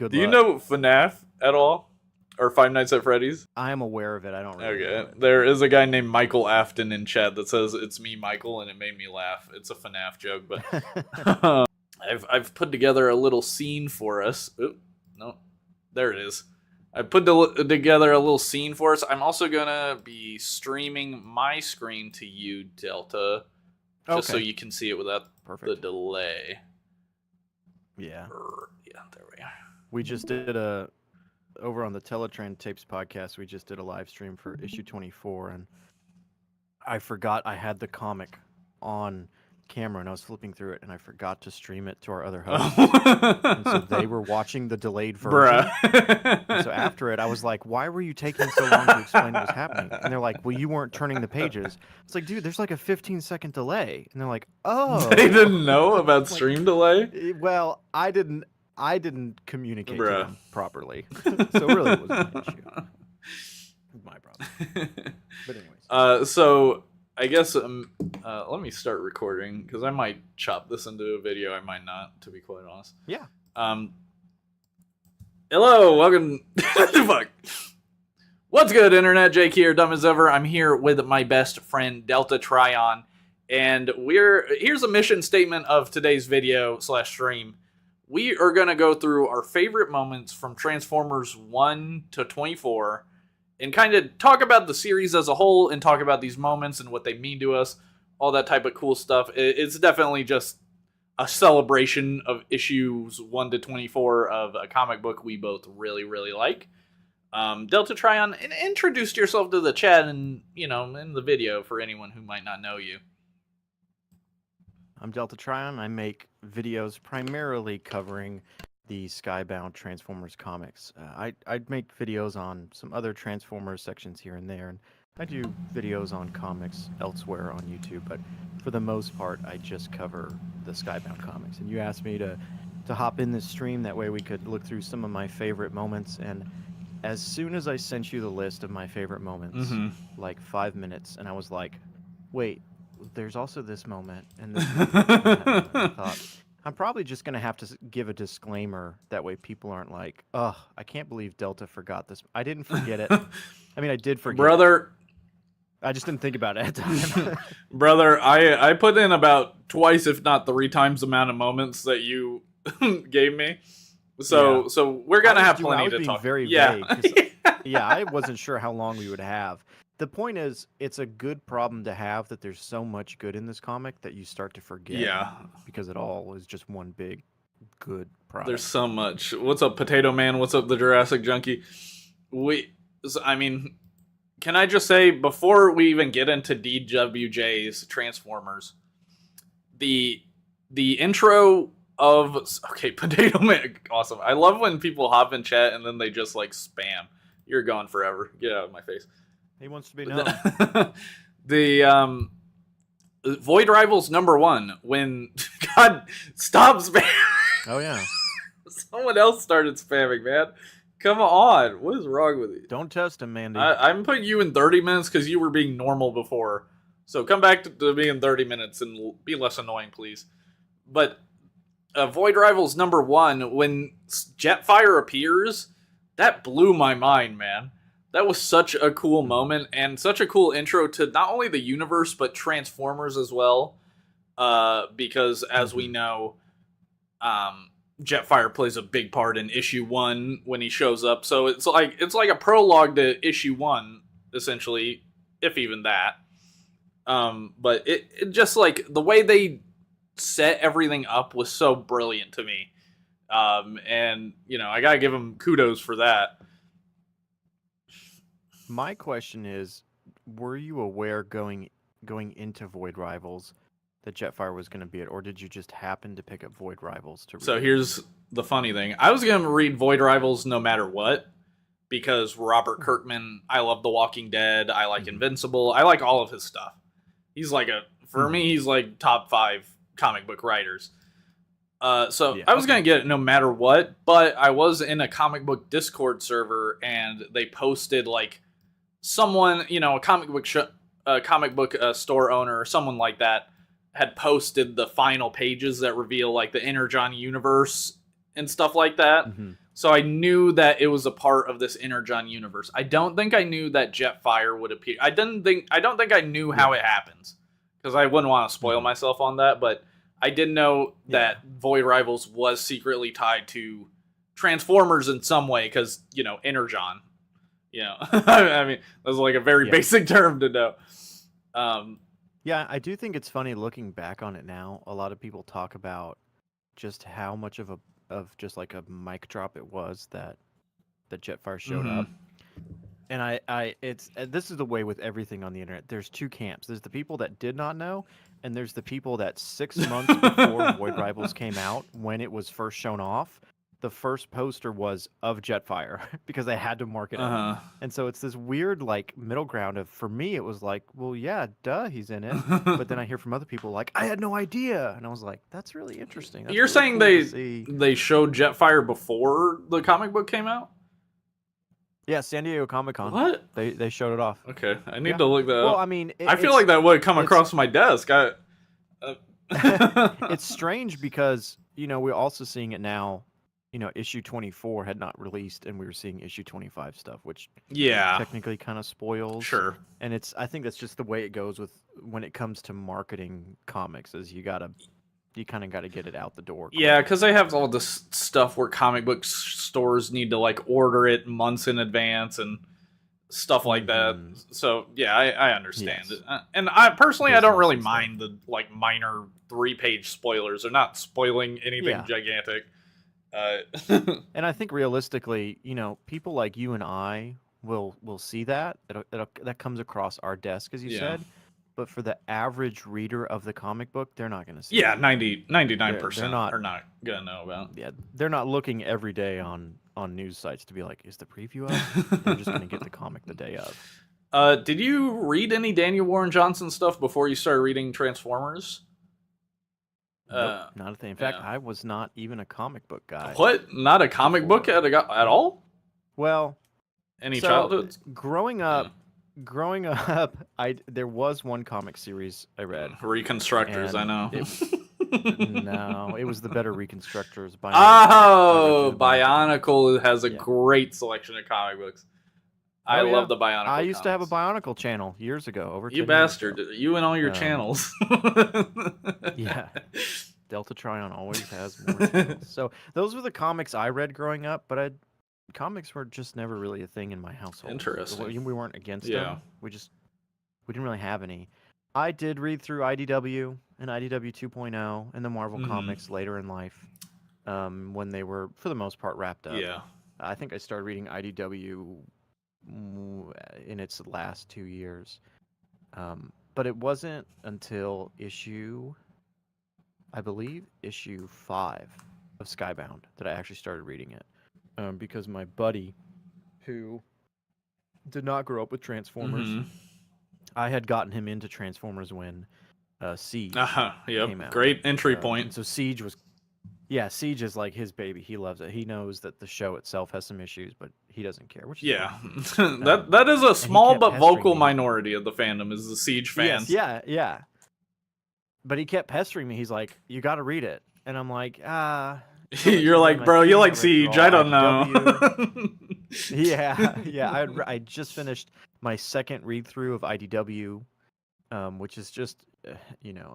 Good Do you luck. know FNAF at all? Or Five Nights at Freddy's? I am aware of it. I don't really know it. There is a guy named Michael Afton in chat that says it's me, Michael, and it made me laugh. It's a FNAF joke, but I've put together a little scene for us. Oop, no, there it is. I put together a little scene for us. I'm also gonna be streaming my screen to you, Delta, just so you can see it without the delay. Yeah. Yeah, there we are. We just did over on the Teletran Tapes podcast, we just did a live stream for issue 24, and I forgot I had the comic on camera, and I was flipping through it, and I forgot to stream it to our other hosts. And so they were watching the delayed version. And so after it, I was like, why were you taking so long to explain what was happening? And they're like, well, you weren't turning the pages. It's like, dude, there's like a 15-second delay. And they're like, oh. They didn't know about stream delay? Well, I didn't communicate to them properly. So really it was my issue. My problem. But anyways. So I guess let me start recording, because I might chop this into a video. I might not, to be quite honest. Yeah. Hello, welcome. Fuck. What's good, internet? Jake here, dumb as ever. I'm here with my best friend Delta Tryon, and here's a mission statement of today's video / stream. We are gonna go through our favorite moments from Transformers 1 to 24. And kind of talk about the series as a whole, and talk about these moments and what they mean to us, all that type of cool stuff. It's definitely just a celebration of issues 1 to 24 of a comic book we both really, really like. Delta Tryon, introduce yourself to the chat and, in the video for anyone who might not know you. I'm Delta Tryon. I make videos primarily covering the Skybound Transformers comics. I make videos on some other Transformers sections here and there, and I do videos on comics elsewhere on YouTube, but for the most part, I just cover the Skybound comics. And you asked me to hop in this stream, that way we could look through some of my favorite moments, and as soon as I sent you the list of my favorite moments, like 5 minutes, and I was like, wait, there's also this moment, and this moment, and I thought, I'm probably just going to have to give a disclaimer, that way people aren't like, ugh, I can't believe Delta forgot this. I didn't forget it. I mean, I did forget Brother. it. I just didn't think about it at the time. Brother, I put in about twice, if not 3 times the amount of moments that you gave me. So we're going to have plenty to talk. Very vague. Yeah, I wasn't sure how long we would have. The point is, it's a good problem to have, that there's so much good in this comic that you start to forget. Yeah. Because it all is just one big good product. There's so much. What's up, Potato Man? What's up, the Jurassic Junkie? Can I just say, before we even get into DWJ's Transformers, the intro of... Okay, Potato Man, awesome. I love when people hop in chat and then they just, spam. You're gone forever. Get out of my face. He wants to be known. The Void Rivals #1, when God stop spamming. Oh yeah. Someone else started spamming, man. Come on, what is wrong with you? Don't test him, Mandy. I'm putting you in 30 minutes because you were being normal before. So come back to being 30 minutes and be less annoying, please. But Void Rivals #1, when Jetfire appears, that blew my mind, man. That was such a cool moment, and such a cool intro to not only the universe, but Transformers as well. Because, as we know, Jetfire plays a big part in issue 1 when he shows up. So it's like a prologue to issue 1, essentially, if even that. But it just, the way they set everything up was so brilliant to me. And, I gotta give them kudos for that. My question is, were you aware going into Void Rivals that Jetfire was going to be it, or did you just happen to pick up Void Rivals to read? So here's the funny thing. I was going to read Void Rivals no matter what, because Robert Kirkman, I love The Walking Dead, I like Invincible, I like all of his stuff. He's for me, he's top 5 comic book writers. I was going to get it no matter what, but I was in a comic book Discord server, and they posted, someone, a comic book store owner or someone like that had posted the final pages that reveal the Energon universe and stuff like that. So I knew that it was a part of this Energon universe. I don't think I knew that Jetfire would appear. I don't think I knew how it happens, because I wouldn't want to spoil myself on that. But I did know that Void Rivals was secretly tied to Transformers in some way, because Energon. I mean, that's like a very basic term to know. Yeah, I do think it's funny looking back on it now. A lot of people talk about just how much of just like a mic drop it was that Jetfire showed up. And this is the way with everything on the internet. There's two camps. There's the people that did not know, and there's the people that 6 months before Void Rivals came out, when it was first shown off, the first poster was of Jetfire because they had to market it. And so it's this weird like middle ground of, for me it was like, well, yeah, duh, he's in it. But then I hear from other people like, I had no idea, and I was like, that's really interesting. That's You're really saying cool they showed Jetfire before the comic book came out? Yeah, San Diego Comic-Con. What? They showed it off. Okay, I need to look that up. Well, I mean, I feel like that would come across my desk. It's strange because we're also seeing it now. Issue 24 had not released, and we were seeing issue 25 stuff, which technically kind of spoils. Sure. And I think that's just the way it goes when it comes to marketing comics, is you kind of got to get it out the door. Yeah, because they have all this stuff where comic book stores need to like order it months in advance and stuff like that. So yeah, I understand it. And I personally, I don't really mind the like minor 3-page spoilers. They're not spoiling anything gigantic. And I think realistically, people like you and I will see that. That comes across our desk, as you said. But for the average reader of the comic book, they're not going to see it. 99% are not going to know about. Yeah, they're not looking every day on news sites to be like, is the preview up? They're just going to get the comic the day of. Did you read any Daniel Warren Johnson stuff before you started reading Transformers? Nope, not a thing. In fact, I was not even a comic book guy. What? Not a comic book at all? Well, any childhood? Growing up, there was one comic series I read. Reconstructors, I know. No, it was the better Reconstructors. Bionicle has a great selection of comic books. I love the Bionicle. I used to have a Bionicle channel years ago. Over 10 you bastard! Years ago. You and all your channels. Yeah, Delta Tryon always has more channels. So those were the comics I read growing up, but comics were just never really a thing in my household. Interesting. We weren't against them. We didn't really have any. I did read through IDW and IDW 2.0 and the Marvel comics later in life, when they were for the most part wrapped up. Yeah. I think I started reading IDW in its last 2 years, but it wasn't until issue 5 of Skybound that I actually started reading it, because my buddy, who did not grow up with Transformers, I had gotten him into Transformers when Siege came out. Great entry point. And so Siege is like his baby. He loves it. He knows that the show itself has some issues, but he doesn't care. Which is fine. that is a small but vocal minority of the fandom, is the Siege fans. Yes, yeah. But he kept pestering me. He's like, "You got to read it," and I'm like, You're like, bro, you like Siege? I don't know. Yeah. I just finished my second read through of IDW, which is just a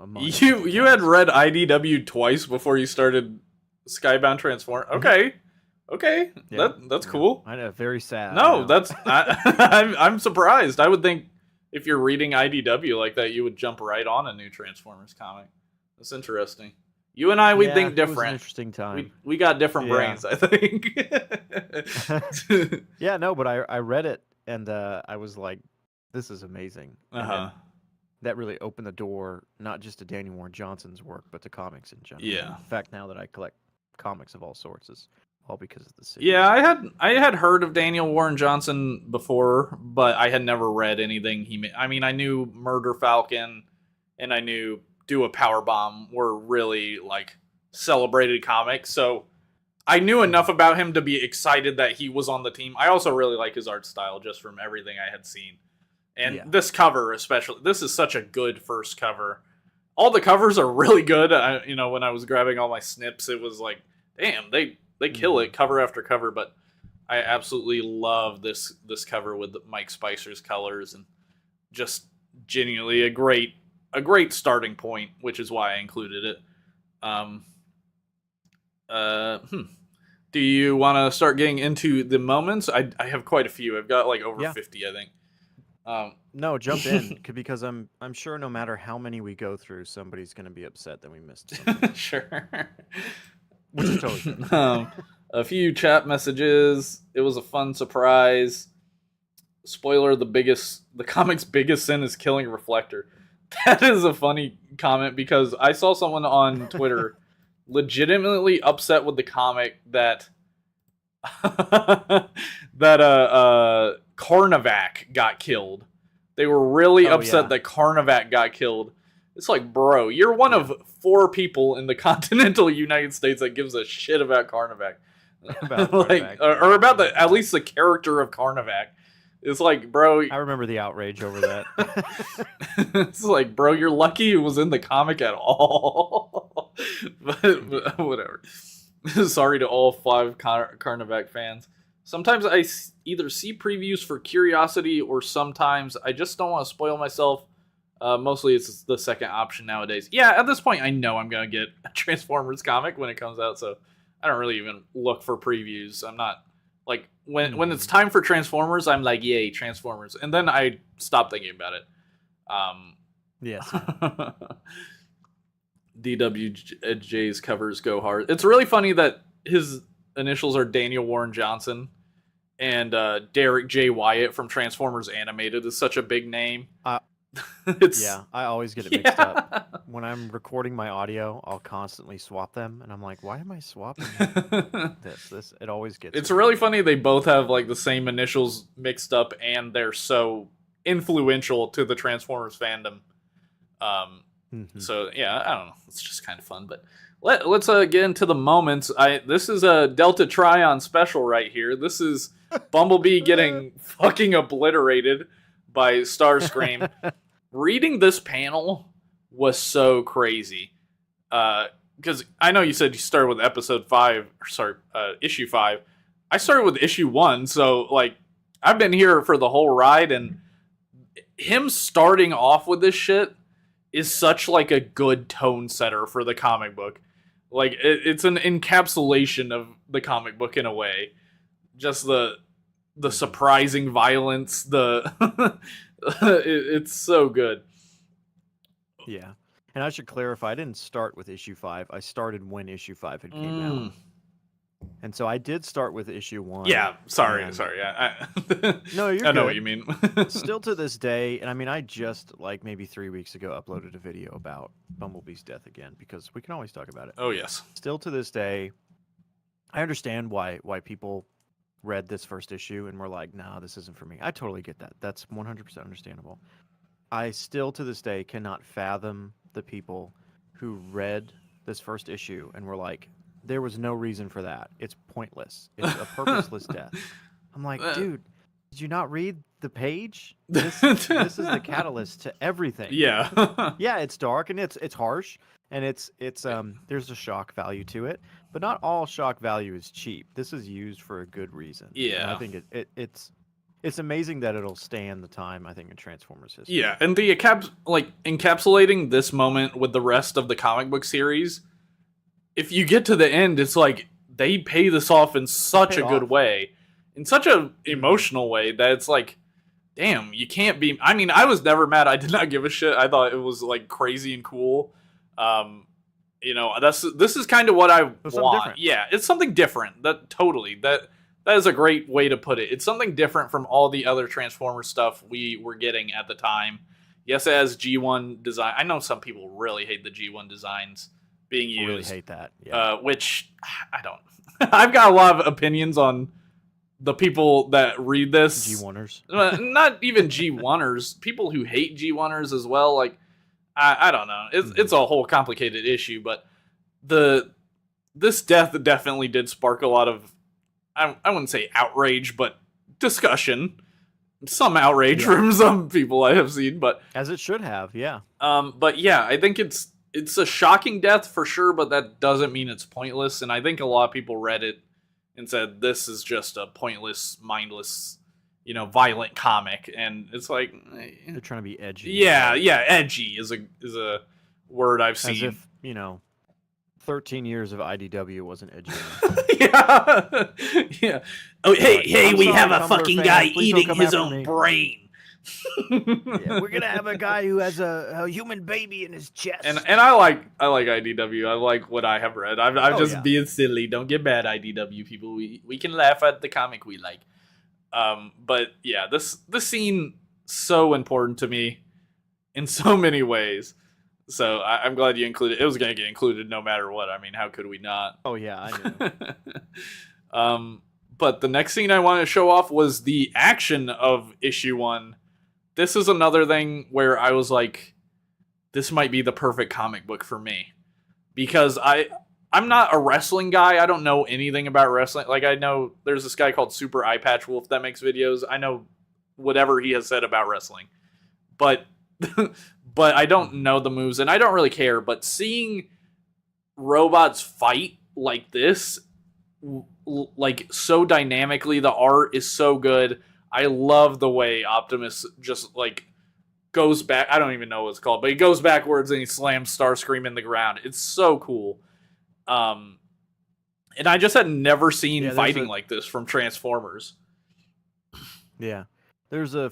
month. You had read IDW twice before you started Skybound Transformers. Okay, Yeah. that's cool. I know, very sad. No, I'm surprised. I would think if you're reading IDW like that, you would jump right on a new Transformers comic. That's interesting. You and I, we think different. It was an interesting time. We got different brains, I think. Yeah, no, but I read it and I was like, this is amazing. That really opened the door not just to Daniel Warren Johnson's work, but to comics in general. Yeah. In fact, now that I collect comics of all sorts, is all because of the series. Yeah, I had heard of Daniel Warren Johnson before, but I had never read anything he made. I mean, I knew Murder Falcon, and I knew Do a Powerbomb were really like celebrated comics, so I knew enough about him to be excited that he was on the team. I also really like his art style just from everything I had seen. And this cover especially, this is such a good first cover. All the covers are really good. When I was grabbing all my snips, it was like, damn, they they kill it cover after cover, but I absolutely love this cover with Mike Spicer's colors, and just genuinely a great starting point, which is why I included it. Do you want to start getting into the moments? I have quite a few. I've got like over 50, I think. No, jump in, because I'm sure no matter how many we go through, somebody's going to be upset that we missed something. Sure. Which is totally fair. A few chat messages. It was a fun surprise. Spoiler, the comic's biggest sin is killing Reflector. That is a funny comment, because I saw someone on Twitter legitimately upset with the comic that Carnavac got killed. They were really upset that Carnavac got killed. It's like, bro, you're one of 4 people in the continental United States that gives a shit about Carnavac. Like, or about at least the character of Carnavac. It's like, bro, I remember the outrage over that. It's like, bro, you're lucky it was in the comic at all. but whatever. Sorry to all 5 Carnavac fans. Sometimes I either see previews for curiosity, or sometimes I just don't want to spoil myself. Mostly it's the second option nowadays. Yeah, at this point I know I'm going to get a Transformers comic when it comes out, so I don't really even look for previews. I'm not, like, when it's time for Transformers, I'm like, yay, Transformers. And then I stop thinking about it. Yes. DWJ's covers go hard. It's really funny that his initials are Daniel Warren Johnson, and Derek J. Wyatt from Transformers Animated is such a big name. Yeah, I always get it mixed up. When I'm recording my audio, I'll constantly swap them, and I'm like, why am I swapping this? It always gets... It's really funny they both have like the same initials mixed up, and they're so influential to the Transformers fandom. So yeah, I don't know. It's just kind of fun, but let's get into the moments. This is a Delta Tryon special right here. This is Bumblebee getting fucking obliterated by Starscream. Reading this panel was so crazy. Because I know you said you started with issue 5. I started with issue 1, so like I've been here for the whole ride, and him starting off with this shit is such like a good tone setter for the comic book. Like it's an encapsulation of the comic book in a way. Just the surprising violence, it's so good. Yeah. And I should clarify, I didn't start with issue 5. I started when issue 5 had came out. And so I did start with issue 1. Yeah, sorry. No, you're I good. know what you mean. Still to this day, and I mean, I just, like, maybe 3 weeks ago uploaded a video about Bumblebee's death again, because we can always talk about it. Oh, yes. Still to this day, I understand why people read this first issue and were like, nah, this isn't for me. I totally get that. That's 100% understandable. I still to this day cannot fathom the people who read this first issue and were like, there was no reason for that. It's pointless. It's a purposeless death. I'm like, dude, did you not read the page? This is the catalyst to everything. Yeah. Yeah, it's dark and it's harsh, and it's there's a shock value to it, but not all shock value is cheap. This is used for a good reason. Yeah. And I think it's amazing that it'll stand the time, I think, in Transformers history. Yeah, and the encapsulating this moment with the rest of the comic book series, if you get to the end, it's like they pay this off in such a good way, in such a emotional way that it's like, damn, you can't be... I mean, I was never mad. I did not give a shit. I thought it was like crazy and cool. This is kind of what I want. Yeah, it's something different. That is a great way to put it. It's something different from all the other Transformers stuff we were getting at the time. Yes, it has G1 design. I know some people really hate the G1 designs being used. I really hate that. Yeah. Which I don't. I've got a lot of opinions on the people that read this. G1ers. Not even G1ers. People who hate G1ers as well. Like, I don't know. It's a whole complicated issue, but this death definitely did spark a lot of, I wouldn't say outrage, but discussion. Some outrage from some people I have seen, but as it should have, yeah. But yeah, I think it's a shocking death for sure, but that doesn't mean it's pointless. And I think a lot of people read it and said this is just a pointless, mindless, violent comic, and it's like They're trying to be edgy. Yeah, edgy is a word I've seen. As if 13 years of IDW wasn't edgy enough. yeah. Oh, hey, we have a fucking guy eating his own brain. Yeah, we're gonna have a guy who has a human baby in his chest. And I like IDW. I like what I have read. I'm just being silly. Don't get mad, IDW people. We can laugh at the comic we like. But yeah, this scene so important to me in so many ways. So I'm glad you included it. It was going to get included no matter what. I mean, how could we not? Oh yeah, I knew. But the next scene I wanted to show off was the action of issue 1. This is another thing where I was like, this might be the perfect comic book for me. Because I'm not a wrestling guy. I don't know anything about wrestling. Like, I know there's this guy called Super Eye Patch Wolf that makes videos. I know whatever he has said about wrestling. But I don't know the moves, and I don't really care. But seeing robots fight like this, like so dynamically, the art is so good. I love the way Optimus just like goes back. I don't even know what it's called, but he goes backwards and he slams Starscream in the ground. It's so cool. And I just had never seen fighting like this from Transformers. Yeah, there's a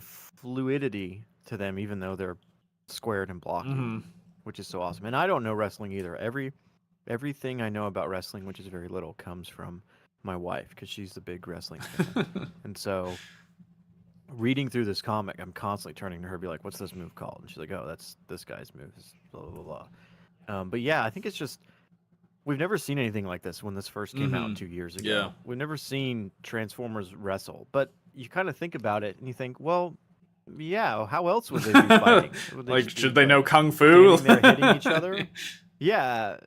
fluidity to them, even though they're squared and blocky, which is so awesome. And I don't know wrestling either. Everything I know about wrestling, which is very little, comes from my wife because she's the big wrestling fan. And so reading through this comic, I'm constantly turning to her, be like, "What's this move called?" And she's like, "Oh, that's this guy's move." Blah blah blah. But yeah, I think it's just we've never seen anything like this when this first came out 2 years ago. Yeah. We've never seen Transformers wrestle, but you kind of think about it and you think, well, yeah, how else would they be fighting? Like, should they know kung fu? They're hitting each other. Yeah,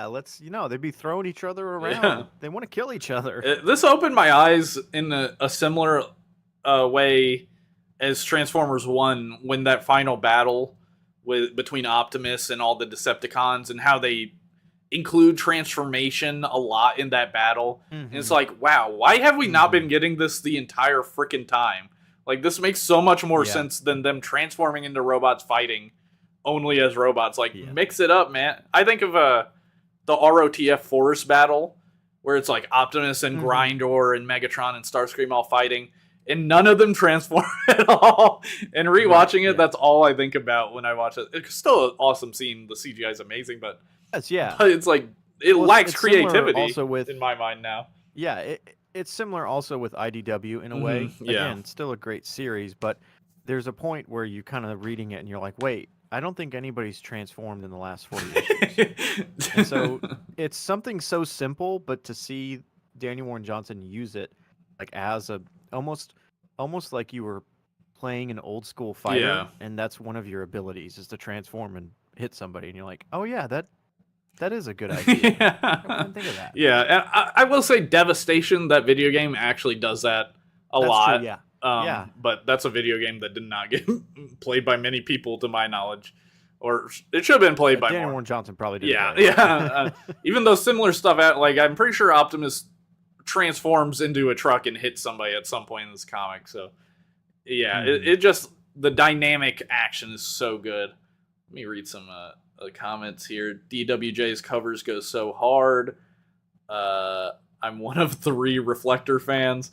let's, they'd be throwing each other around. Yeah. They want to kill each other. This opened my eyes in a similar way as Transformers 1, when that final battle between Optimus and all the Decepticons, and how they include transformation a lot in that battle. And it's like, wow, why have we not been getting this the entire freaking time? Like, this makes so much more sense than them transforming into robots fighting only as robots. Like, mix it up, man. I think of the ROTF Forest battle, where it's like Optimus and Grindor and Megatron and Starscream all fighting, and none of them transform at all. And rewatching it, that's all I think about when I watch it. It's still an awesome scene. The CGI is amazing, but but it's like it lacks creativity also in my mind now. Yeah, it's similar also with IDW in a way. Again, still a great series, but there's a point where you kind of reading it and you're like, wait, I don't think anybody's transformed in the last 40 issues. And so it's something so simple, but to see Daniel Warren Johnson use it like as a almost like you were playing an old school fighter, and that's one of your abilities is to transform and hit somebody, and you're like, oh yeah, that is a good idea. I didn't think of that. Yeah, and I will say Devastation, that video game, actually does that a lot. True, yeah. But that's a video game that did not get played by many people, to my knowledge. Or it should have been played by Daniel more. Warren Johnson probably did. Yeah. Even though similar stuff, like I'm pretty sure Optimus transforms into a truck and hits somebody at some point in this comic. So, yeah, it just, the dynamic action is so good. Let me read some comments here. DWJ's covers go so hard. I'm one of 3 Reflector fans.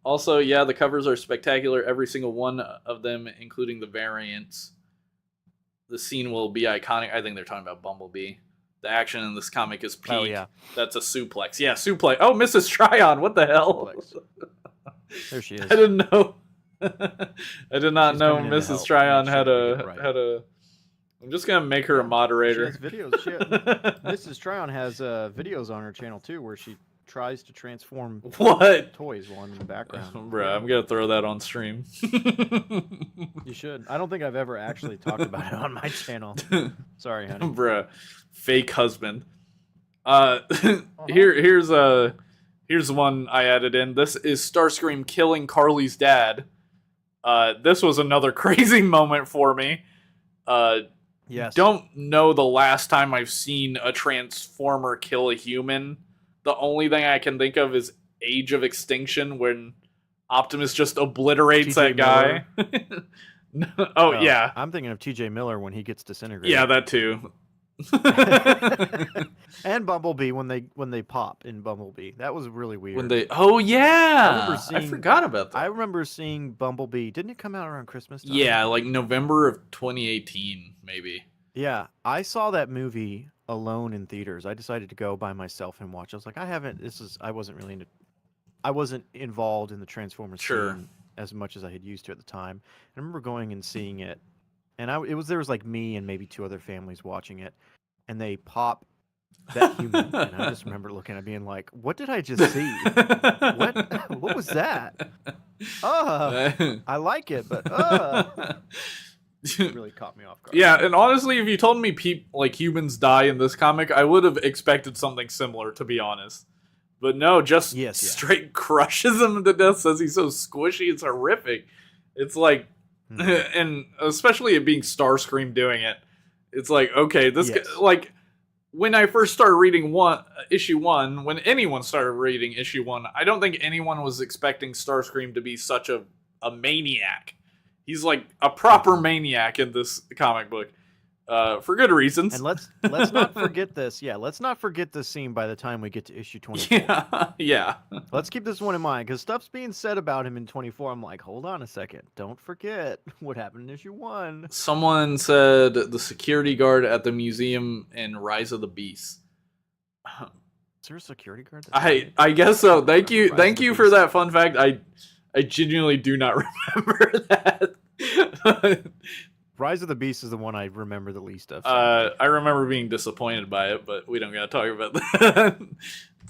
Also, yeah, the covers are spectacular. Every single one of them, including the variants. The scene will be iconic. I think they're talking about Bumblebee. The action in this comic is peak. Oh, yeah. That's a suplex. Yeah, suplex. Oh, Mrs. Tryon. What the hell? There she is. I didn't know. I did not know Mrs. Tryon had a. I'm just gonna make her a moderator. She has videos. Mrs. Tryon has videos on her channel too, where she tries to transform toys while in the background. Bruh, I'm gonna throw that on stream. You should. I don't think I've ever actually talked about it on my channel. Sorry, honey. Bruh, fake husband. Here's one I added in. This is Starscream killing Carly's dad. This was another crazy moment for me. Yes. don't know the last time I've seen a Transformer kill a human. The only thing I can think of is Age of Extinction, when Optimus just obliterates T.J. that guy. Oh, Oh, yeah. I'm thinking of T.J. Miller when he gets Yeah, disintegrated. that too. And Bumblebee when they pop in Bumblebee. That was really weird. Oh, I remember yeah. I seeing forgot about that. I remember seeing Bumblebee. Didn't it come out around Christmas time? Yeah, like November of 2018, maybe. Yeah, I saw that movie alone in theaters. I decided to go by myself and watch. I was like, I wasn't involved in the Transformers Sure. scene as much as I had used to at the time. I remember going and seeing it, and there was like me and maybe two other families watching it, and they pop that human, and I just remember looking at it being like, "What did I just see? What what was that? I like it, but it really caught me off guard." Yeah, and honestly, if you told me like humans die in this comic, I would have expected something similar, to be honest. But no, just Yes, yeah. straight crushes him to death, says he's so squishy, it's horrific. It's like, and especially it being Starscream doing it, it's like, okay, this Yes. like, when I first started reading issue 1, when anyone started reading issue 1, I don't think anyone was expecting Starscream to be such a maniac. He's like a proper maniac in this comic book, for good reasons. And let's not forget this. Yeah, let's not forget this scene by the time we get to issue 24. Yeah. Let's keep this one in mind, because stuff's being said about him in 24. I'm like, hold on a second. Don't forget what happened in issue 1. Someone said the security guard at the museum in Rise of the Beast. Is there a security guard? I guess so. Thank you for that fun fact. I genuinely do not remember that. Rise of the Beast is the one I remember the least of. I remember being disappointed by it, but we don't gotta talk about that.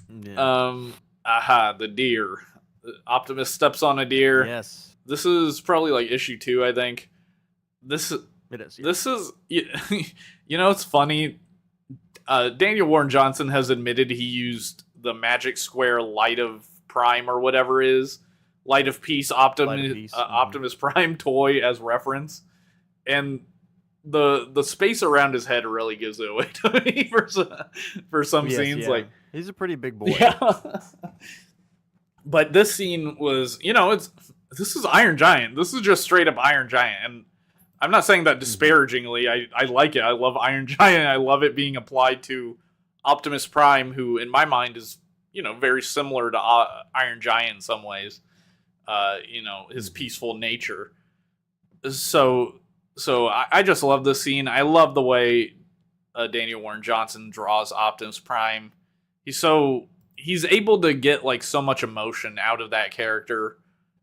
Yeah. The deer. Optimus steps on a deer. Yes. This is probably like issue 2, I think. It is. Yeah. This is, you know, it's funny. Daniel Warren Johnson has admitted he used the Magic Square Light of Prime or whatever it is, Light of Peace Optimus Prime toy as reference, and the space around his head really gives it away to me for some scenes. Yeah. Like, he's a pretty big boy. Yeah. But this scene was, this is Iron Giant. This is just straight up Iron Giant, and I'm not saying that disparagingly. I like it. I love Iron Giant. I love it being applied to Optimus Prime, who in my mind is, very similar to Iron Giant in some ways. His peaceful nature. So I just love this scene. I love the way Daniel Warren Johnson draws Optimus Prime. He's able to get like so much emotion out of that character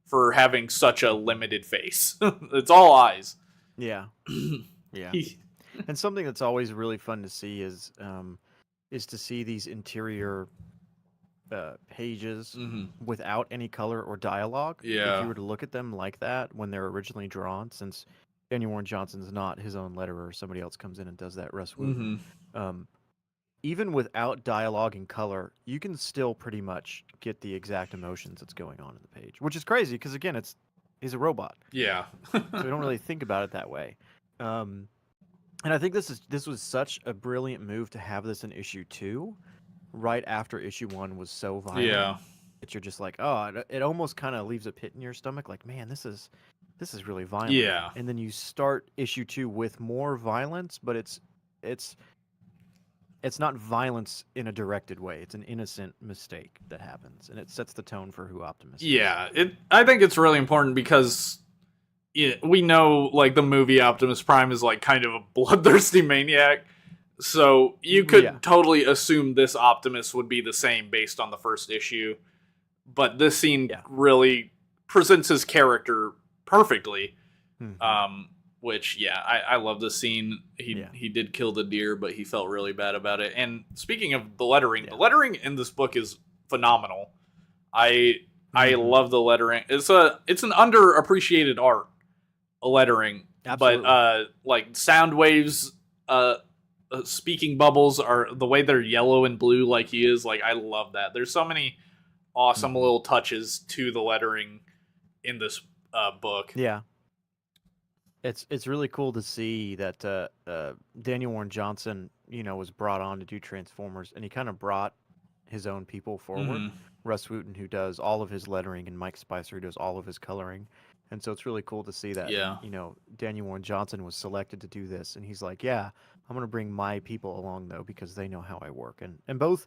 for having such a limited face. It's all eyes. Yeah. Yeah. And something that's always really fun to see is to see these interior pages without any color or dialogue. Yeah. If you were to look at them like that when they're originally drawn, since Daniel Warren Johnson's not his own letterer, somebody else comes in and does that. Russ Wood. Even without dialogue and color, you can still pretty much get the exact emotions that's going on in the page, which is crazy because again, he's a robot. Yeah. So we don't really think about it that way. And I think this was such a brilliant move to have this in issue 2, right after issue 1 was so violent. Yeah. That you're just like, oh, it almost kind of leaves a pit in your stomach. Like, man, this is really violent. Yeah. And then you start issue 2 with more violence, but it's not violence in a directed way. It's an innocent mistake that happens, and it sets the tone for who Optimus is. Yeah, I think it's really important because we know, like, the movie Optimus Prime is, like, kind of a bloodthirsty maniac. So you could totally assume this Optimus would be the same based on the first issue. But this scene really presents his character perfectly. Which, I love this scene. He did kill the deer, but he felt really bad about it. And speaking of the lettering in this book is phenomenal. I love the lettering. It's an underappreciated art, lettering. Absolutely. But like sound waves, speaking bubbles are the way they're yellow and blue like he is. Like, I love that. There's so many awesome little touches to the lettering in this book. Yeah. It's really cool to see that Daniel Warren Johnson, was brought on to do Transformers, and he kind of brought his own people forward. Hmm. Russ Wooten, who does all of his lettering, and Mike Spicer, who does all of his coloring. And so it's really cool to see that, Yeah. Daniel Warren Johnson was selected to do this, and he's like, yeah, I'm gonna bring my people along though because they know how I work. And both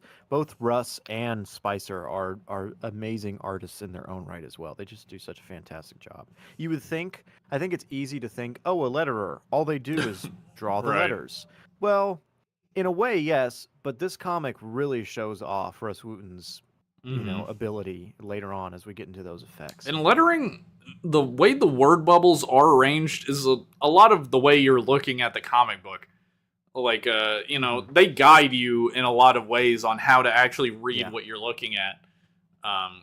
Russ and Spicer are amazing artists in their own right as well. They just do such a fantastic job. You would think, I think it's easy to think, oh, a letterer, all they do is draw the Right. letters. Well, in a way, yes, but this comic really shows off Russ Wooten's, Hmm. ability later on as we get into those effects. And lettering, the way the word bubbles are arranged is a lot of the way you're looking at the comic book. Like, Mhm. they guide you in a lot of ways on how to actually read Yeah, what you're looking at.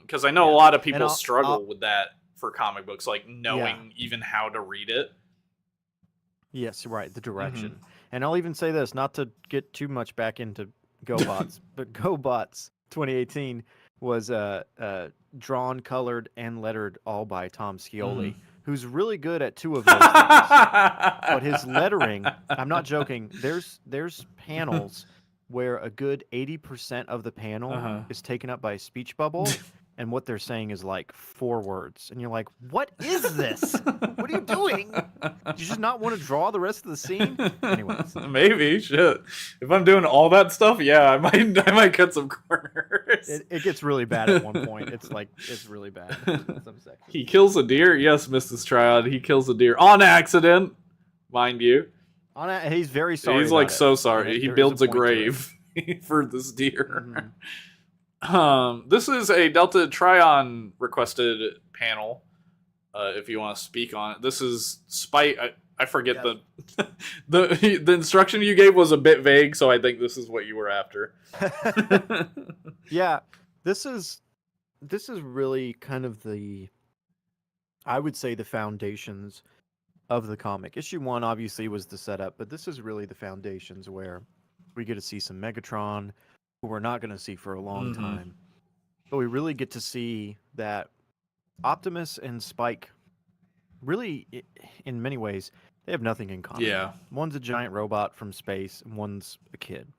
Because I know a yeah, lot of and people struggle with that for comic books, like yeah, knowing even how to read it. yes, right, the Hmm. direction. And I'll even say this, not to get too much back into GoBots, but GoBots 2018 was drawn, colored, and lettered all by Tom Hmm. Scioli, who's really good at two of those things. But his lettering, I'm not joking. There's panels where a good 80% of the panel Uh-huh. is taken up by a speech bubble, and what they're saying is like 4 words, and you're like, "What is this? What are you doing? Do you just not want to draw the rest of the scene?" Anyways, Maybe shit. If I'm doing all that stuff, yeah, I might cut some corners. it gets really bad at one point. It's really bad in some He sections. kills a deer. Yes, Mrs. Tryon. He kills a deer on accident, mind you. He's very sorry He's like about it, so and sorry. He there is a builds a point to it. grave for this deer. Hmm. This is a Delta Tryon requested panel. If you want to speak on it, this is Spike. I forget Yes. the instruction you gave was a bit vague, so I think this is what you were after. Yeah, this is really kind of I would say the foundations of the comic. Issue 1 obviously was the setup, but this is really the foundations where we get to see some Megatron, who we're not going to see for a long Hmm. time. But we really get to see that Optimus and Spike really, in many ways, they have nothing in common. Yeah. One's a giant robot from space, and one's a kid.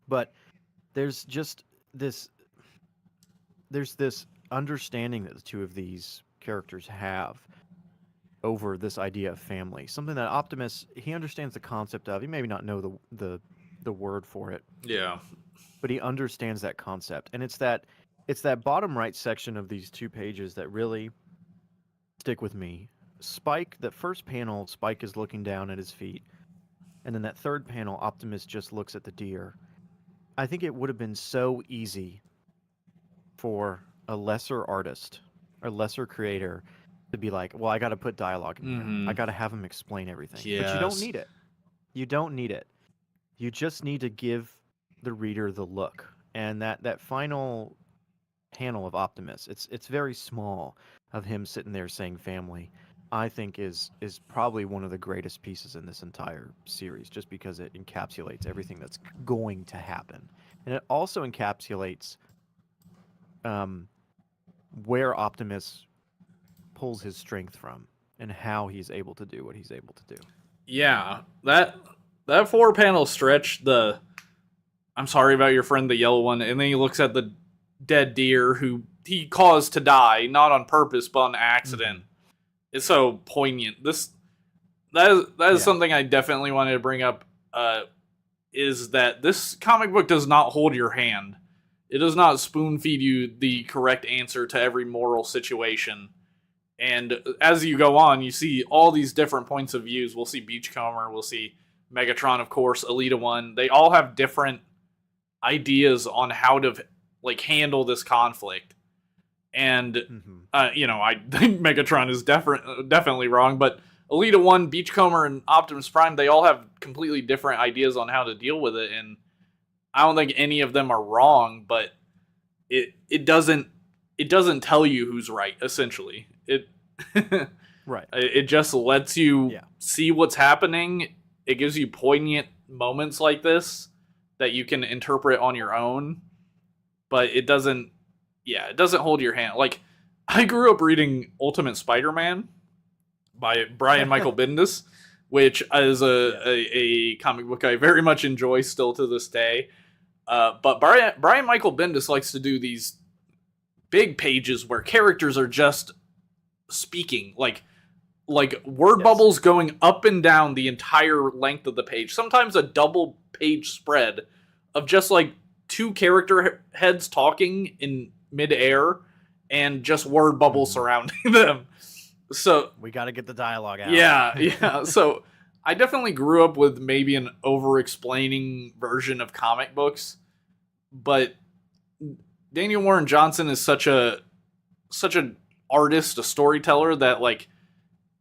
But there's just this there's this understanding that the two of these characters have over this idea of family. Something that Optimus, he understands the concept of. He maybe not know the word for it, Yeah. but he understands that concept. And it's that bottom right section of these 2 pages that really stick with me. Spike, that first panel, Spike is looking down at his feet. And then that third panel, Optimus just looks at the deer. I think it would have been so easy for a lesser artist or lesser creator to be like, well, I got to put dialogue in here. Hmm. I got to have him explain everything. But you don't Yes. need it. You don't need it. You just need to give the reader the look. And that final panel of Optimus, it's very small, of him sitting there saying family, I think is probably one of the greatest pieces in this entire series, just because it encapsulates everything that's going to happen. And it also encapsulates um, where Optimus pulls his strength from and how he's able to do what he's able to do. Yeah. That 4 panel stretch. I'm sorry about your friend, the yellow one, and then he looks at the dead deer who he caused to die, not on purpose but on accident. Mhm. It's so poignant. That is Yeah. something I definitely wanted to bring up. Is that this comic book does not hold your hand. It does not spoon feed you the correct answer to every moral situation. And as you go on, you see all these different points of views. We'll see Beachcomber, we'll see Megatron, of course, Elita One. They all have different ideas on how to like handle this conflict. And Mhm. I think Megatron is definitely wrong, but Elita One, Beachcomber, and Optimus Prime, they all have completely different ideas on how to deal with it, and I don't think any of them are wrong, but it doesn't tell you who's right. Essentially, Right. it just lets you Yeah. see what's happening. It gives you poignant moments like this that you can interpret on your own, but it doesn't. Yeah, it doesn't hold your hand. Like I grew up reading Ultimate Spider-Man, by Brian Michael Bendis, which is a comic book I very much enjoy still to this day. But Brian Michael Bendis likes to do these big pages where characters are just speaking, like word bubbles going up and down the entire length of the page. Sometimes a double page spread of just like two character heads talking in midair and just word bubbles surrounding them. So we got to get the dialogue out. Yeah. So I definitely grew up with maybe an over-explaining version of comic books, but Daniel Warren Johnson is such an artist, a storyteller, that like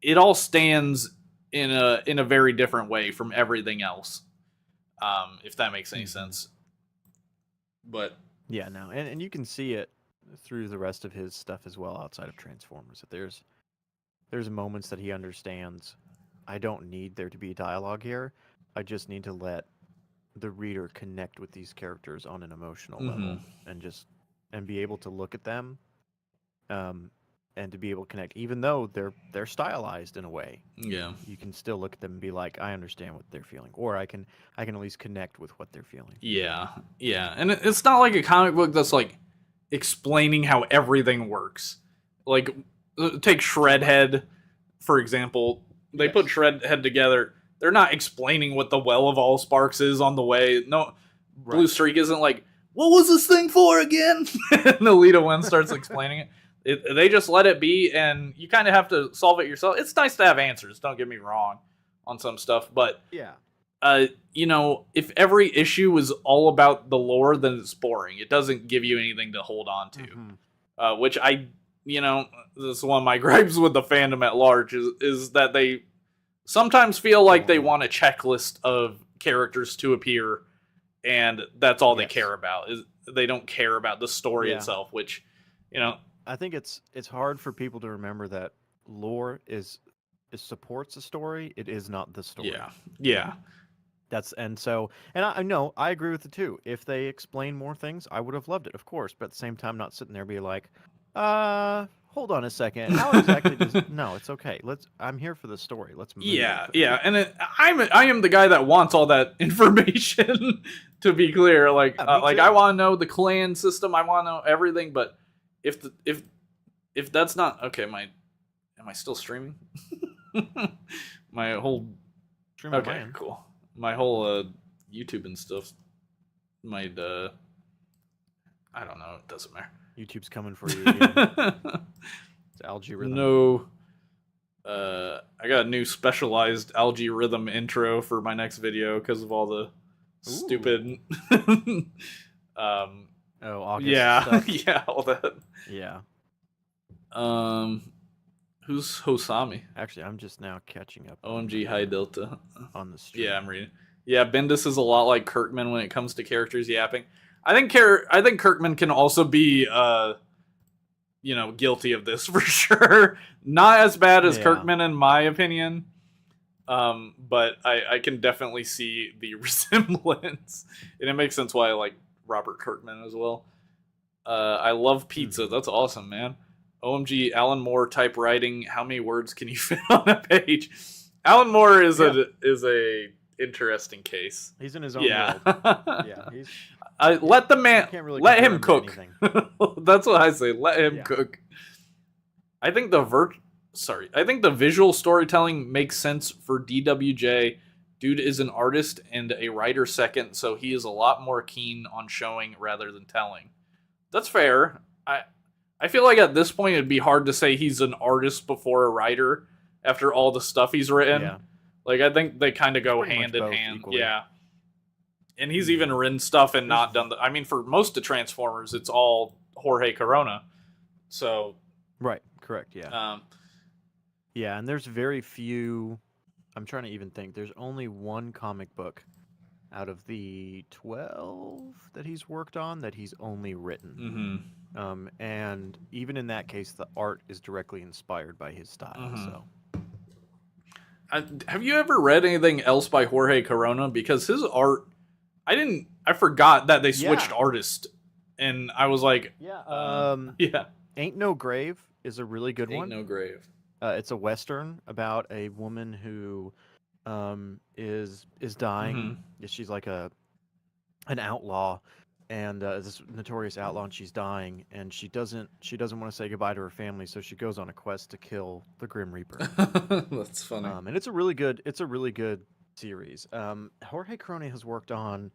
it all stands in a very different way from everything else. If that makes any sense. But yeah, no, and you can see it through the rest of his stuff as well outside of Transformers. That there's moments that he understands. I don't need there to be dialogue here. I just need to let the reader connect with these characters on an emotional level, and be able to look at them, and to be able to connect, even though they're stylized in a way. Yeah, you can still look at them and be like, I understand what they're feeling, or I can at least connect with what they're feeling. Yeah, and it's not like a comic book that's like explaining how everything works. Like, take Shredhead, for example. They put Shredhead together. They're not explaining what the Well of All Sparks is on the way. No, Blue Streak isn't like, what was this thing for again? And Alita Wynn starts explaining it. They just let it be, and you kind of have to solve it yourself. It's nice to have answers, don't get me wrong, on some stuff, but if every issue was all about the lore, then it's boring. It doesn't give you anything to hold on to. Which this is one of my gripes with the fandom at large, is that they sometimes feel like they want a checklist of characters to appear, and that's all they care about. They don't care about the story itself, which, I think it's hard for people to remember that lore it supports a story. It is not the story. Yeah. I know, I agree with it too. If they explain more things, I would have loved it, of course. But at the same time, not sitting there be like, hold on a second. How exactly does no, it's okay. I'm here for the story. Let's move. Yeah. And I am the guy that wants all that information. To be clear, I want to know the clan system. I want to know everything. But if that's not okay, am I still streaming? My whole streaming. Okay, cool. My whole YouTube and stuff might I don't know. It doesn't matter. YouTube's coming for you again. It's algae rhythm. No. I got a new specialized algae rhythm intro for my next video because of all the stupid. August stuff. Yeah, all that. Yeah. Who's Hosami? Actually, I'm just now catching up. OMG High Delta on the stream. Yeah, I'm reading. Yeah, Bendis is a lot like Kirkman when it comes to characters yapping. I think Kirkman can also be guilty of this for sure. Not as bad as Kirkman in my opinion. But I can definitely see the resemblance. And it makes sense why I like Robert Kirkman as well. I love pizza. That's awesome, man. OMG, Alan Moore type writing. How many words can you fit on a page? Alan Moore is a interesting case. He's in his own world. Yeah, he's. Let the man. Really let him cook. That's what I say. Let him cook. I think the visual storytelling makes sense for DWJ. Dude is an artist and a writer second, so he is a lot more keen on showing rather than telling. That's fair. I feel like at this point it'd be hard to say he's an artist before a writer after all the stuff he's written. Yeah. Like, I think they kind of go Pretty hand in both hand. equally. Yeah. And he's even written stuff and not done I mean, for most of Transformers, it's all Jorge Corona. So. Right. Correct. Yeah. Yeah, and there's very few. I'm trying to even think. There's only one comic book out of the 12 that he's worked on that he's only written. And even in that case, the art is directly inspired by his style. So, have you ever read anything else by Jorge Corona? Because his art, I forgot that they switched artists, and I was like, Ain't No Grave is a really good one. Ain't No Grave. It's a western about a woman who is dying. Mm-hmm. She's like an outlaw, and this notorious outlaw, and she's dying, and she doesn't want to say goodbye to her family, so she goes on a quest to kill the Grim Reaper. That's funny. And it's a really good series. Jorge Corona has worked on.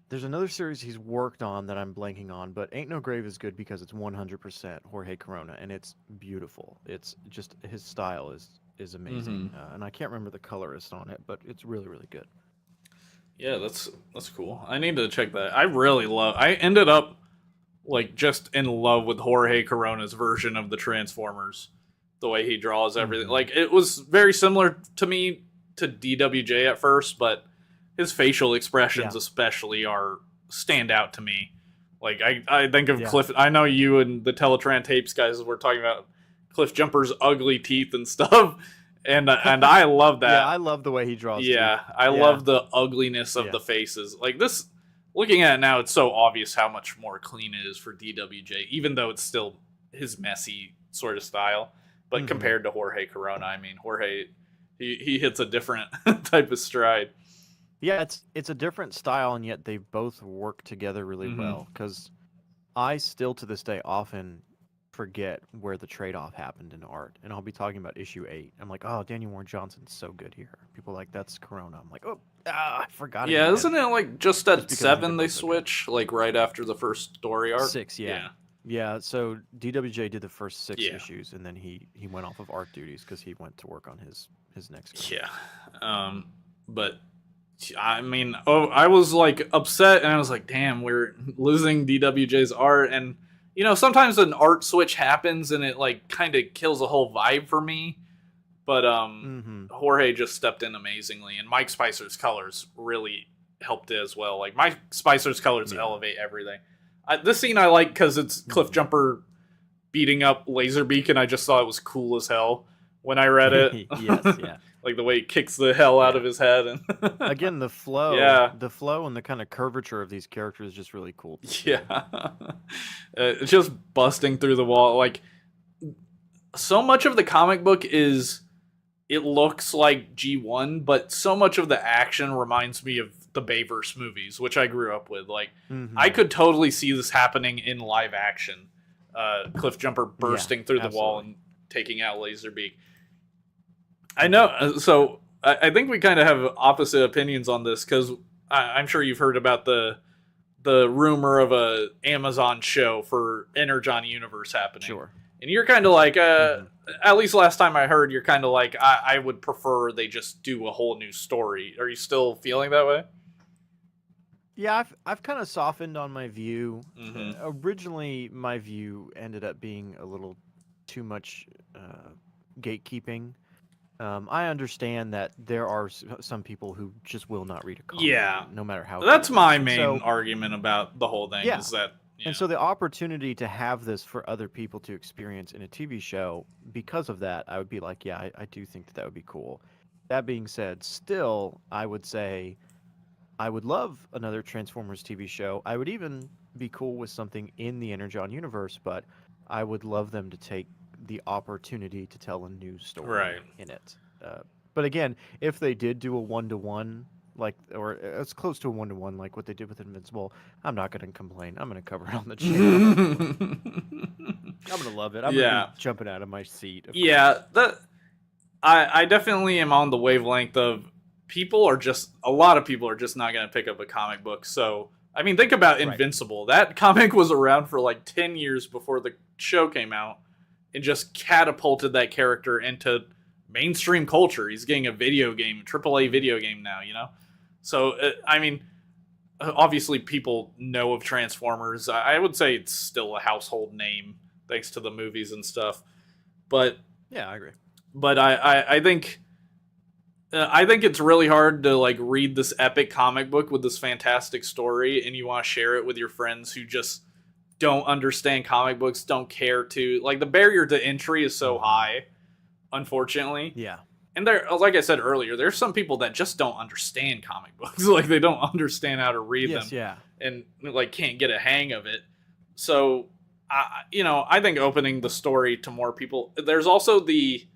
There's another series he's worked on that I'm blanking on, but Ain't No Grave is good because it's 100% Jorge Corona, and it's beautiful. It's just his style is amazing, Mm-hmm. and I can't remember the colorist on it, but it's really really good. Yeah, that's cool. I need to check that. I really love. I ended up like just in love with Jorge Corona's version of the Transformers. The way he draws everything. Hmm. Like it was very similar to me to DWJ at first, but his facial expressions Yeah, especially are stand out to me. Like I think of yeah, Cliff. I know you and the Teletran tapes guys were talking about Cliff Jumper's ugly teeth and stuff, and I love yeah. that. I love the way he draws teeth. Yeah, I Yeah, love the ugliness of yeah. the faces. Like this, looking at it now, it's so obvious how much more clean it is for DWJ, even though it's still his messy sort of style. But Hmm. compared to Jorge Corona, I mean, Jorge, he hits a different type of stride. Yeah, it's a different style, and yet they both work together really Hmm. well. Because I still to this day often forget where the trade-off happened in art, and I'll be talking about issue 8. I'm like, oh, Daniel Warren Johnson's so good here. People are like, that's Corona. I'm like, oh, I forgot it Yeah, again, isn't it like just just at because I think they're 7 they both so good. switch, like right after the first story arc? 6, yeah, Yeah, yeah. So DWJ did the first 6 yeah, issues, and then he went off of art duties because he went to work on his next comic. yeah. But I mean, oh, I was like upset, and I was like, "Damn, we're losing DWJ's art." And you know, sometimes an art switch happens, and it like kind of kills the whole vibe for me. But Mm-hmm. Jorge just stepped in amazingly, and Mike Spicer's colors really helped it as well. Like Mike Spicer's colors Yeah. elevate everything. This scene I like because it's Cliff Mm-hmm. Jumper beating up Laserbeak, and I just thought it was cool as hell when I read it. Yes, yeah. Like the way he kicks the hell out of Yeah. his head, and Again, yeah, the flow and the kind of curvature of these characters is just really cool to see. yeah, just busting through the wall. Like so much of the comic book is it looks like G1, but so much of the action reminds me of the Bayverse movies, which I grew up with. Like I Hmm. could totally see this happening in live action. Cliff Jumper Yeah, bursting through the wall absolutely. and taking out Laserbeak. I know. So I think we kind of have opposite opinions on this because I'm sure you've heard about the rumor of a Amazon show for Energon Universe happening, Sure. and you're kind of like, Hmm. at least last time I heard, you're kind of like, I would prefer they just do a whole new story. Are you still feeling that way? Yeah, I've kind of softened on my view. Mm-hmm. Originally, my view ended up being a little too much gatekeeping. I understand that there are some people who just will not read a comic, Yeah, no matter how good that's it is. my And main so, argument about the whole thing yeah, is that and so the opportunity to have this for other people to experience in a TV show, because of that, I would be like, yeah, I do think that that would be cool. That being said, still, I would say I would love another Transformers TV show. I would even be cool with something in the Energon universe, but I would love them to take the opportunity to tell a new story right. in it. Uh, but again, if they did do a 1-to-1, like, or as close to a 1-to-1 like what they did with Invincible, I'm not going to complain. I'm going to cover it on the channel. I'm going to love it. I'm going to Yeah, be jumping out of my seat, of course. yeah. That I definitely am on the wavelength of people are just a lot of people are just not going to pick up a comic book. So I mean, think about Right. Invincible. That comic was around for like 10 years before the show came out, and just catapulted that character into mainstream culture. He's getting a video game, a AAA video game now. You know, so I mean, obviously people know of Transformers. I would say it's still a household name thanks to the movies and stuff. But Yeah, I agree. I think it's really hard to like read this epic comic book with this fantastic story, and you want to share it with your friends who just don't understand comic books, don't care to like the barrier to entry is so Mhm. high, unfortunately. Yeah. And there, like I said earlier, there's some people that just don't understand comic books. Like they don't understand how to read them Yes, yeah. and like can't get a hang of it. So I think opening the story to more people. There's also the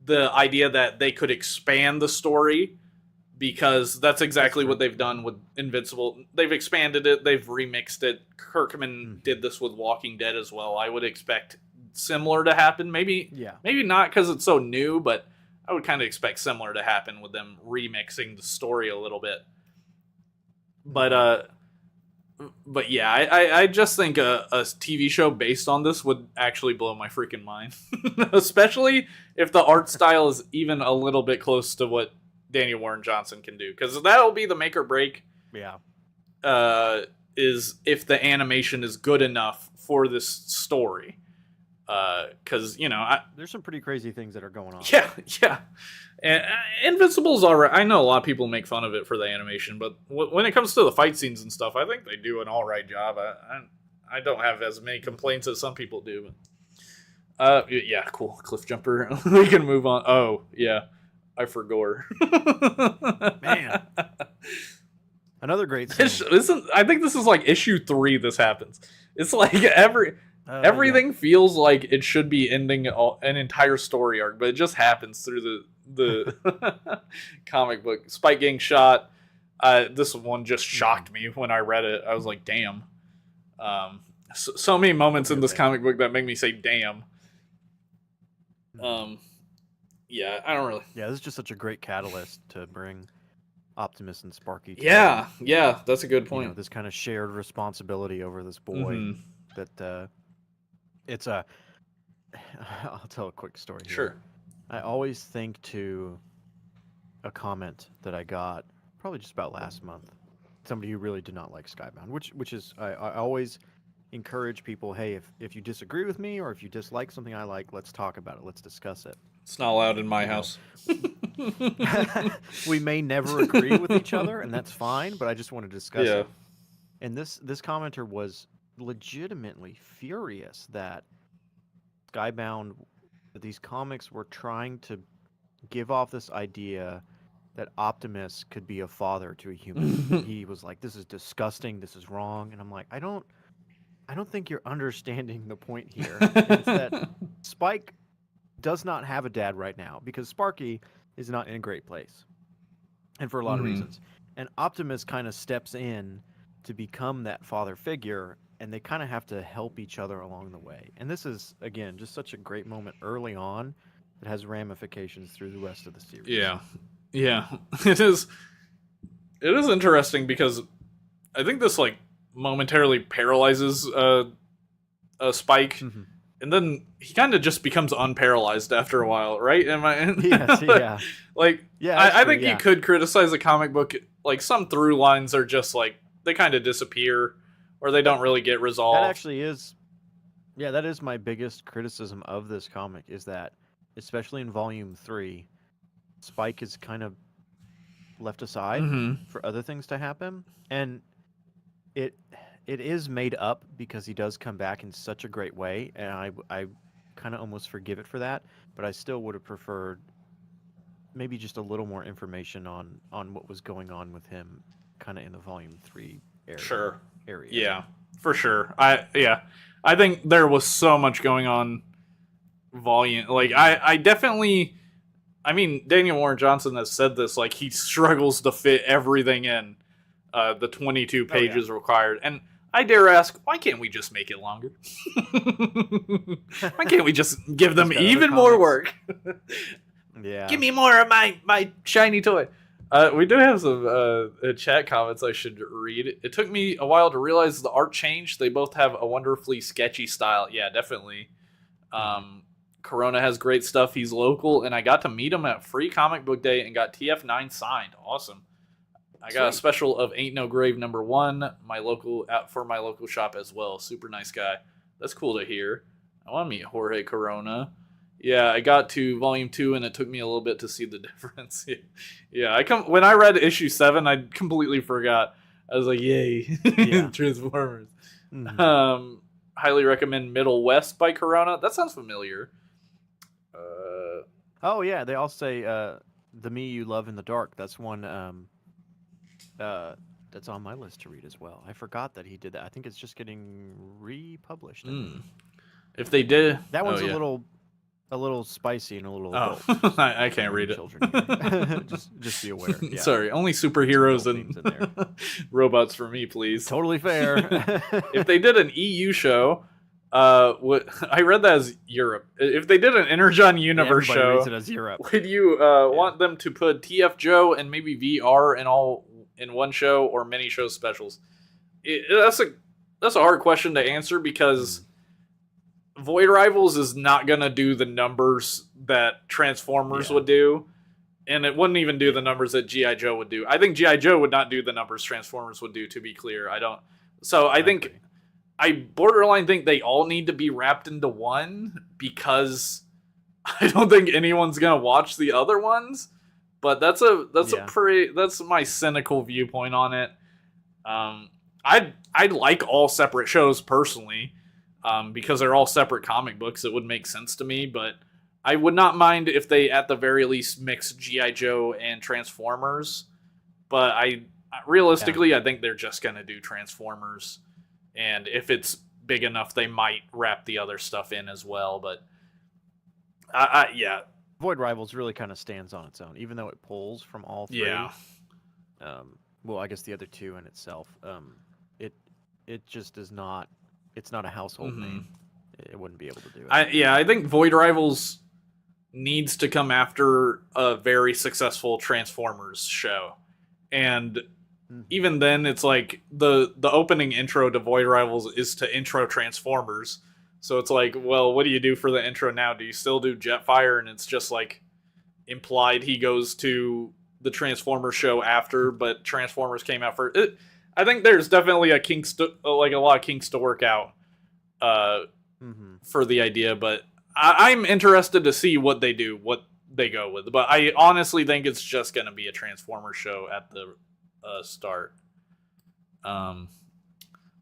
idea that they could expand the story, because that's exactly what they've done with Invincible. They've expanded it, they've remixed it. Kirkman did this with Walking Dead as well. I would expect similar to happen. Maybe not because it's so new, but I would kind of expect similar to happen with them remixing the story a little bit. But yeah, I just think a TV show based on this would actually blow my freaking mind. Especially if the art style is even a little bit close to what Daniel Warren Johnson can do. Because that'll be the make or break. Yeah. Is if the animation is good enough for this story. Because, there's some pretty crazy things that are going on. Yeah. And Invincible's alright. I know a lot of people make fun of it for the animation, but when it comes to the fight scenes and stuff, I think they do an alright job. I don't have as many complaints as some people do. But, yeah, cool. Cliff Jumper. We can move on. Oh, yeah. I forgot. Man. Another great scene. I think this is like issue 3 this happens. It's like everything feels like it should be ending an entire story arc, but it just happens through the comic book. Spike getting shot. This one just shocked me when I read it. I was like, damn. So many moments in this comic book that make me say damn. Yeah, I don't really. Yeah, this is just such a great catalyst to bring Optimus and Sparky together. Yeah, that's a good point. This kind of shared responsibility over this boy that it's a. I'll tell a quick story here. Sure. I always think to a comment that I got probably just about last month. Somebody who really did not like Skybound, which is I always encourage people, hey, if you disagree with me or if you dislike something I like, let's talk about it. Let's discuss it. It's not allowed in my house. We may never agree with each other, and that's fine, but I just want to discuss it. And this commenter was legitimately furious that Skybound, these comics were trying to give off this idea that Optimus could be a father to a human. He was like, this is disgusting, this is wrong. And I'm like, I don't think you're understanding the point here. It's that Spike does not have a dad right now because Sparky is not in a great place. And for a lot of reasons. And Optimus kind of steps in to become that father figure, and they kind of have to help each other along the way. And this is, again, just such a great moment early on that has ramifications through the rest of the series. Yeah. It is interesting because I think this like momentarily paralyzes Spike, and then he kind of just becomes unparalyzed after a while, right? Yes, yeah. I think you could criticize a comic book, like some through lines are just like they kind of disappear or they don't really get resolved. That actually is, that is my biggest criticism of this comic, is that especially in volume 3, Spike is kind of left aside for other things to happen, and it is made up because he does come back in such a great way, and I kind of almost forgive it for that, but I still would have preferred maybe just a little more information on what was going on with him kind of in the volume 3 area. Yeah, for sure. I think there was so much going on volume. Like I definitely, I mean, Daniel Warren Johnson has said this, like he struggles to fit everything in the 22 pages required. And I dare ask, why can't we just make it longer? Why can't we just give them even more work? Give me more of my shiny toy. We do have some chat comments I should read. It took me a while to realize the art changed. They both have a wonderfully sketchy style. Yeah, definitely. Corona has great stuff. He's local, and I got to meet him at Free Comic Book Day and got TF9 signed. Awesome. I got a special of Ain't No Grave #1, for my local shop as well. Super nice guy. That's cool to hear. I want to meet Jorge Corona. Yeah, I got to volume 2 and it took me a little bit to see the difference. When I read issue 7, I completely forgot. I was like, yay, Transformers. Highly recommend Middle West by Corona. That sounds familiar. Oh yeah, they all say the Me You Love in the Dark. That's one that's on my list to read as well. I forgot that he did that. I think it's just getting republished. I think. If they did, That one's oh, yeah. a little spicy and a little Oh, adult. I can't read it. Children here. just be aware. Yeah. Sorry, only superheroes and robots for me, please. Totally fair. If they did an EU show, what I read that as Europe. If they did an Energon Universe show, reads it as Europe. would you want them to put TF Joe and maybe VR and all in one show, or mini show specials? That's a hard question to answer, because Void Rivals is not gonna do the numbers that Transformers would do, and it wouldn't even do the numbers that G.I. Joe would do. I think G.I. Joe would not do the numbers Transformers would do, to be clear. I think I borderline think they all need to be wrapped into one, because I don't think anyone's gonna watch the other ones. But that's my cynical viewpoint on it. I'd like all separate shows personally, because they're all separate comic books. It would make sense to me, but I would not mind if they at the very least mix G.I. Joe and Transformers. But realistically, I think they're just gonna do Transformers, and if it's big enough, they might wrap the other stuff in as well. But Void Rivals really kind of stands on its own, even though it pulls from all three. Yeah. Well, I guess the other two in itself. It just does not. It's not a household name. It wouldn't be able to do it. I think Void Rivals needs to come after a very successful Transformers show, and even then, it's like the opening intro to Void Rivals is to intro Transformers. So it's like, well, what do you do for the intro now? Do you still do Jetfire, and it's just like implied he goes to the Transformers show after, but Transformers came out first? I think there's definitely a lot of kinks to work out for the idea, but I'm interested to see what they do, what they go with. But I honestly think it's just going to be a Transformers show at the start.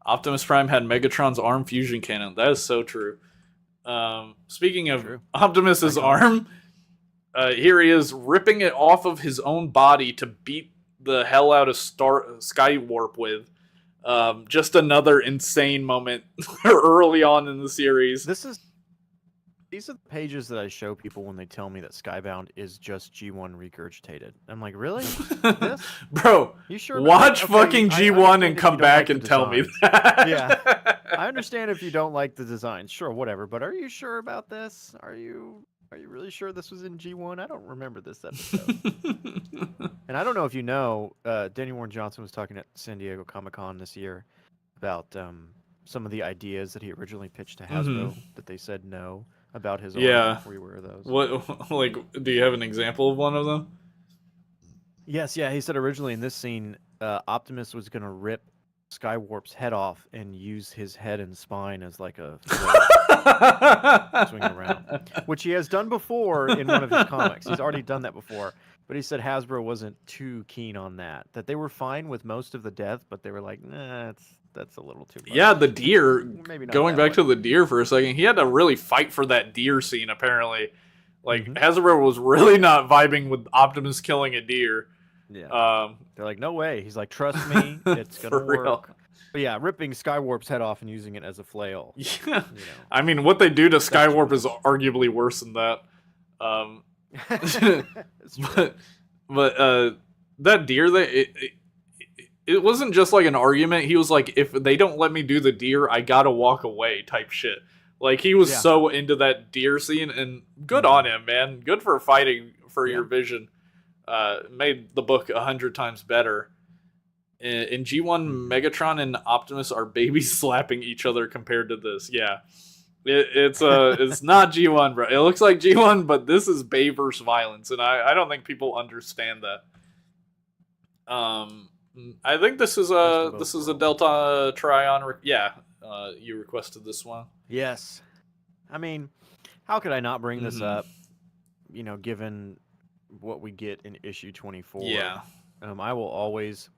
Optimus Prime had Megatron's arm fusion cannon. That is so true. Speaking of Optimus's arm, here he is ripping it off of his own body to beat the hell out of Skywarp with. Just another insane moment early on in the series. These are the pages that I show people when they tell me that Skybound is just G1 regurgitated. I'm like, really? This? Bro, you sure? Watch fucking G1 and come back and tell me that. Yeah. I understand if you don't like the design. Sure, whatever. But are you sure about this? Are you really sure this was in G1? I don't remember this episode. And I don't know if you know, Danny Warren Johnson was talking at San Diego Comic-Con this year about some of the ideas that he originally pitched to Hasbro that they said no about his arm. Were you aware of those? What, like, do you have an example of one of them? Yes, yeah. He said originally in this scene, Optimus was going to rip Skywarp's head off and use his head and spine as like a swing around, which he has done before in one of his comics. He's already done that before, but he said Hasbro wasn't too keen on that. That they were fine with most of the death, but they were like, nah, that's a little too much. Yeah, the deer. Maybe not going back to the deer for a second, he had to really fight for that deer scene. Apparently, like Hasbro was really not vibing with Optimus killing a deer. Yeah. They're like, no way. He's like, trust me, it's gonna work. But yeah, ripping Skywarp's head off and using it as a flail. Yeah. You know, I mean, what they do to Skywarp is arguably worse than that. But that deer, it wasn't just like an argument. He was like, if they don't let me do the deer, I gotta walk away type shit. Like, he was so into that deer scene, and good on him, man. Good for fighting for your vision. Made the book 100 times better. In G1, Megatron and Optimus are baby slapping each other compared to this. Yeah, it's not G1, bro. It looks like G1, but this is Bayverse violence, and I don't think people understand that. I think this is a Delta Trion. You requested this one. Yes, I mean, how could I not bring this up? You know, given what we get in issue 24. Yeah. I will always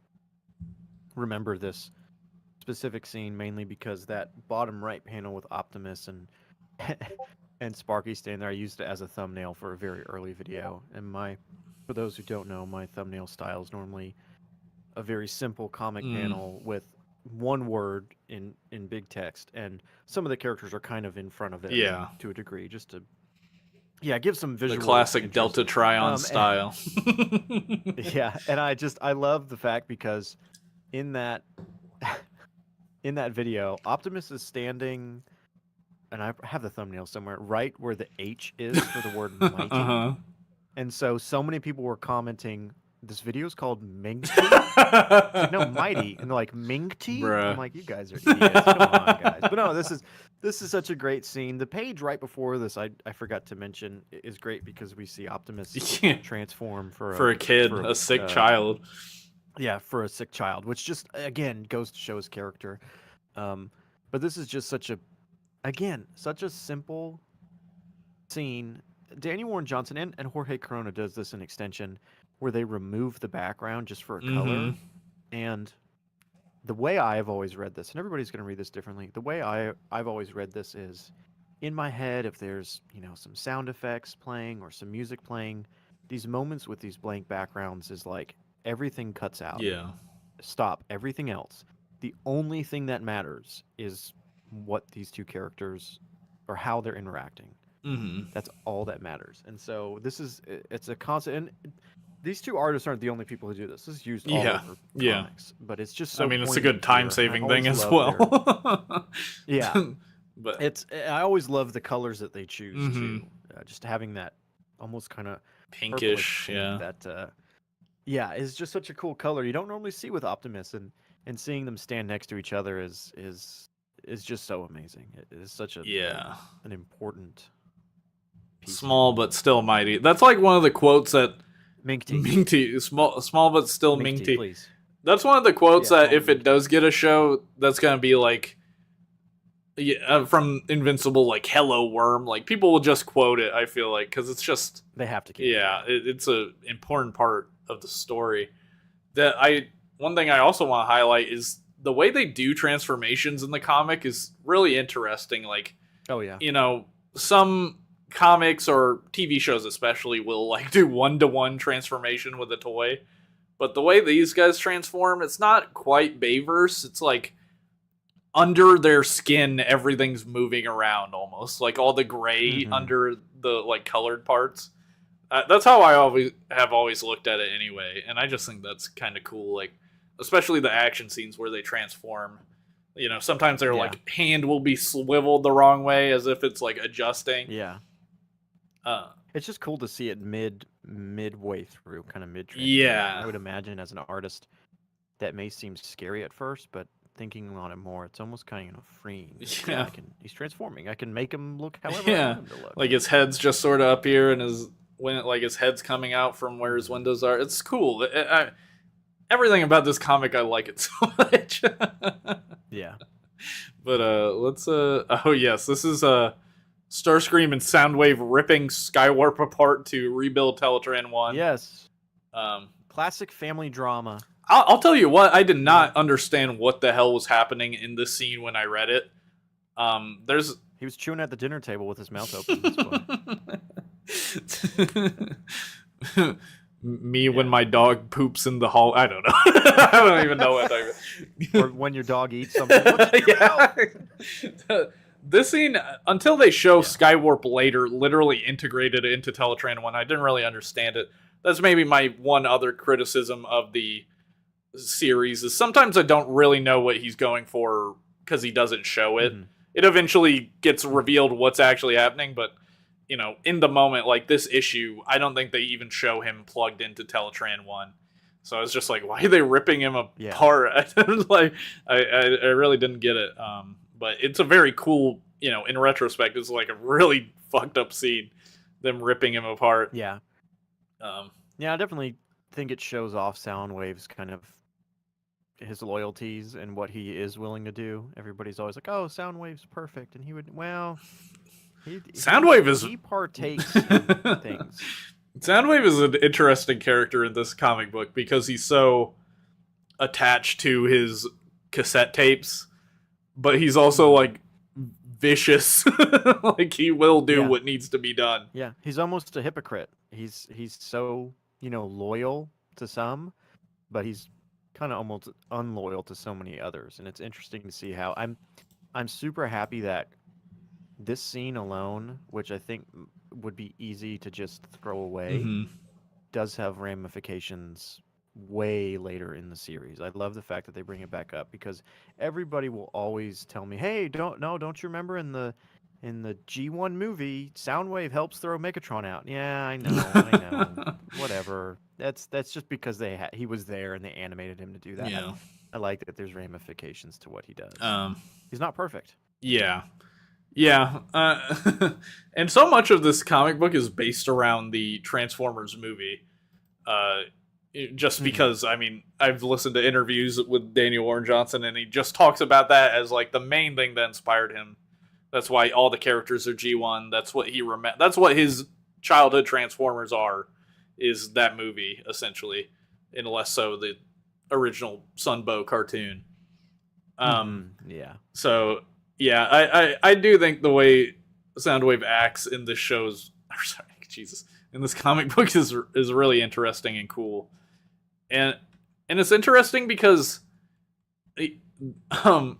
remember this specific scene mainly because that bottom right panel with Optimus and Sparky standing there, I used it as a thumbnail for a very early video. And for those who don't know, my thumbnail style is normally a very simple comic panel with one word in big text, and some of the characters are kind of in front of it Yeah. to a degree, just to give some The visual classic interest. Delta Tryon And- style. yeah, and I love the fact because in that in that video, Optimus is standing, and I have the thumbnail somewhere, right where the H is for the word mighty. Uh-huh. And so many people were commenting, this video is called Mingty? It's like, no, mighty. And they're like, Mingty? Bruh. I'm like, you guys are idiots. Come on, guys. But no, this is such a great scene. The page right before this, I forgot to mention, is great because we see Optimus Yeah. transform For a kid, for a sick child. Yeah, for a sick child, which just, again, goes to show his character. But this is just such a simple scene. Daniel Warren Johnson and Jorge Corona does this in Extension, where they remove the background just for a color. And the way I've always read this, and everybody's going to read this differently, the way I've always read this is, in my head, if there's, some sound effects playing or some music playing, these moments with these blank backgrounds is like everything cuts out. Yeah. Stop everything else. The only thing that matters is what these two characters, or how they're interacting. That's all that matters. And so it's a constant, and these two artists aren't the only people who do this. This is used all over comics, but it's just so I mean, it's a poignant good time-saving here, and I thing as always love well. yeah, But I always love the colors that they choose too. Just having that almost kind of pinkish, yeah. That is just such a cool color you don't normally see with Optimus, and seeing them stand next to each other is just so amazing. It is such an important piece. Small but still mighty. That's like one of the quotes that Mingty. small but still Mingty. Please. That's one of the quotes Yeah, that if it does get a show, that's gonna be like, from Invincible, like "Hello Worm." Like people will just quote it. I feel like because it's just They have to keep it's a important part of the story. One thing I also want to highlight is the way they do transformations in the comic is really interesting. Like, oh yeah, some comics or TV shows especially will like do 1-to-1 transformation with a toy, but the way these guys transform, it's not quite Bayverse. It's like under their skin, everything's moving around almost, like all the gray under the like colored parts. That's how I always looked at it anyway, and I just think that's kind of cool. Like, especially the action scenes where they transform. Sometimes their like hand will be swiveled the wrong way as if it's like adjusting. Yeah. It's just cool to see it midway through, kind of mid. Yeah. I would imagine as an artist that may seem scary at first, but thinking on it more, it's almost kind of freeing. Yeah. He's transforming. I can make him look however I want him to look. Like his head's just sort of up here, and his head's coming out from where his windows are. It's cool. Everything about this comic, I like it so much. Yeah. But let's oh yes, this is Starscream and Soundwave ripping Skywarp apart to rebuild Teletran 1. Yes. Classic family drama. I'll tell you what, I did not understand what the hell was happening in this scene when I read it. He was chewing at the dinner table with his mouth open. Me when my dog poops in the hall. I don't know. I don't even know what Or when your dog eats something. What's in your mouth? This scene, until they show Skywarp later, literally integrated into Teletran 1, I didn't really understand it. That's maybe my one other criticism of the series, is sometimes I don't really know what he's going for because he doesn't show it. It eventually gets revealed what's actually happening, but in the moment, like this issue, I don't think they even show him plugged into Teletran 1. So I was just like, why are they ripping him apart? I really didn't get it. But it's a very cool, in retrospect, it's like a really fucked up scene, them ripping him apart. Yeah. I definitely think it shows off Soundwave's kind of his loyalties and what he is willing to do. Everybody's always like, oh, Soundwave's perfect. And he partakes in things. Soundwave is an interesting character in this comic book because he's so attached to his cassette tapes, but he's also like vicious. Like he will do what needs to be done. Yeah, he's almost a hypocrite. He's so loyal to some, but he's kind of almost unloyal to so many others, and it's interesting to see how I'm super happy that this scene alone, which I think would be easy to just throw away, Mm-hmm. does have ramifications way later in the series. I love the fact that they bring it back up because everybody will always tell me, "Hey, don't you remember in the G1 movie, Soundwave helps throw Megatron out." Yeah, I know. Whatever. That's just because he was there and they animated him to do that. Yeah. I like that there's ramifications to what he does. Um. He's not perfect. Yeah. Yeah. And so much of this comic book is based around the Transformers movie. Just because, I mean, I've listened to interviews with Daniel Warren Johnson, and he just talks about that as like the main thing that inspired him. That's why all the characters are G1. That's what that's what his childhood Transformers are, is that movie essentially, and less so the original Sunbow cartoon. Yeah. So yeah, I do think the way Soundwave acts in this show's, sorry, Jesus, in this comic book is really interesting and cool. And it's interesting because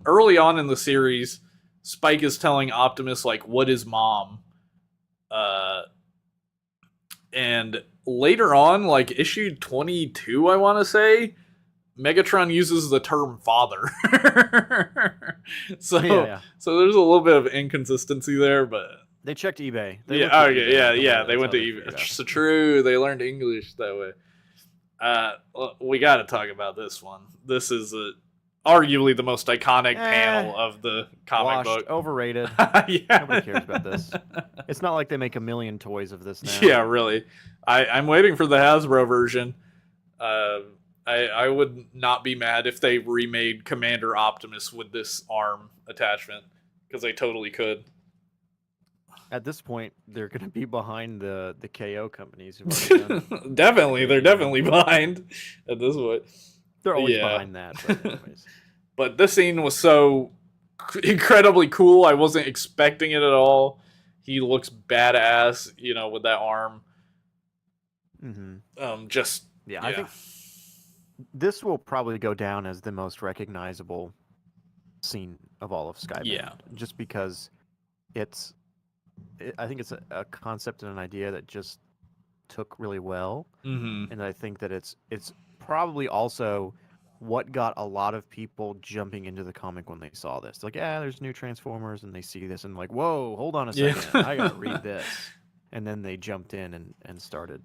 early on in the series, Spike is telling Optimus like, what is mom? And later on, like issue 22, I want to say, Megatron uses the term father. So there's a little bit of inconsistency there, but they checked eBay. They went to eBay. It's true. They learned English that way. We got to talk about this one. This is arguably the most iconic panel of the comic book. Overrated. Yeah. Nobody cares about this. It's not like they make a million toys of this now. Yeah, really. I'm waiting for the Hasbro version. I would not be mad if they remade Commander Optimus with this arm attachment, because they totally could. At this point, they're going to be behind the KO companies. Definitely, they're definitely behind at this point. They're always behind that. But, anyways. But this scene was so incredibly cool. I wasn't expecting it at all. He looks badass, with that arm. Mm-hmm. I think this will probably go down as the most recognizable scene of all of Skybound. Yeah. Just because I think it's a concept and an idea that just took really well. Mm-hmm. And I think that it's probably also what got a lot of people jumping into the comic when they saw this. Like, there's new Transformers, and they see this and like, whoa, hold on a second, I gotta read this. And then they jumped in and started,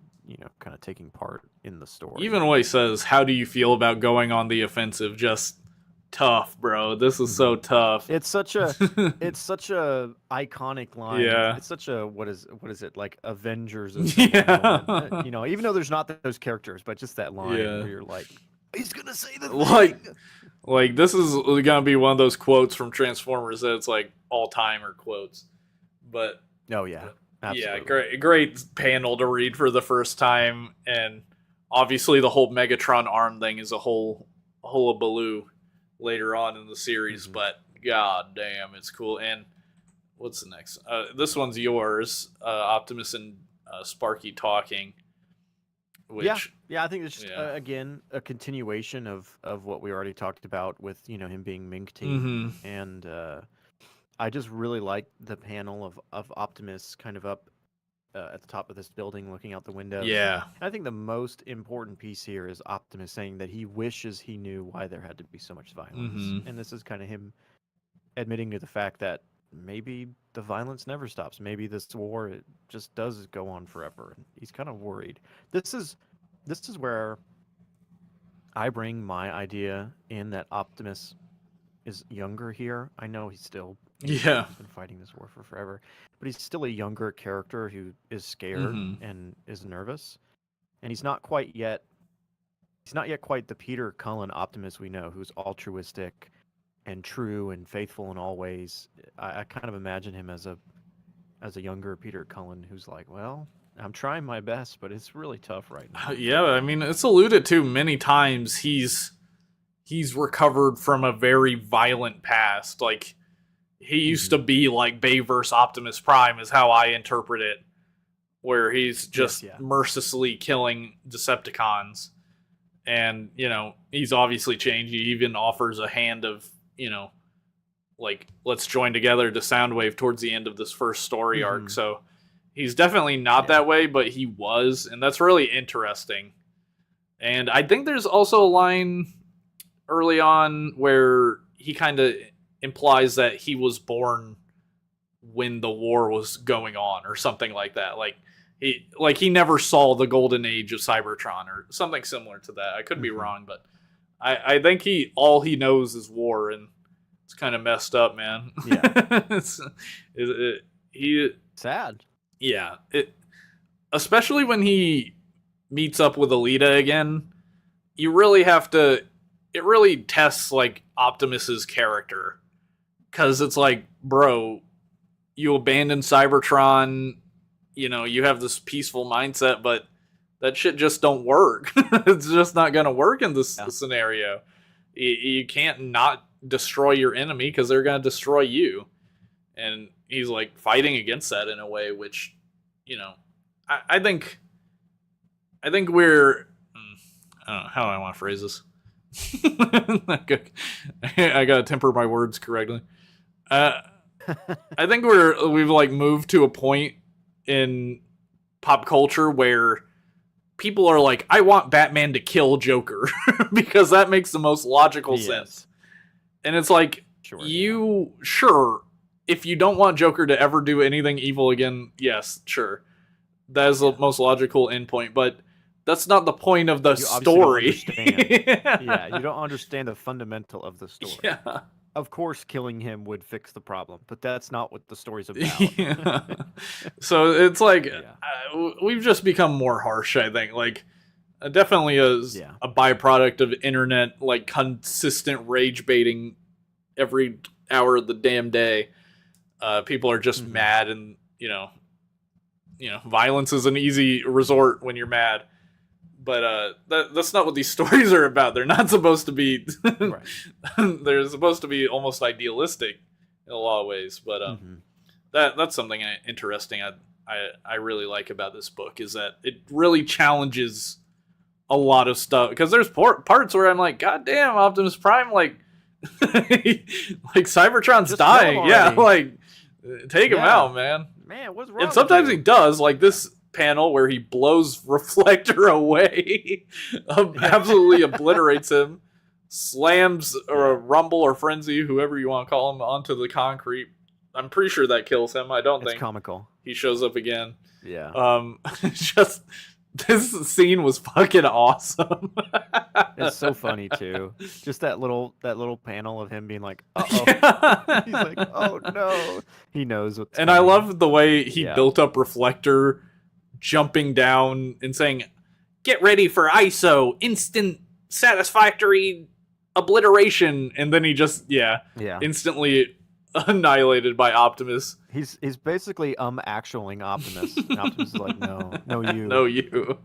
kind of taking part in the story. Even when he says, "How do you feel about going on the offensive?" Just tough, bro. This is so tough. It's such a iconic line. Yeah. It's such a what is it, like Avengers? Yeah. Even though there's not those characters, but just that line where you're like, he's gonna say the thing. Like this is gonna be one of those quotes from Transformers that it's like all-timer quotes. But oh yeah. Absolutely. Yeah, great panel to read for the first time, and obviously the whole Megatron arm thing is a whole hullabaloo later on in the series, but god damn, it's cool. And what's the next? This one's yours, Optimus and Sparky talking. Which, yeah, I think it's just again a continuation of what we already talked about with him being Mink Team, and I just really like the panel of Optimus kind of up at the top of this building looking out the window. Yeah. And I think the most important piece here is Optimus saying that he wishes he knew why there had to be so much violence. And this is kind of him admitting to the fact that maybe the violence never stops. Maybe this war, it just does go on forever. And he's kind of worried. This is where I bring my idea in that Optimus is younger here. I know he's still he's been fighting this war for forever, but he's still a younger character who is scared and is nervous, and he's not yet quite the Peter Cullen Optimus we know, who's altruistic and true and faithful in all ways. I kind of imagine him as a younger Peter Cullen who's like, well, I'm trying my best, but it's really tough right now. Yeah, I mean, it's alluded to many times. He's recovered from a very violent past. Like, he used to be like Bayverse Optimus Prime is how I interpret it, where he's just mercilessly killing Decepticons. And, he's obviously changed. He even offers a hand of, like, let's join together to Soundwave towards the end of this first story arc. So he's definitely not that way, but he was. And that's really interesting. And I think there's also a line early on where he kind of implies that he was born when the war was going on or something like that. He never saw the golden age of Cybertron or something similar to that. I could be wrong, but I think all he knows is war, and it's kind of messed up, man. Yeah. Sad. Yeah. Especially when he meets up with Alita again, you really have to. It really tests like Optimus's character, because it's like, bro, you abandoned Cybertron. You have this peaceful mindset, but that shit just don't work. It's just not gonna work in this scenario. You can't not destroy your enemy because they're gonna destroy you. And he's like fighting against that in a way, which, I think we're. I don't know how I want to phrase this. I gotta temper my words correctly. I think we've like moved to a point in pop culture where people are like, I want Batman to kill Joker because that makes the most logical sense. And it's like, sure, if you don't want Joker to ever do anything evil again, yes, sure. That is the most logical endpoint, but that's not the point of the story. Yeah, you don't understand the fundamental of the story. Yeah. Of course, killing him would fix the problem, but that's not what the story's about. Yeah. So it's like, we've just become more harsh, I think. Like, definitely a byproduct of internet, like, consistent rage baiting every hour of the damn day. People are just mad, and, violence is an easy resort when you're mad. But that's not what these stories are about. They're not supposed to be. Right. They're supposed to be almost idealistic in a lot of ways. But that's something interesting I really like about this book, is that it really challenges a lot of stuff. Because there's parts where I'm like, God damn, Optimus Prime, like Cybertron's just dying. Yeah, like take him out, man. Man, what's wrong? And sometimes he does, like this panel where he blows Reflector away, absolutely obliterates him, slams Rumble or Frenzy, whoever you want to call him, onto the concrete. I'm pretty sure that kills him. I don't think comical. He shows up again. Yeah. Just this scene was fucking awesome. It's so funny too. Just that little panel of him being like, "Uh-oh." Yeah. He's like, "Oh no." He knows what's And coming. I love the way he built up Reflector jumping down and saying, "Get ready for ISO, instant satisfactory obliteration," and then he just instantly annihilated by Optimus. He's basically actualing Optimus. And Optimus is like, no you. No you.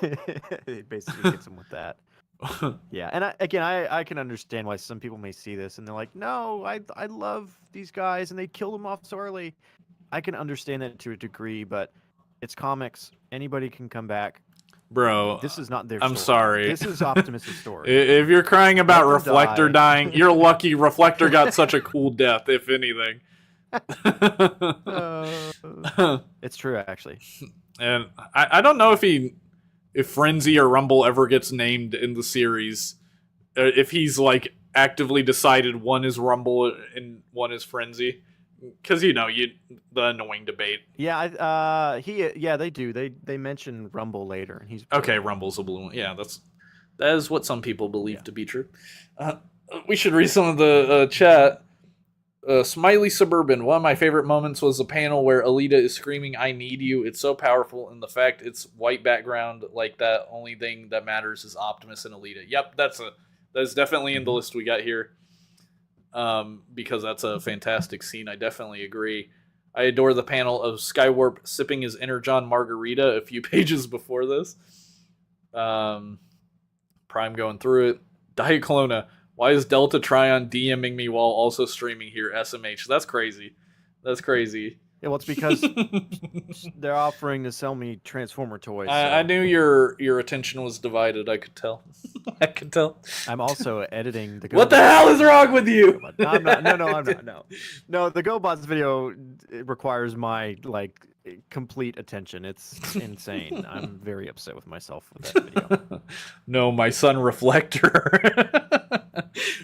It basically gets him with that. Yeah, and I can understand why some people may see this and they're like, no, I love these guys and they killed them off so early. I can understand that to a degree, but it's comics. Anybody can come back. Bro, this is not their I'm story. Sorry. This is Optimus' story. If you're crying about Reflector dying, you're lucky Reflector got such a cool death, if anything. It's true, actually. And I don't know if Frenzy or Rumble ever gets named in the series. If he's like actively decided one is Rumble and one is Frenzy. Because the annoying debate. Yeah, they do. They mention Rumble later, and he's okay. Rumble's a blue one. Yeah, that is what some people believe to be true. We should read some of the chat. Smiley Suburban. One of my favorite moments was the panel where Alita is screaming, "I need you." It's so powerful, and the fact it's white background like that. Only thing that matters is Optimus and Alita. Yep, that's definitely in the list we got here. Because that's a fantastic scene. I definitely agree. I adore the panel of Skywarp sipping his Energon margarita a few pages before this. Prime going through it. Diet Colonna. Why is Delta Tryon DMing me while also streaming here? SMH. That's crazy. Yeah, well, it's because they're offering to sell me Transformer toys. I So knew your attention was divided. I could tell. I could tell. I'm also editing the What the GoBots hell is video. wrong with you? No, I'm not. No, I'm not. No. The GoBots video it requires my complete attention. It's insane. I'm very upset with myself with that video. No, my son Reflector.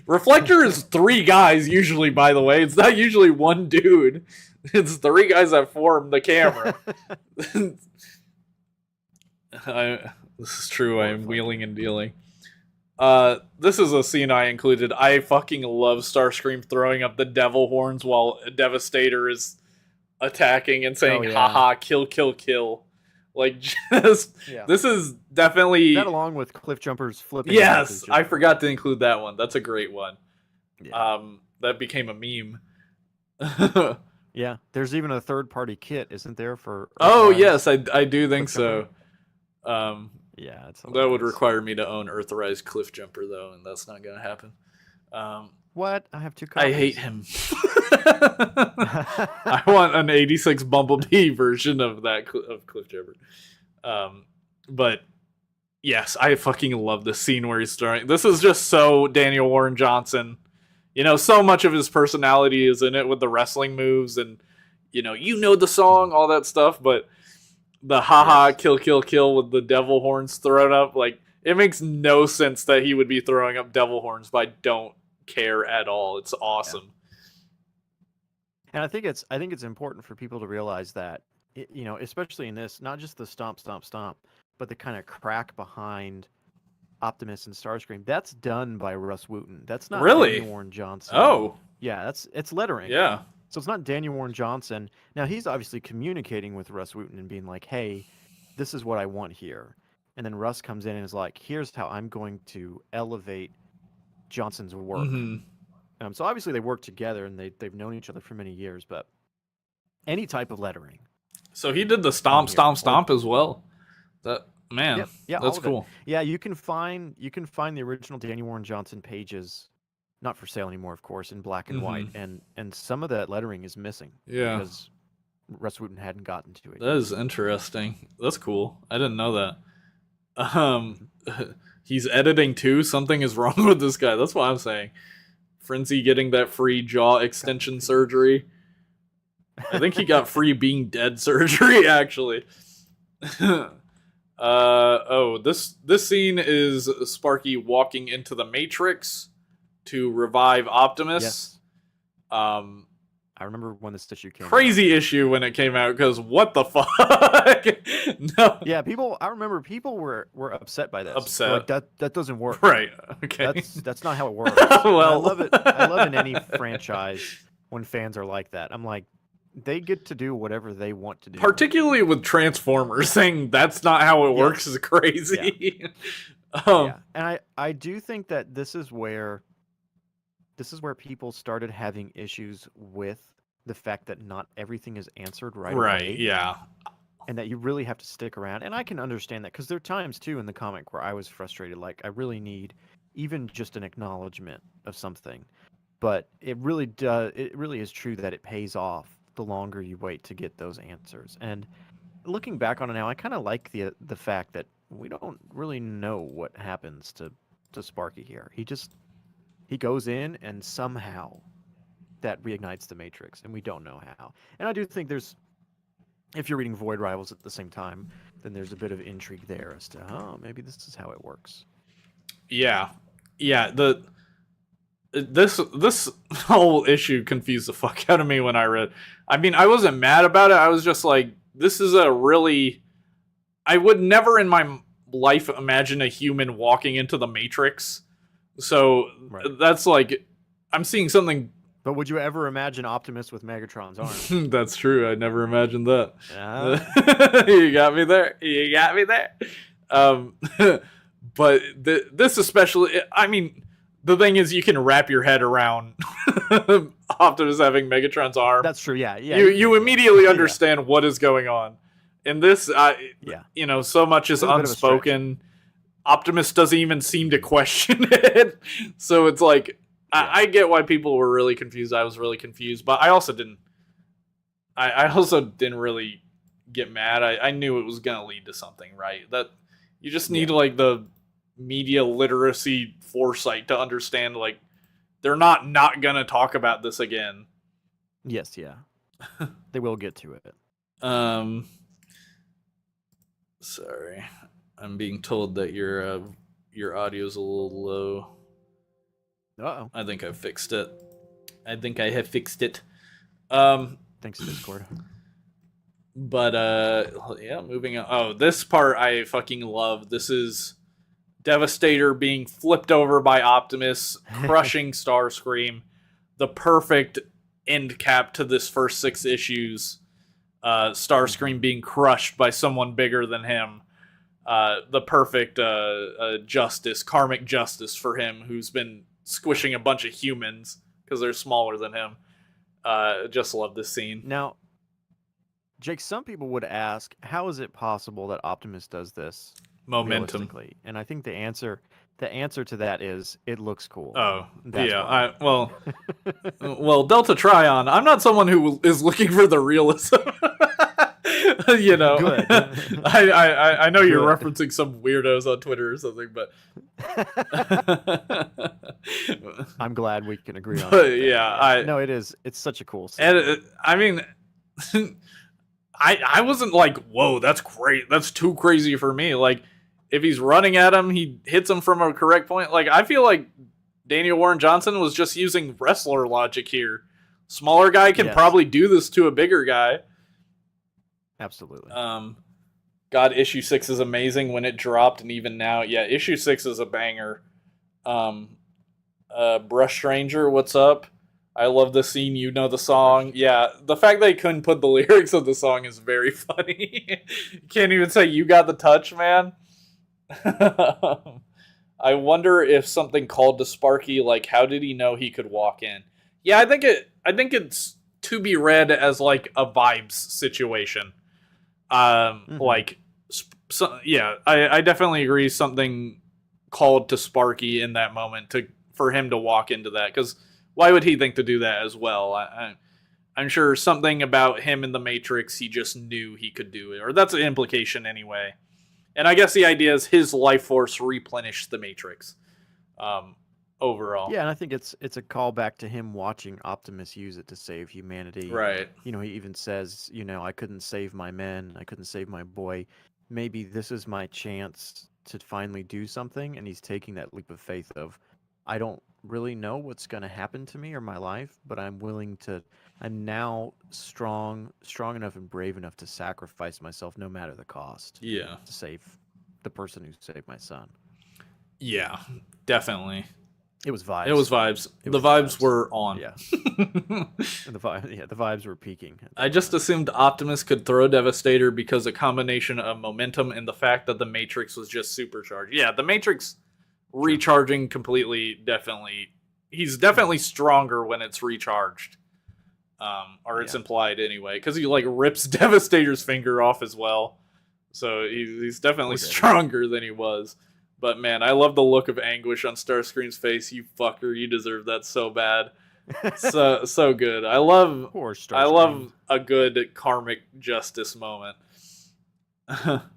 Reflector is 3 guys usually, by the way. It's not usually one dude. It's 3 guys that form the camera. This is true. I am wheeling and dealing. This is a scene I included. I fucking love Starscream throwing up the devil horns while Devastator is attacking and saying, haha, kill, kill, kill. Like, just, this is definitely... That along with Cliffjumper's flipping... Yes, I forgot to include that one. That's a great one. Yeah. That became a meme. Yeah, there's even a third-party kit, isn't there, for... Oh, yes, I do think so. Yeah, it's that would require me to own Earthrise Cliffjumper, though, and that's not going to happen. What? I have 2 copies. I hate him. I want an 86 Bumblebee version of that of Cliffjumper. But yes, I fucking love the scene where he's throwing. This is just so Daniel Warren Johnson. You know, so much of his personality is in it with the wrestling moves and you know the song, all that stuff, but the haha kill kill kill with the devil horns thrown up, like it makes no sense that he would be throwing up devil horns, but I don't care at all. It's awesome. And I think it's important for people to realize that especially in this, not just the stomp stomp stomp, but the kind of crack behind Optimus and Starscream, that's done by Russ Wooten. That's not really Daniel Warren Johnson. Oh yeah, it's lettering. Yeah, so it's not Daniel Warren Johnson. Now he's obviously communicating with Russ Wooten and being like, hey, this is what I want here. And then Russ comes in and is like, here's how I'm going to elevate Johnson's work. So obviously they work together and they've known each other for many years, but any type of lettering. So he did the stomp stomp stomp as well. That man, yeah, that's cool. Yeah, you can find the original Daniel Warren Johnson pages, not for sale anymore, of course, in black and white, and some of that lettering is missing. Yeah, because Russ Wooten hadn't gotten to it. That is interesting. That's cool. I didn't know that. He's editing too. Something is wrong with this guy. That's what I'm saying. Frenzy getting that free jaw extension surgery. I think he got free being dead surgery, actually. This scene is Sparky walking into the Matrix to revive Optimus. Yes. I remember when this issue came Crazy out. issue when it came out, because what the fuck? No. Yeah, I remember people were upset by this. Upset. Like, that doesn't work. Right. Okay. That's not how it works. Well, I love it. I love in any franchise when fans are like that. I'm like, they get to do whatever they want to do. Particularly with Transformers, saying that's not how it works is crazy. Yeah. And I do think that this is where people started having issues with the fact that not everything is answered right away. Right, yeah. And that you really have to stick around. And I can understand that, because there are times, too, in the comic where I was frustrated. Like, I really need even just an acknowledgement of something. But it really is true that it pays off the longer you wait to get those answers. And looking back on it now, I kind of like the fact that we don't really know what happens to Sparky here. He goes in and somehow that reignites the Matrix, and we don't know how. And I do think if you're reading Void Rivals at the same time, then there's a bit of intrigue there as to, maybe this is how it works. Yeah. Yeah, this whole issue confused the fuck out of me when I read. I mean, I wasn't mad about it. I was just like, this is I would never in my life imagine a human walking into the Matrix. So that's like, I'm seeing something. But would you ever imagine Optimus with Megatron's arm? That's true. I never imagined that. You got me there. But this especially, I mean, the thing is, you can wrap your head around Optimus having Megatron's arm. That's true. Yeah. You immediately understand what is going on. In this, so much is unspoken. Optimus doesn't even seem to question it. So it's like, I get why people were really confused. I was really confused, but I also didn't. I also didn't really get mad. I knew it was gonna lead to something, right? That you just need like the media literacy foresight to understand like they're not gonna talk about this again. Yes, yeah. They will get to it. Sorry, I'm being told that your audio's a little low. Uh-oh. I think I fixed it. I think I have fixed it. Thanks, Discord. But yeah, moving on. Oh, this part I fucking love. This is Devastator being flipped over by Optimus, crushing Starscream. The perfect end cap to this first 6 issues. Starscream being crushed by someone bigger than him. The perfect justice, karmic justice for him, who's been squishing a bunch of humans because they're smaller than him. Just love this scene. Now, Jake, some people would ask, how is it possible that Optimus does this? Momentum. Realistically? And I think the answer to that is it looks cool. Oh, That's yeah. why. Well, Delta Trion. I'm not someone who is looking for the realism. You know, Good. I know you're Good. referencing some weirdos on Twitter or something, but I'm glad we can agree on But, that. yeah, no, it is. It's such a cool scene. and I mean, I wasn't like, whoa, that's great. That's too crazy for me. Like, if he's running at him, he hits him from a correct point. Like, I feel like Daniel Warren Johnson was just using wrestler logic here. Smaller guy can probably do this to a bigger guy. Absolutely. God, issue 6 is amazing when it dropped, and even now, yeah, issue 6 is a banger. Brush Stranger, what's up? I love the scene. You know the song. Yeah, the fact they couldn't put the lyrics of the song is very funny. You can't even say "You got the touch, man." I wonder if something called to Sparky, like, how did he know he could walk in? Yeah, I think it's to be read as like a vibes situation. Like, I definitely agree. Something called to Sparky in that moment for him to walk into that, because why would he think to do that as well? I'm sure something about him in the Matrix, he just knew he could do it, or that's an implication anyway. And I guess the idea is his life force replenished the Matrix. Overall. Yeah, and I think it's a callback to him watching Optimus use it to save humanity. Right. You know, he even says, I couldn't save my men, I couldn't save my boy. Maybe this is my chance to finally do something, and he's taking that leap of faith of, I don't really know what's going to happen to me or my life, but I'm now strong enough and brave enough to sacrifice myself no matter the cost. Yeah. To save the person who saved my son. Yeah, definitely. It was vibes. The vibes were on. Yeah. The vibes were peaking. I just assumed Optimus could throw Devastator because a combination of momentum and the fact that the Matrix was just supercharged. Yeah, the Matrix recharging completely, definitely. He's definitely stronger when it's recharged. Or it's implied anyway, because he like rips Devastator's finger off as well. So he's definitely stronger than he was. But man, I love the look of anguish on Starscream's face. You fucker, you deserve that so bad. So good. I love a good karmic justice moment.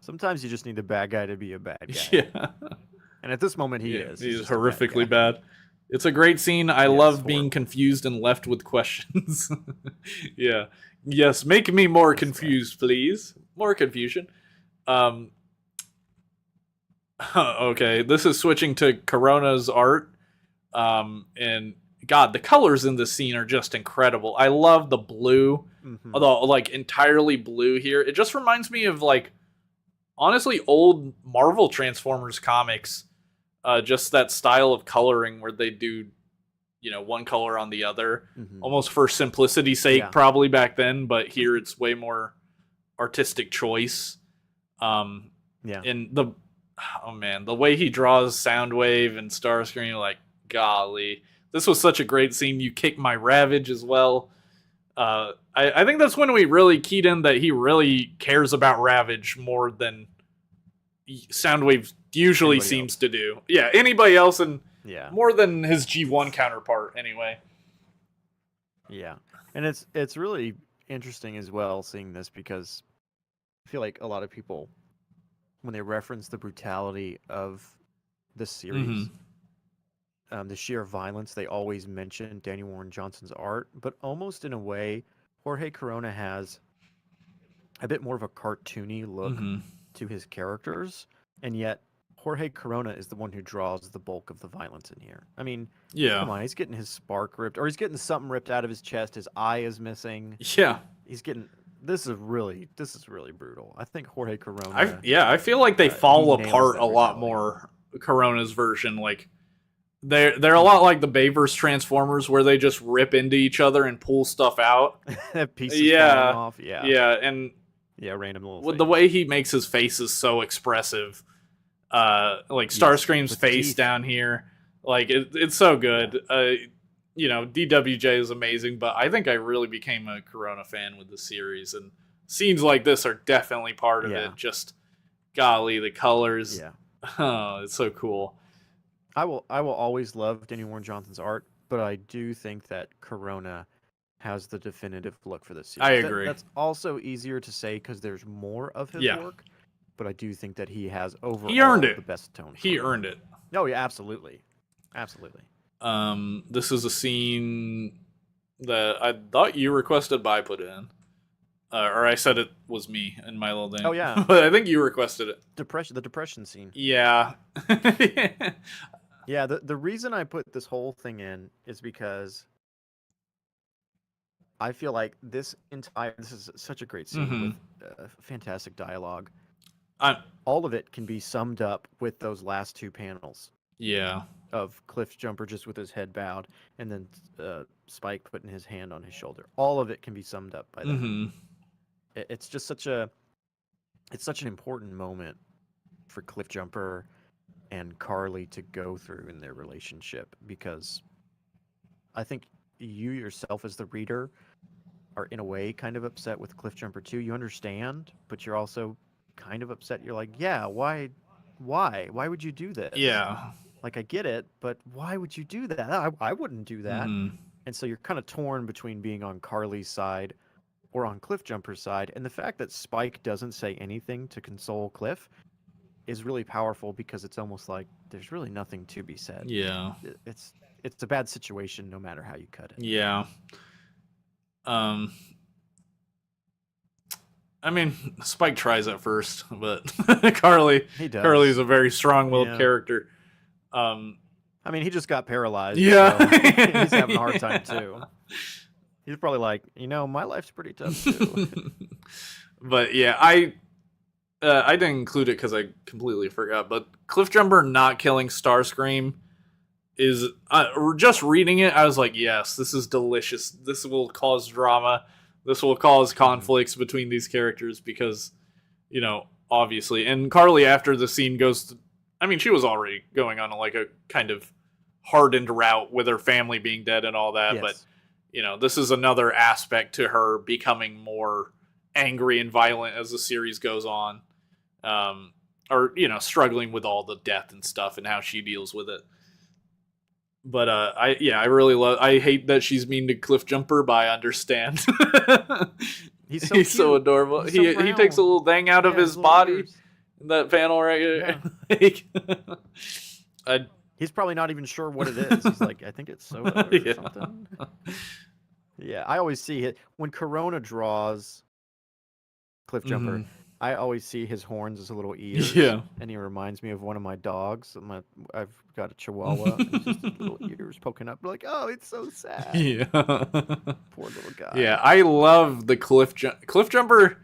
Sometimes you just need a bad guy to be a bad guy. Yeah. And at this moment he is. He's horrifically bad. It's a great scene. I love being confused and left with questions. Yeah. Yes, make me more confused, please. More confusion. Okay, this is switching to Corona's art. And God, the colors in this scene are just incredible. I love the blue, although like entirely blue here. It just reminds me of like, honestly, old Marvel Transformers comics. Just that style of coloring where they do, one color on the other, almost for simplicity's sake, probably back then. But here it's way more artistic choice. And the way he draws Soundwave and Starscream, like, golly, this was such a great scene. You kick my Ravage as well. I think that's when we really keyed in that he really cares about Ravage more than Soundwave usually seems to do. Yeah, anybody else, and more than his G1 counterpart anyway. Yeah, and it's really interesting as well seeing this because I feel like a lot of people, when they reference the brutality of the series, the sheer violence, they always mention Daniel Warren Johnson's art, but almost in a way, Jorge Corona has a bit more of a cartoony look to his characters, and yet Jorge Corona is the one who draws the bulk of the violence in here. I mean, Yeah. come on, he's getting his spark ripped, or he's getting something ripped out of his chest. His eye is missing. Yeah. He's getting. This is really brutal. I think Jorge Corona. I feel like they fall he nails apart that a lot brutality. more. Corona's version, like they're a lot like the Bayverse Transformers, where they just rip into each other and pull stuff out. Pieces Yeah. falling off. Yeah. Yeah, and Random little. with the way he makes his face is so expressive. Like Starscream's with face teeth. down here, like it's so good. DWJ is amazing, but I think I really became a Corona fan with the series, and scenes like this are definitely part of it. Just golly, the colors. Yeah. Oh, it's so cool. I will always love Daniel Warren Johnson's art, but I do think that Corona has the definitive look for this series. I agree. That's also easier to say because there's more of his work, but I do think that he has overall the best tone. He earned it. Oh yeah, absolutely. Absolutely. This is a scene that I thought you requested, but I put it in. Or I said it was me in my little thing. Oh yeah. But I think you requested it. The depression scene. Yeah. Yeah, the reason I put this whole thing in is because I feel like this is such a great scene with fantastic dialogue. All of it can be summed up with those last two panels. Yeah. Of Cliff Jumper just with his head bowed, and then Spike putting his hand on his shoulder. All of it can be summed up by that. It's just such an important moment for Cliff Jumper and Carly to go through in their relationship, because I think you yourself as the reader are in a way kind of upset with Cliff Jumper too. You understand, but you're also kind of upset. You're like, yeah, why would you do this? Yeah. Like, I get it, but why would you do that? I wouldn't do that. And so you're kind of torn between being on Carly's side or on Cliff Jumper's side. And the fact that Spike doesn't say anything to console Cliff is really powerful, because it's almost like there's really nothing to be said. Yeah. It's a bad situation no matter how you cut it. Yeah. I mean, Spike tries at first, but Carly's a very strong-willed character. I mean, he just got paralyzed. Yeah. So he's having a hard time too. He's probably like, my life's pretty tough too. But yeah, I didn't include it because I completely forgot. But Cliff Jumper not killing Starscream is just reading it. I was like, yes, this is delicious. This will cause drama. This will cause conflicts between these characters because, obviously. And Carly, after the scene goes to, I mean, she was already going on like a kind of hardened route with her family being dead and all that. Yes. But, this is another aspect to her becoming more angry and violent as the series goes on. Or, struggling with all the death and stuff and how she deals with it. But I hate that she's mean to Cliff Jumper, but I understand. He's so adorable. He takes a little thing out of his body in that panel right here. Yeah. He's probably not even sure what it is. He's like, I think it's soda or something. Yeah, I always see it when Corona draws Cliff Jumper. I always see his horns as little ears. Yeah. And he reminds me of one of my dogs. I've got a Chihuahua. And just his little ears poking up. Like, oh, it's so sad. Yeah. Poor little guy. Yeah, I love the Cliff Jumper,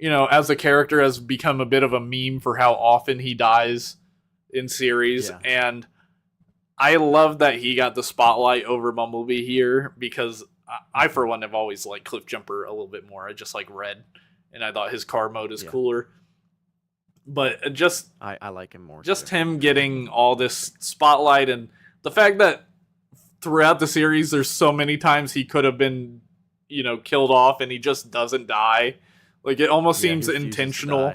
as a character has become a bit of a meme for how often he dies in series. Yeah. And I love that he got the spotlight over Bumblebee here, because I for one, have always liked Cliff Jumper a little bit more. I just like Red. And I thought his car mode is cooler. But just... I like him more. Just him getting all this spotlight, and the fact that throughout the series there's so many times he could have been, killed off, and he just doesn't die. Like, it almost seems intentional.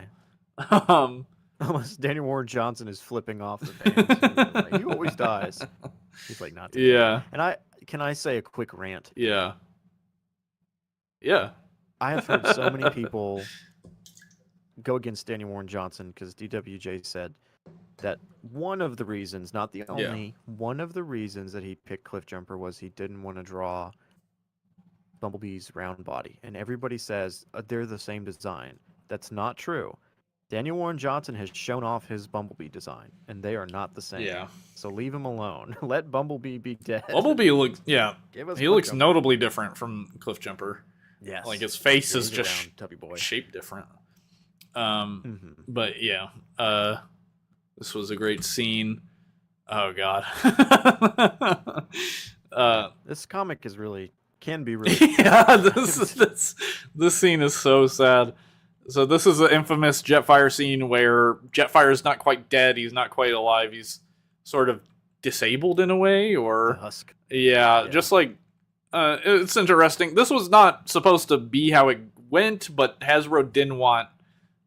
Almost Daniel Warren Johnson is flipping off the fans. Like, he always dies. He's like, not today. Yeah. And can I say a quick rant? Yeah. Yeah. I have heard so many people go against Daniel Warren Johnson because DWJ said that one of the reasons, not the Yeah. only, one of the reasons that he picked Cliffjumper was he didn't want to draw Bumblebee's round body. And everybody says they're the same design. That's not true. Daniel Warren Johnson has shown off his Bumblebee design, and they are not the same. Yeah. So leave him alone. Let Bumblebee be dead. Bumblebee looks, yeah, Give us he looks Cliffjumper. notably different from Cliffjumper. Yes. Like his face Yeah, is he's a just round, tubby boy. shaped different. Mhm. But yeah, this was a great scene. Oh god. This comic is can be really Yeah, this scene is so sad. So this is the infamous Jetfire scene where Jetfire is not quite dead, he's not quite alive, he's sort of disabled in a way, or husk. yeah, just like it's interesting. This was not supposed to be how it went, but Hasbro didn't want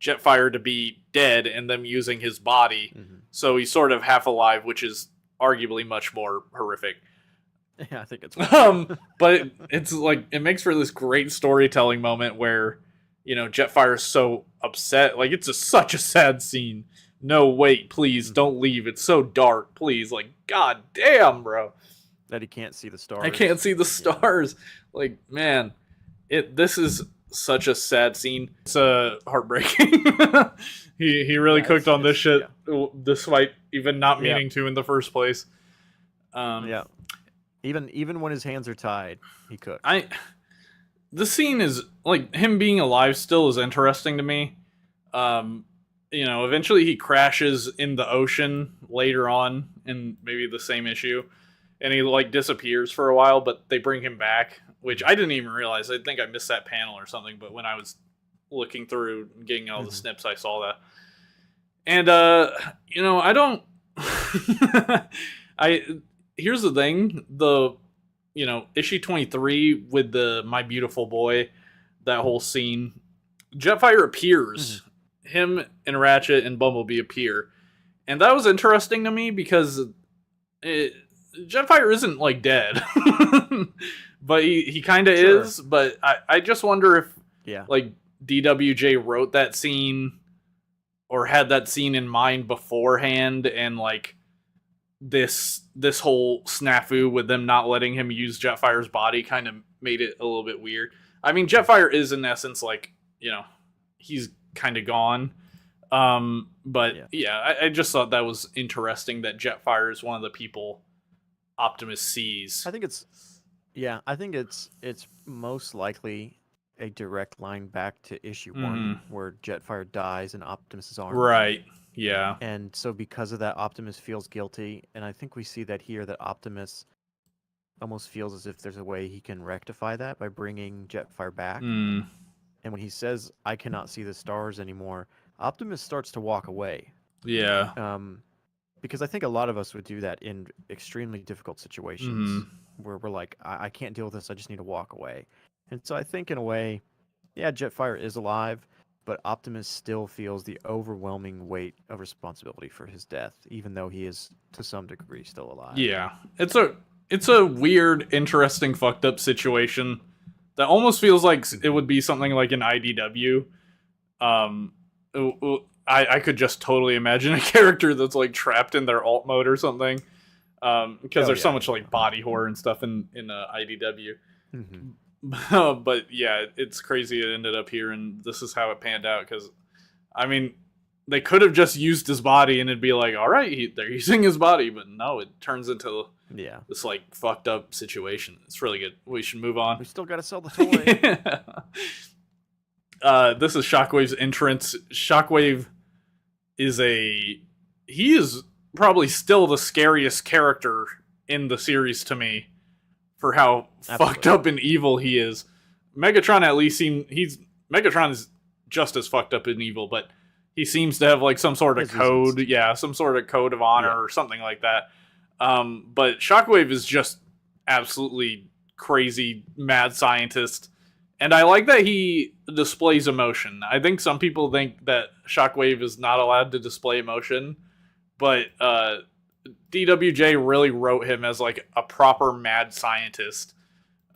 Jetfire to be dead and them using his body, so he's sort of half alive, which is arguably much more horrific. Yeah, I think it's but it's like it makes for this great storytelling moment where, you know, Jetfire is so upset. Like, it's such a sad scene. No, wait, please don't leave. It's so dark. Please, like, god damn, bro. that he can't see the stars. I can't see the stars. Like, man, this is such a sad scene. It's heartbreaking. he really cooked on this shit, despite even not meaning to in the first place. Yeah. Even when his hands are tied, he cooked. The scene is, like, him being alive still is interesting to me. You know, eventually he crashes in the ocean later on in maybe the same issue, and he, like, disappears for a while, but they bring him back, which I didn't even realize. I think I missed that panel or something, but when I was looking through and getting all the snips, I saw that. And, you know, I don't... Here's the thing, you know, issue 23 with the My Beautiful Boy, that whole scene, Jetfire appears. Him and Ratchet and Bumblebee appear. And that was interesting to me because Jetfire isn't, like, dead. But he kind of is. But I just wonder if, like, DWJ wrote that scene or had that scene in mind beforehand, and, like, this whole snafu with them not letting him use Jetfire's body kind of made it a little bit weird. I mean, Jetfire is in essence, like, you know, he's kind of gone. But I just thought that was interesting that Jetfire is one of the people Optimus sees. I think it's most likely a direct line back to issue 1 where Jetfire dies in Optimus's arms. Right. Yeah. And so because of that, Optimus feels guilty, and I think we see that here, that Optimus almost feels as if there's a way he can rectify that by bringing Jetfire back. And when he says, "I cannot see the stars anymore," Optimus starts to walk away. Yeah. Because I think a lot of us would do that in extremely difficult situations where we're like, I can't deal with this, I just need to walk away. And so I think in a way, yeah, Jetfire is alive, but Optimus still feels the overwhelming weight of responsibility for his death, even though he is, to some degree, still alive. Yeah. It's a weird, interesting, fucked up situation that almost feels like it would be something like an IDW. I could just totally imagine a character that's, like, trapped in their alt mode or something. Because there's so much, like, body horror and stuff in IDW. But yeah, it's crazy it ended up here, and this is how it panned out. Because, I mean, they could have just used his body, and it'd be like, all right, they're using his body, but no, it turns into this, like, fucked up situation. It's really good. We should move on. We still got to sell the toy. This is Shockwave's entrance. Shockwave he is probably still the scariest character in the series to me, for how fucked up and evil he is. Megatron, at least, Megatron is just as fucked up and evil, but he seems to have, like, some sort of code. Yeah, some sort of code of honor or something like that. But Shockwave is just absolutely crazy, mad scientist. And I like that he displays emotion. I think some people think that Shockwave is not allowed to display emotion, but DWJ really wrote him as, like, a proper mad scientist.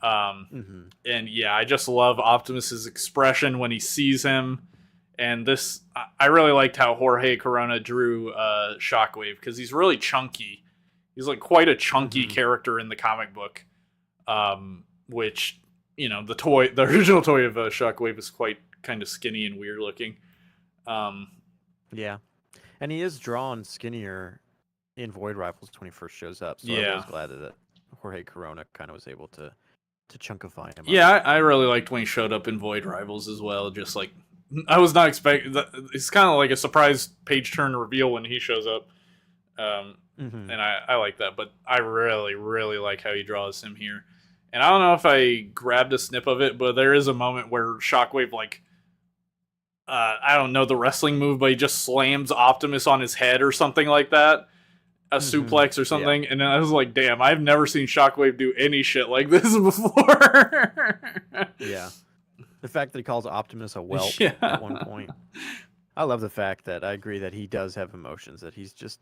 And yeah, I just love Optimus's expression when he sees him. And this, I really liked how Jorge Corona drew Shockwave, because he's really chunky. He's like quite a chunky character in the comic book, which, you know, the original toy of Shockwave is quite kind of skinny and weird looking. Yeah, and he is drawn skinnier in Void Rifles when he first shows up. So Yeah. I was glad that Jorge Corona kind of was able to chunkify him. Yeah, I really liked when he showed up in Void Rivals as well. Just like, I was not expecting. It's kind of like a surprise page turn reveal when he shows up, and I like that. But I really, really like how he draws him here. And I don't know if I grabbed a snip of it, but there is a moment where Shockwave, like, I don't know the wrestling move, but he just slams Optimus on his head or something like that. A suplex or something. Yeah. And I was like, damn, I've never seen Shockwave do any shit like this before. Yeah. The fact that he calls Optimus a whelp at one point. I love the fact that I agree that he does have emotions, that he's just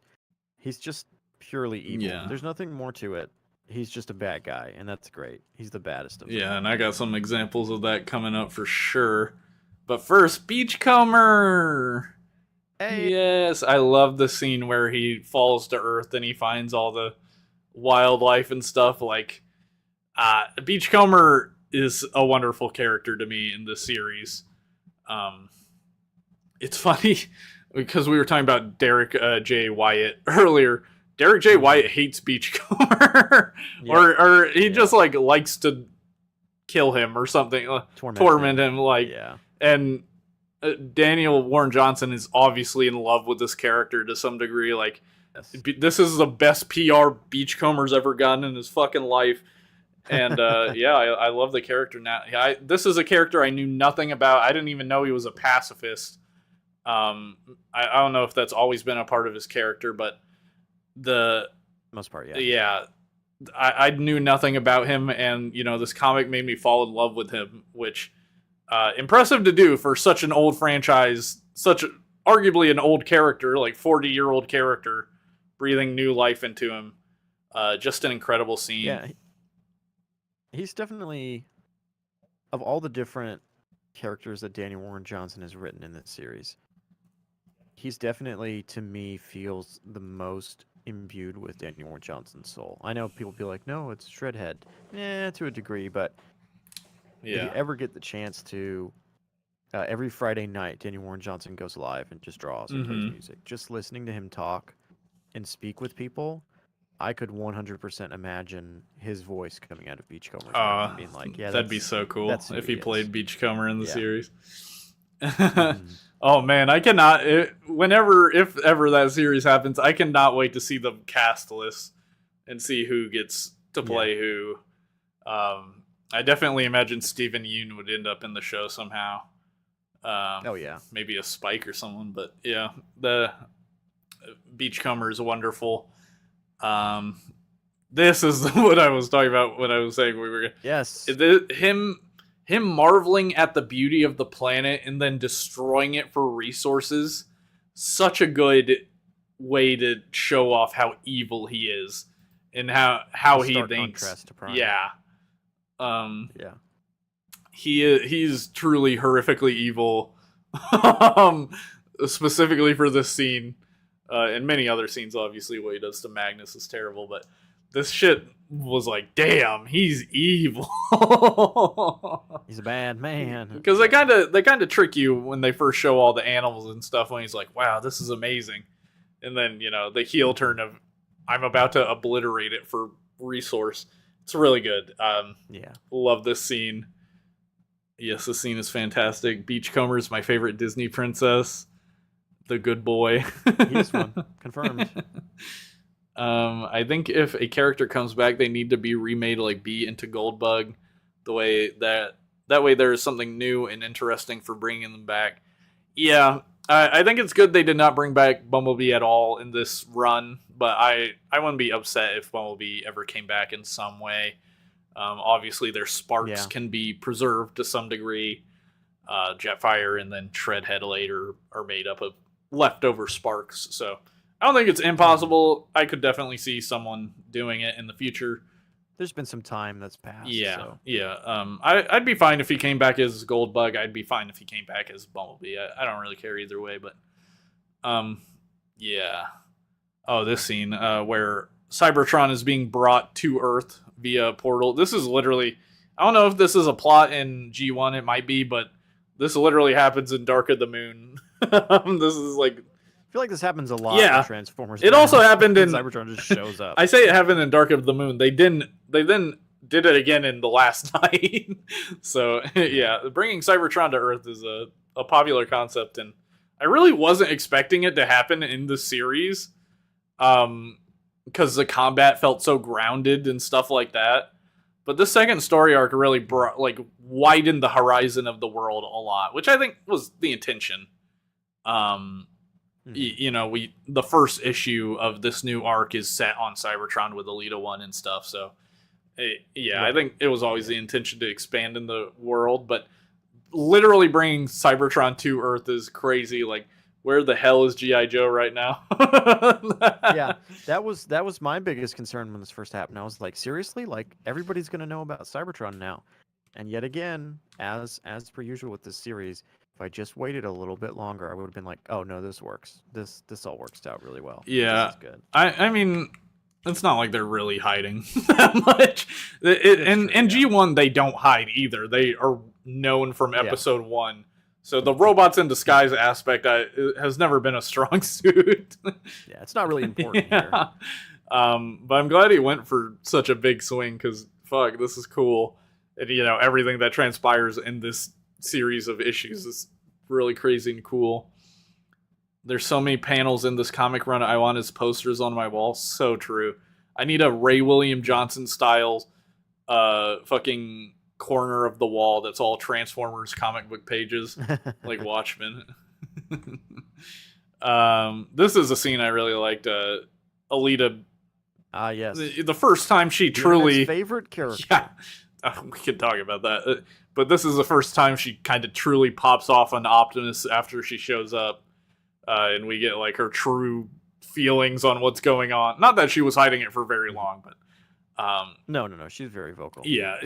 purely evil. Yeah. There's nothing more to it. He's just a bad guy, and that's great. He's the baddest of them. Yeah, and I got some examples of that coming up for sure. But first, Beachcomber! Hey. Yes, I love the scene where he falls to Earth and he finds all the wildlife and stuff. Like, Beachcomber is a wonderful character to me in this series. It's funny because we were talking about Derek J. Wyatt earlier. Derek J. Wyatt hates Beachcomber, or he just like likes to kill him or something, torment him. Like, and Daniel Warren Johnson is obviously in love with this character to some degree. Like, this is the best PR Beachcomber's ever gotten in his fucking life. And I love the character now. This is a character I knew nothing about. I didn't even know he was a pacifist. I don't know if that's always been a part of his character, but the most part, I knew nothing about him, and you know, this comic made me fall in love with him, which impressive to do for such an old franchise, such arguably an old character, like 40-year-old character, breathing new life into him. Just an incredible scene. Yeah, he's definitely, of all the different characters that Daniel Warren Johnson has written in this series, he's definitely, to me, feels the most imbued with Daniel Warren Johnson's soul. I know people be like, no, it's Shredhead. To a degree, but if you ever get the chance to, every Friday night, Daniel Warren Johnson goes live and just draws and plays music. Just listening to him talk and speak with people, I could 100% imagine his voice coming out of Beachcomber and being like, "Yeah, that'd be so cool if he played Beachcomber in the series." Oh man, I cannot. If ever that series happens, I cannot wait to see the cast list and see who gets to play who. I definitely imagine Stephen Yeun would end up in the show somehow. Maybe a Spike or someone, but yeah, the Beachcomber is wonderful. This is what I was talking about when I was saying we were him marveling at the beauty of the planet and then destroying it for resources. Such a good way to show off how evil he is and how he thinks. Contrast to Prime. He's truly horrifically evil. Specifically for this scene. And many other scenes, obviously, what he does to Magnus is terrible, but this shit was like, damn, he's evil. He's a bad man. Because they kind of trick you when they first show all the animals and stuff, when he's like, wow, this is amazing. And then, you know, the heel turn of, I'm about to obliterate it for resource. It's really good. Love this scene. Yes, this scene is fantastic. Beachcomber is my favorite Disney princess. The good boy. He is one. Confirmed. I think if a character comes back, they need to be remade like Bee into Goldbug. The way that way there is something new and interesting for bringing them back. Yeah, I think it's good they did not bring back Bumblebee at all in this run, but I wouldn't be upset if Bumblebee ever came back in some way. Obviously, their sparks can be preserved to some degree. Jetfire and then Shredhead later are made up of leftover sparks, so I don't think it's impossible. I could definitely see someone doing it in the future. there's been some time that's passed. Yeah, So. yeah. I'd be fine if he came back as Goldbug. I'd be fine if he came back as Bumblebee. I don't really care either way, but yeah. Oh, this scene where Cybertron is being brought to Earth via a portal. This is literally, I don't know if this is a plot in G1, it might be, but this literally happens in Dark of the Moon. This is like, I feel like this happens a lot Yeah. in Transformers. It also happened in Cybertron just shows up. I say it happened in Dark of the Moon. They then did it again in The Last Night. So yeah, bringing Cybertron to Earth is a popular concept, and I really wasn't expecting it to happen in the series, because the combat felt so grounded and stuff like that. But this second story arc really widened the horizon of the world a lot, which I think was the intention. The first issue of this new arc is set on Cybertron with Elita 1 and stuff, so I think it was always the intention to expand in the world, but literally bringing Cybertron to Earth is crazy. Like, where the hell is G.I. Joe right now? Yeah, that was my biggest concern when this first happened. I was like, seriously? Like, everybody's going to know about Cybertron now. And yet again, as per usual with this series, if I just waited a little bit longer, I would have been like, oh no, this works. This all works out really well. Yeah. This is good. I mean, it's not like they're really hiding that much. In G1, they don't hide either. They are known from episode 1. So the robots in disguise aspect has never been a strong suit. Yeah, it's not really important here. But I'm glad he went for such a big swing, because fuck, this is cool. And everything that transpires in this series of issues is really crazy and cool. There's so many panels in this comic run I want as posters on my wall. So true. I need a Ray William Johnson style fucking corner of the wall that's all Transformers comic book pages, like Watchmen. This is a scene I really liked. Alita. Yes. The first time she truly favorite character. Yeah, we can talk about that. But this is the first time she kind of truly pops off on Optimus after she shows up, and we get like her true feelings on what's going on. Not that she was hiding it for very long, but no, she's very vocal. Yeah,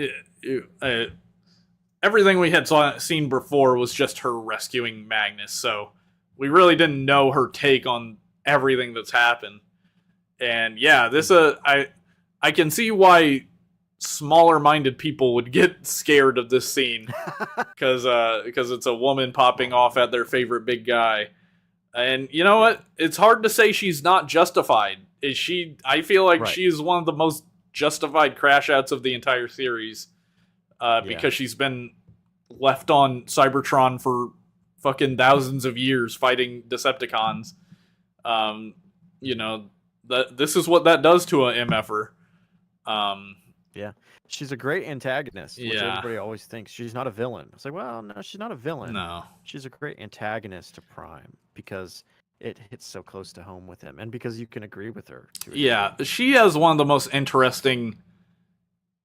everything we had seen before was just her rescuing Magnus, so we really didn't know her take on everything that's happened. And yeah, this I can see why smaller-minded people would get scared of this scene, because it's a woman popping off at their favorite big guy. And you know what? It's hard to say she's not justified. I feel like she's one of the most justified crash outs of the entire series, because she's been left on Cybertron for fucking thousands of years fighting Decepticons. This is what that does to an MFer. Yeah, she's a great antagonist, which everybody always thinks. She's not a villain. It's like, well, no, she's not a villain. No. She's a great antagonist to Prime, because it hits so close to home with him, and because you can agree with her. Yeah, she has one of the most interesting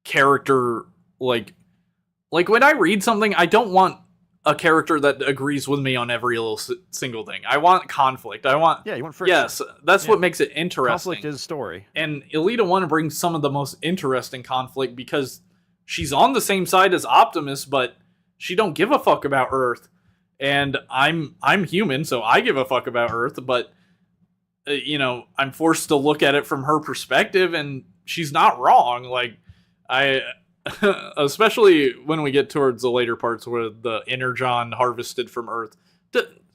character, like when I read something, I don't want a character that agrees with me on every little single thing. I want conflict. You want friction. Yes, that's what makes it interesting. Conflict is story. And Elita 1 brings some of the most interesting conflict, because she's on the same side as Optimus, but she don't give a fuck about Earth. And I'm human, so I give a fuck about Earth, but I'm forced to look at it from her perspective, and she's not wrong. Like, especially when we get towards the later parts where the Energon harvested from Earth.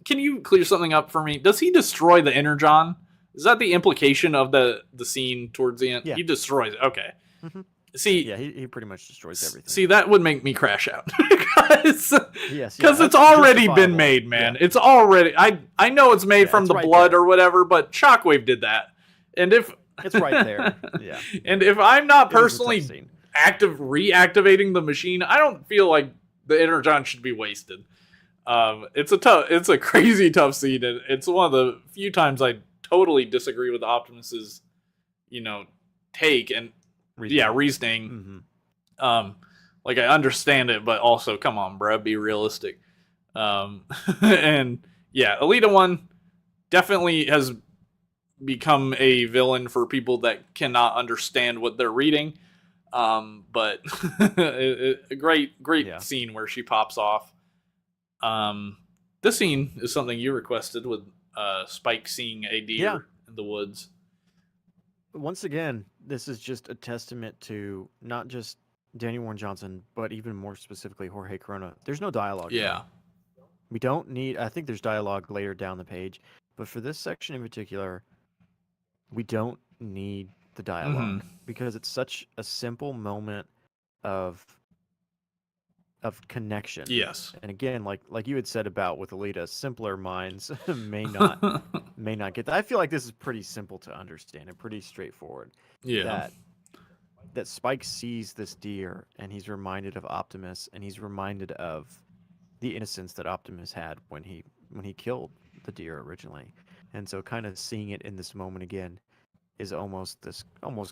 Can you clear something up for me? Does he destroy the Energon? Is that the implication of the scene towards the end? Yeah. He destroys it. Okay. Mm-hmm. See, yeah, he pretty much destroys everything. See, that would make me crash out, because it's it's already been made, man. Yeah. It's already. I know it's made from the blood or whatever, but Shockwave did that, and if it's right there, yeah. And if I'm not personally reactivating the machine, I don't feel like the Energon should be wasted. It's a crazy tough scene, and it's one of the few times I totally disagree with Optimus's, take and reasoning. Mm-hmm. Like, I understand it, but also, come on, bro, be realistic. And yeah, Elita 1 definitely has become a villain for people that cannot understand what they're reading. But a great Yeah. scene where she pops off. This scene is something you requested with Spike seeing a Yeah. deer in the woods. Once again, this is just a testament to not just Danny Warren Johnson, but even more specifically Jorge Corona. There's no dialogue. Yeah. Here. We don't need. I think there's dialogue later down the page, but for this section in particular, we don't need the dialogue because it's such a simple moment of connection. Yes. And again, like you had said about with Alita, simpler minds may not get that. I feel like this is pretty simple to understand and pretty straightforward. Yeah. That Spike sees this deer and he's reminded of Optimus and he's reminded of the innocence that Optimus had when he killed the deer originally. And so kind of seeing it in this moment again is almost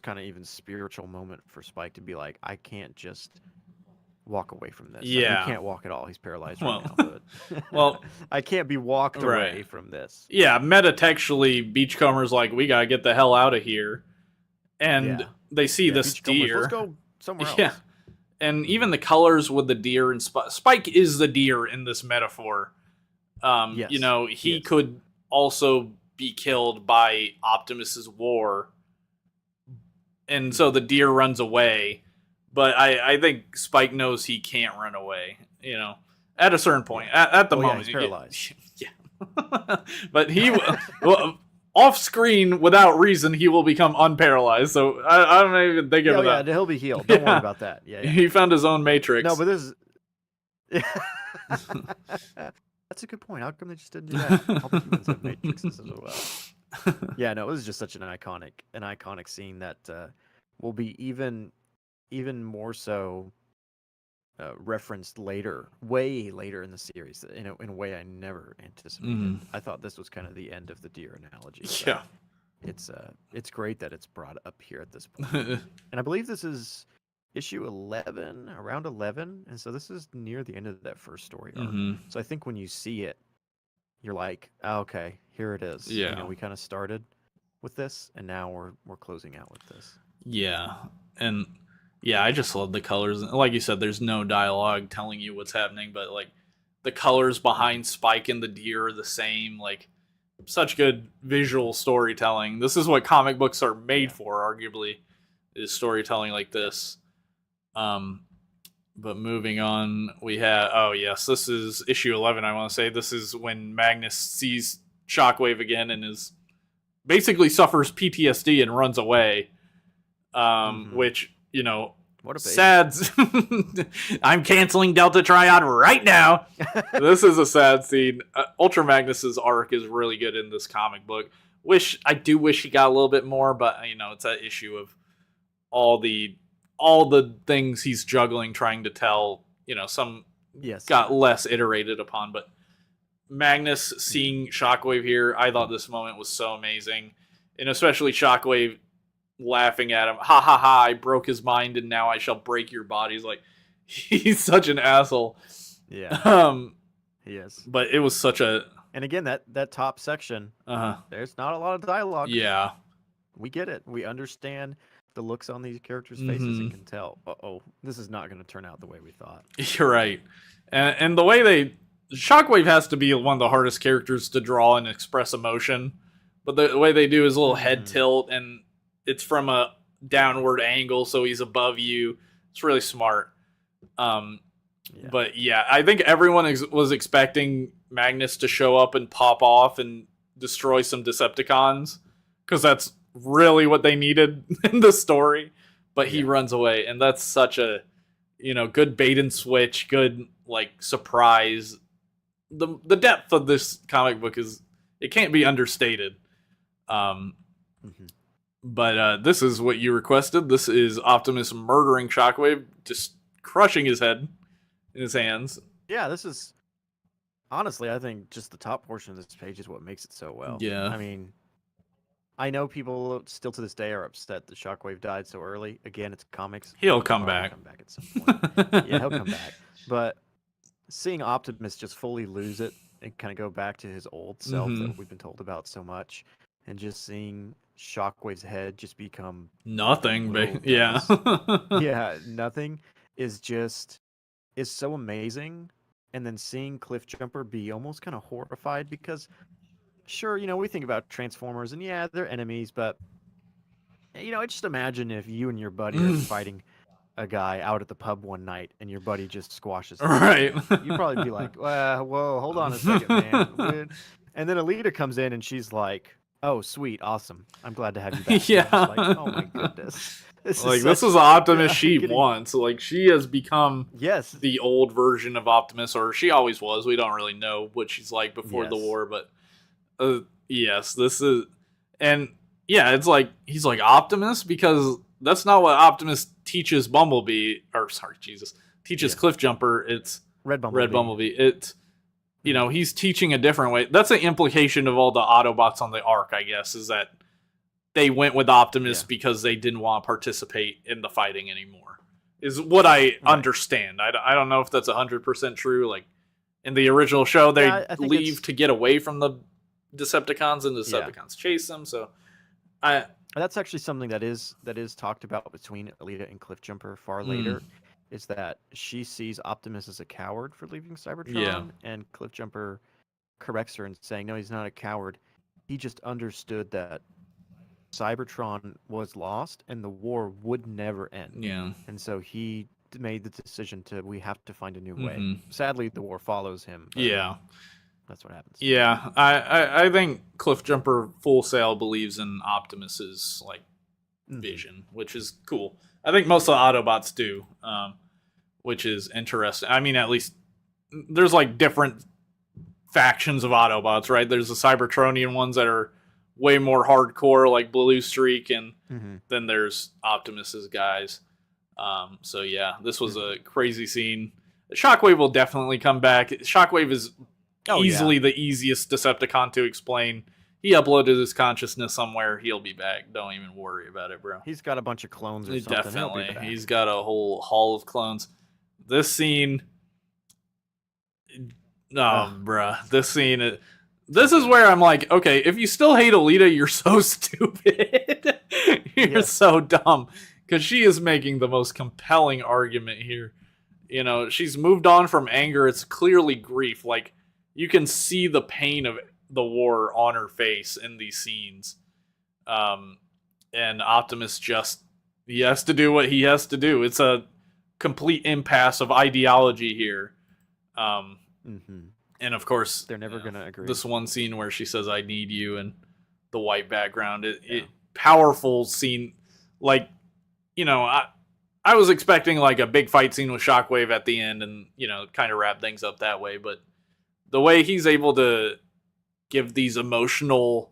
kind of even spiritual moment for Spike to be like, I can't just walk away from this. Yeah. I mean, he can't walk at all. He's paralyzed right now. But well, I can't be walked away from this. Yeah, metatextually, Beachcomber's like, we gotta get the hell out of here. And they see this deer. Let's go somewhere else. Yeah. And even the colors with the deer and Spike is the deer in this metaphor. Yes. You know, he could also be killed by Optimus's war. And so the deer runs away. But I think Spike knows he can't run away, you know, at a certain point. At the moment. He's paralyzed. Yeah. But he, well, off screen, without reason, he will become unparalyzed. So I don't even think of that. Yeah, he'll be healed. Don't worry about that. Yeah. He found his own Matrix. No, but this is... That's a good point. How come they just didn't do that? All the humans have matrices as well. Yeah, no, it was just such an iconic scene that will be even more so referenced later, way later in the series, in a way I never anticipated. I thought this was kind of the end of the deer analogy. So Yeah. It's great that it's brought up here at this point. And I believe this is issue 11, around 11, and so this is near the end of that first story arc. So I think when you see it, you're like, oh, okay, here it is. Yeah. You know, we kind of started with this, and now we're closing out with this. Yeah, and yeah, I just love the colors. Like you said, there's no dialogue telling you what's happening, but like the colors behind Spike and the deer are the same. Like such good visual storytelling. This is what comic books are made for, arguably, is storytelling like this. But moving on, we have, oh yes, this is issue 11. I want to say this is when Magnus sees Shockwave again and is basically suffers PTSD and runs away. Which, you know, what a sad. I'm canceling Delta Triad right now. This is a sad scene. Ultra Magnus's arc is really good in this comic book. I do wish he got a little bit more, but you know, it's that issue of all the things he's juggling, trying to tell. You know, some got less iterated upon, but Magnus seeing Shockwave here, I thought this moment was so amazing, and especially Shockwave laughing at him, ha ha ha, I broke his mind and now I shall break your body. He's like, he's such an asshole. Yeah. He is. But it was such a... And again, that top section, there's not a lot of dialogue. Yeah. We get it. We understand the looks on these characters' faces and can tell, this is not going to turn out the way we thought. You're right. And the way Shockwave has to be one of the hardest characters to draw and express emotion, but the way they do his little head tilt, and it's from a downward angle, so he's above you. It's really smart. But yeah, I think everyone was expecting Magnus to show up and pop off and destroy some Decepticons, because that's really what they needed in the story. But he runs away, and that's such a, you know, good bait and switch, good like surprise. The depth of this comic book it can't be understated. But this is what you requested. This is Optimus murdering Shockwave, just crushing his head in his hands. Yeah, this is... Honestly, I think just the top portion of this page is what makes it so well. Yeah. I mean, I know people still to this day are upset that Shockwave died so early. Again, it's comics. He'll come back. Come back at some point. Yeah, he'll come back. But seeing Optimus just fully lose it and kind of go back to his old self that we've been told about so much, and just seeing Shockwave's head just become Nothing, little yeah. dust. Yeah, nothing is so amazing. And then seeing Cliffjumper be almost kind of horrified because, sure, we think about Transformers and yeah, they're enemies, but I just imagine if you and your buddy are fighting a guy out at the pub one night and your buddy just squashes him. Right. You'd probably be like, whoa, hold on a second, man. And then Alita comes in and she's like, oh, sweet, awesome. I'm glad to have you back. Yeah. I'm just like, oh my goodness. This This is Optimus she wants. Like, she has become yes, the old version of Optimus, or she always was. We don't really know what she's like before the war, but yes, this is, and yeah, it's like he's like Optimus because that's not what Optimus teaches Bumblebee, or sorry, Jesus, teaches Cliffjumper. It's Red Bumblebee. It's he's teaching a different way. That's an implication of all the Autobots on the Ark, I guess, is that they went with Optimus because they didn't want to participate in the fighting anymore. Is what I understand. I don't know if that's 100% true. Like in the original show, they leave to get away from the Decepticons, and the Decepticons chase them. So that's actually something that is talked about between Alita and Cliffjumper far later. Is that she sees Optimus as a coward for leaving Cybertron, and Cliffjumper corrects her and saying, no, he's not a coward. He just understood that Cybertron was lost and the war would never end. Yeah. And so he made the decision we have to find a new way. Sadly, the war follows him. Yeah. That's what happens. Yeah. I think Cliffjumper full sail believes in Optimus's vision, which is cool. I think most of the Autobots do, which is interesting. I mean, at least there's different factions of Autobots, right? There's the Cybertronian ones that are way more hardcore, like Blue Streak, and then there's Optimus's guys. So yeah, this was a crazy scene. Shockwave will definitely come back. Shockwave is easily the easiest Decepticon to explain. He uploaded his consciousness somewhere. He'll be back. Don't even worry about it, bro. He's got a bunch of clones or something. Definitely. He's got a whole haul of clones. This scene... bruh. This scene... This is where I'm like, okay, if you still hate Alita, you're so stupid. You're so dumb. Because she is making the most compelling argument here. She's moved on from anger. It's clearly grief. You can see the pain of the war on her face in these scenes. And Optimus he has to do what he has to do. It's a complete impasse of ideology here. And of course, they're never going to agree. This one scene where she says, I need you, and the white background, it powerful scene. I was expecting a big fight scene with Shockwave at the end and, kind of wrap things up that way. But the way he's able to give these emotional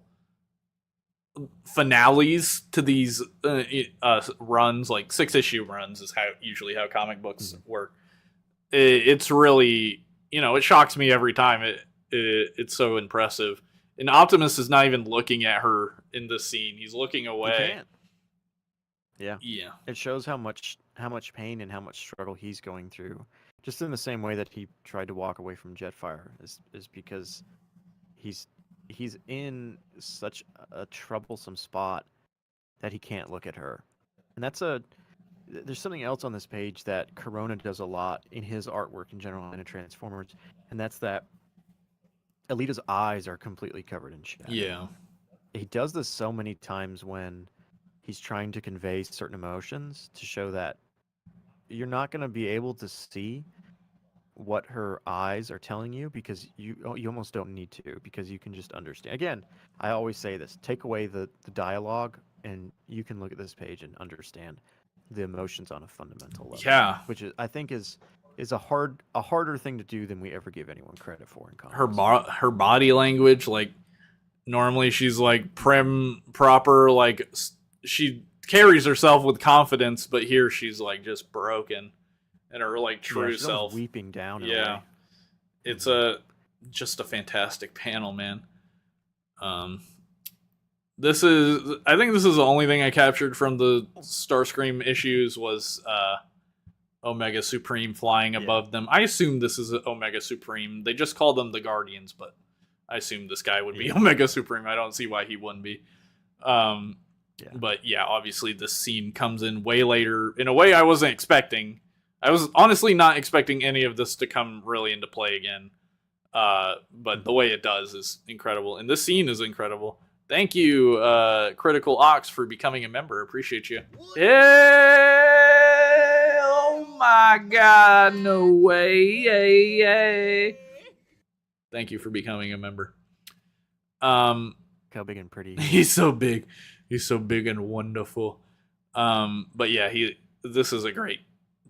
finales to these runs, 6-issue runs is usually how comic books work. It's really, it shocks me every time. It's so impressive. And Optimus is not even looking at her in this scene. He's looking away. Yeah. It shows how much pain and how much struggle he's going through. Just in the same way that he tried to walk away from Jetfire is because he's in such a troublesome spot that he can't look at her. And there's something else on this page that Corona does a lot in his artwork in general and in Transformers, and that's that Alita's eyes are completely covered in shadow. Yeah. He does this so many times when he's trying to convey certain emotions to show that you're not going to be able to see what her eyes are telling you because you almost don't need to, because you can just understand. Again, I always say this, take away the dialogue and you can look at this page and understand the emotions on a fundamental level. Yeah. Which I think is a harder thing to do than we ever give anyone credit for in comics. Her body language, normally she's prim, proper, she carries herself with confidence, but here she's just broken and her true self weeping down. Yeah, it's just a fantastic panel, man. I think this is the only thing I captured from the Starscream issues was Omega Supreme flying above them. I assume this is Omega Supreme. They just call them the Guardians, but I assume this guy would be Omega Supreme. I don't see why he wouldn't be. Yeah. But yeah, obviously this scene comes in way later in a way I wasn't expecting. I was honestly not expecting any of this to come really into play again. But the way it does is incredible, and this scene is incredible. Thank you, Critical Ox, for becoming a member. Appreciate you. Yeah, oh my God, no way. Yeah. Thank you for becoming a member. How big and pretty he is. He's so big. He's so big and wonderful. But yeah, this is a great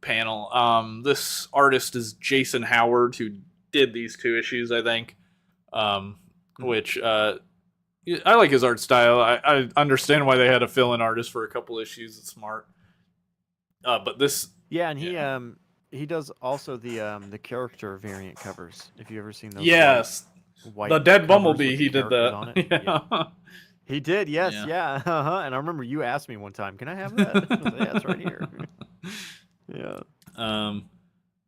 panel. This artist is Jason Howard, who did these 2 issues, I think. Which I like his art style. I understand why they had to fill in artists for a couple issues. It's smart. But this, Yeah, and he does also the character variant covers. If you ever seen those, yes, white the Dead covers Bumblebee, with he the did characters that. on it. Yeah. He did, yes, Yeah. yeah. Uh-huh. And I remember you asked me one time, "Can I have that?" I was like, yeah, it's right here. Yeah.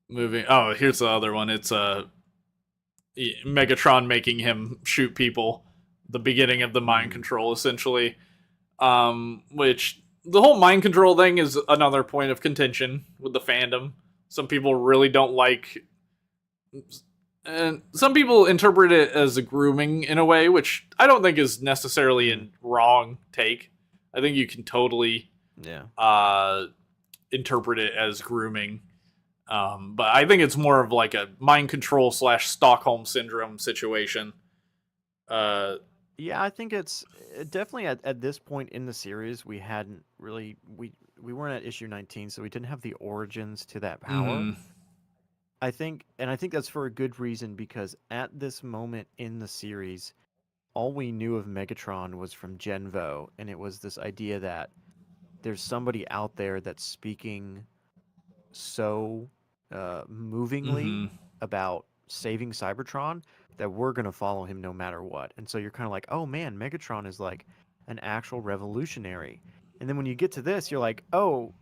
Moving. Oh, here's the other one. It's Megatron making him shoot people. The beginning of the mind control, essentially. Which the whole mind control thing is another point of contention with the fandom. Some people really don't like, and some people interpret it as a grooming in a way, which I don't think is necessarily a wrong take. I think you can totally interpret it as grooming. But I think it's more of like a mind control / Stockholm syndrome situation. Yeah, I think it's definitely at this point in the series we hadn't really we weren't at issue 19, so we didn't have the origins to that power. I think that's for a good reason, because at this moment in the series, all we knew of Megatron was from Genvo, and it was this idea that there's somebody out there that's speaking so movingly about saving Cybertron that we're going to follow him no matter what. And so you're kind of like, oh man, Megatron is like an actual revolutionary. And then when you get to this, you're like, oh,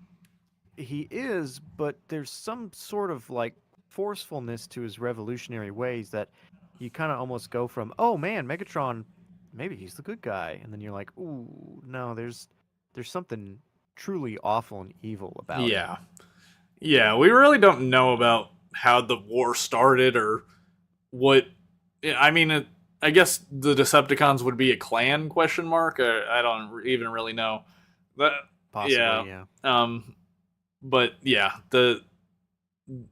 he is, but there's some sort of like forcefulness to his revolutionary ways that you kind of almost go from, oh man, Megatron, maybe he's the good guy. And then you're like, ooh, no, there's something truly awful and evil about him. Yeah, we really don't know about how the war started or what. I mean, I guess the Decepticons would be a clan ? I don't even really know. But, Possibly, yeah. But yeah, the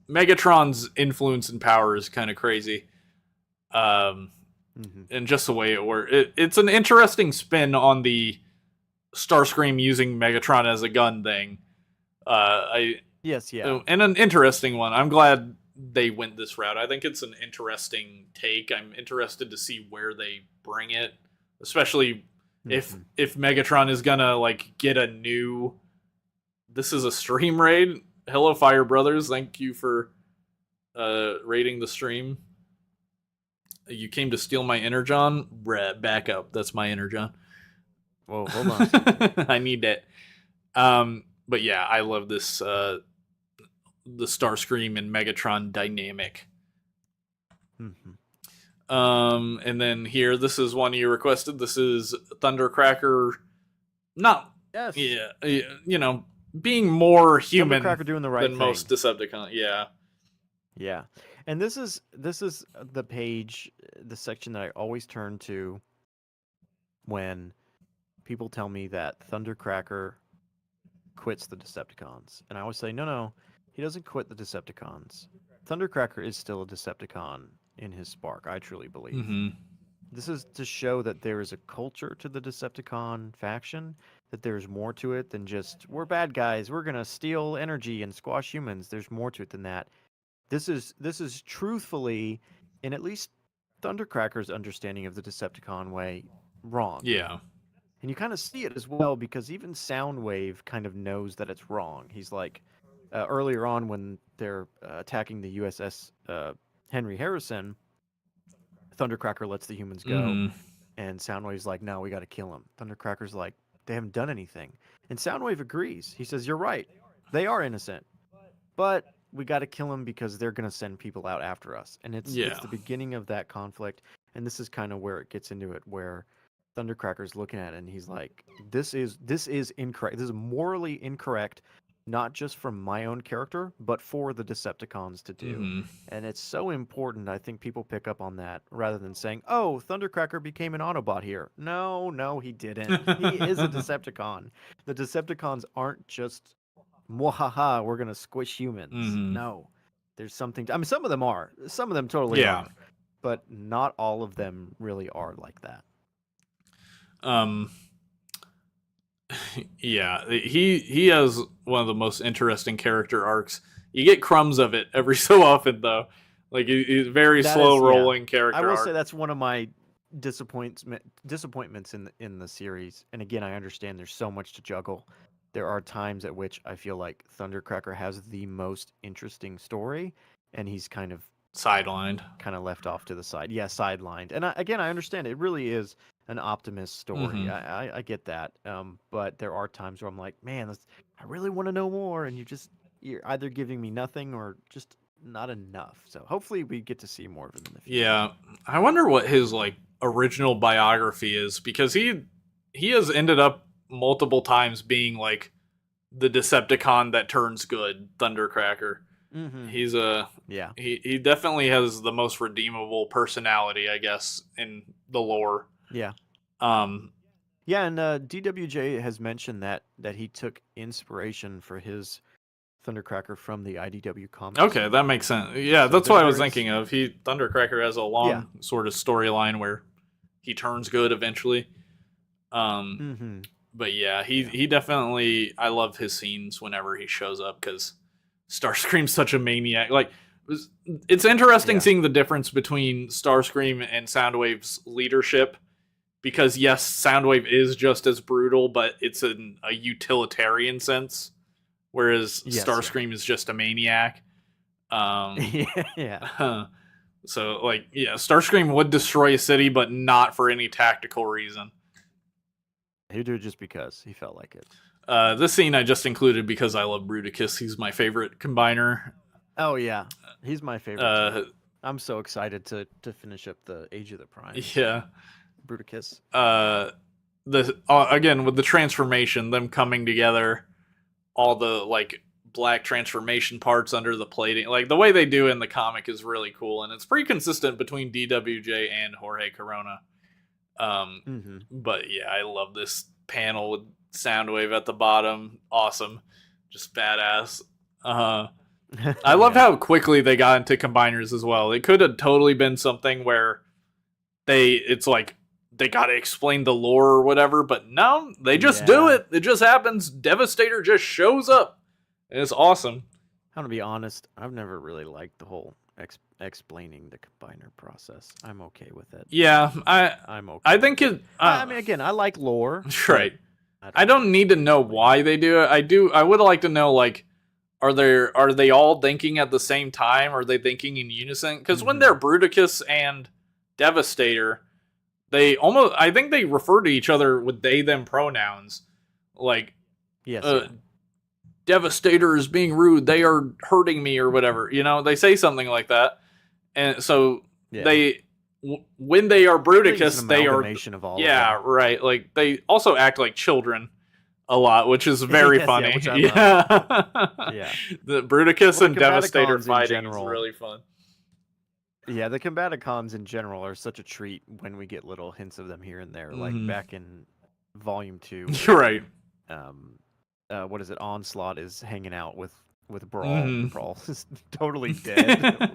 Megatron's influence and power is kind of crazy. And just the way it works, it's an interesting spin on the Starscream using Megatron as a gun thing. Yes, yeah. And an interesting one. I'm glad they went this route. I think it's an interesting take. I'm interested to see where they bring it, especially if Megatron is gonna like get a new. This is a stream raid. Hello, Fire Brothers. Thank you for raiding the stream. You came to steal my Energon? Bruh, back up. That's my Energon. Whoa, hold on. I need that. But yeah, I love this the Starscream and Megatron dynamic. And then here, this is one you requested. This is Thundercracker. Being more human doing the right than thing. most Decepticons. Yeah. And this is the page, the section that I always turn to when people tell me that Thundercracker quits the Decepticons. And I always say, no, he doesn't quit the Decepticons. Thundercracker is still a Decepticon in his spark, I truly believe. This is to show that there is a culture to the Decepticon faction, that there's more to it than just, we're bad guys, we're going to steal energy and squash humans. There's more to it than that. This is truthfully, in at least Thundercracker's understanding of the Decepticon way, wrong. Yeah. And you kind of see it as well, because even Soundwave kind of knows that it's wrong. He's like, earlier on when they're attacking the USS Henry Harrison, Thundercracker lets the humans go, and Soundwave's like, no, we got to kill him. Thundercracker's like, they haven't done anything. And Soundwave agrees. He says, you're right. They are innocent. But we got to kill them because they're going to send people out after us. And it's the beginning of that conflict. And this is kind of where it gets into it, where Thundercracker's looking at it and he's like, this is incorrect. This is morally incorrect, not just from my own character, but for the Decepticons to do. Hmm. And it's so important. I think people pick up on that rather than saying, "Oh, Thundercracker became an Autobot here." No, no, he didn't. He is a Decepticon. The Decepticons aren't just, "Mwahaha, we're gonna squish humans." Hmm. No, there's something. I mean, some of them are. Some of them totally Yeah. are, but not all of them really are like that. Um. Yeah, he has one of the most interesting character arcs. You get crumbs of it every so often, though. Like he's very That slow is, yeah. rolling character I will arc. say that's one of my disappointments in the series. And again, I understand there's so much to juggle. There are times at which I feel like Thundercracker has the most interesting story, and he's kind of Sidelined. left off to the side. Yeah, sidelined. And again, I understand it really is an Optimus story. Mhm. I get that. But there are times where I'm like, man, I really want to know more, and you're either giving me nothing or just not enough. So hopefully we get to see more of him in the future. Yeah, I wonder what his like original biography is, because he has ended up multiple times being like the Decepticon that turns good, Thundercracker. Mm-hmm. He's Yeah. he definitely has the most redeemable personality, I guess, in the lore. Yeah. Um, Yeah, and DWJ has mentioned that he took inspiration for his Thundercracker from the IDW comics. okay, that makes sense. Yeah, So that's what I was there's- thinking of. Thundercracker has a long sort of storyline where he turns good eventually. Mm-hmm. But yeah, he definitely, I love his scenes whenever he shows up, because Starscream's such a maniac. Like, it's interesting Yeah. seeing the difference between Starscream and Soundwave's leadership, because yes, Soundwave is just as brutal, but it's in a utilitarian sense, whereas Yes, Starscream is just a maniac. Yeah. So like, yeah, Starscream would destroy a city, but not for any tactical reason. He'd do it just because he felt like it. This scene I just included because I love Bruticus. He's my favorite combiner. Oh yeah, he's my favorite. Too. I'm so excited to finish up the Age of the Prime. Yeah. Bruticus. Again with the transformation, them coming together, all the like black transformation parts under the plating, like the way they do in the comic is really cool, and it's pretty consistent between DWJ and Jorge Corona. But yeah, I love this panel with Soundwave at the bottom. Awesome, just badass. I love how quickly they got into combiners as well. It could have totally been something where it's like they got to explain the lore or whatever, but no, they just do it. It just happens. Devastator just shows up, and it's awesome. I'm gonna be honest. I've never really liked the whole explaining the combiner process. I'm okay with it. Yeah, I'm okay. I think it. I mean, again, I like lore. Right. I don't need to know why they do it. I would like to know, like, are they all thinking at the same time? Are they thinking in unison? Because when they're Bruticus and Devastator, I think they refer to each other with they them pronouns. Like, yes, Devastator is being rude. They are hurting me or whatever. You know, they say something like that, and so when they are Bruticus, they are of all. Yeah, right. Like they also act like children a lot, which is very funny. Which I love. Yeah. The Bruticus and the Devastator Combaticons fighting is really fun. Yeah, the Combaticons in general are such a treat when we get little hints of them here and there, like back in Volume 2. You're right. What is it? Onslaught is hanging out with Brawl. Brawl is totally dead,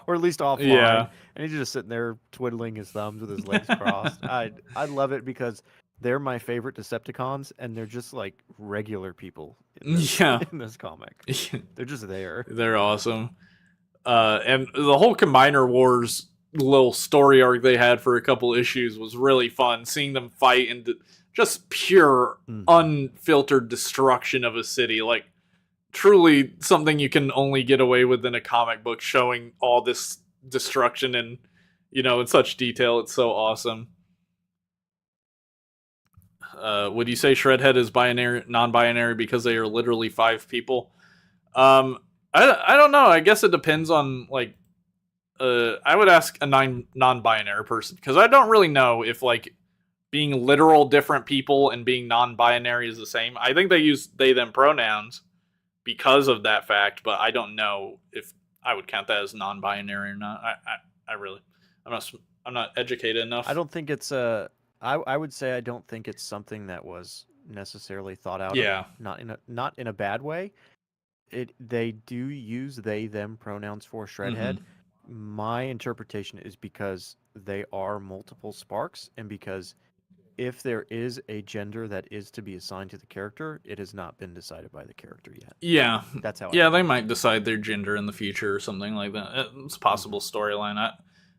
or at least offline. Yeah. And he's just sitting there twiddling his thumbs with his legs crossed. I love it because they're my favorite Decepticons, and they're just like regular people in this comic. They're just there. They're awesome. And the whole Combiner Wars little story arc they had for a couple issues was really fun. Seeing them fight and just pure, unfiltered destruction of a city. Like, truly something you can only get away with in a comic book, showing all this destruction and, in such detail. It's so awesome. Would you say Shredhead is non-binary because they are literally 5 people? I don't know. I guess it depends on, like, I would ask a non-binary person, because I don't really know if, like, being literal different people and being non-binary is the same. I think they use they them pronouns because of that fact, but I don't know if I would count that as non-binary or not. I really, I'm not I'm not educated enough. I don't think it's a. I would say I don't think it's something that was necessarily thought out. Yeah. Not in a bad way. They do use they them pronouns for Shredhead. My interpretation is because they are multiple sparks, and because if there is a gender that is to be assigned to the character, it has not been decided by the character yet. Yeah. That's how. Yeah, they might decide their gender in the future or something like that. It's a possible storyline.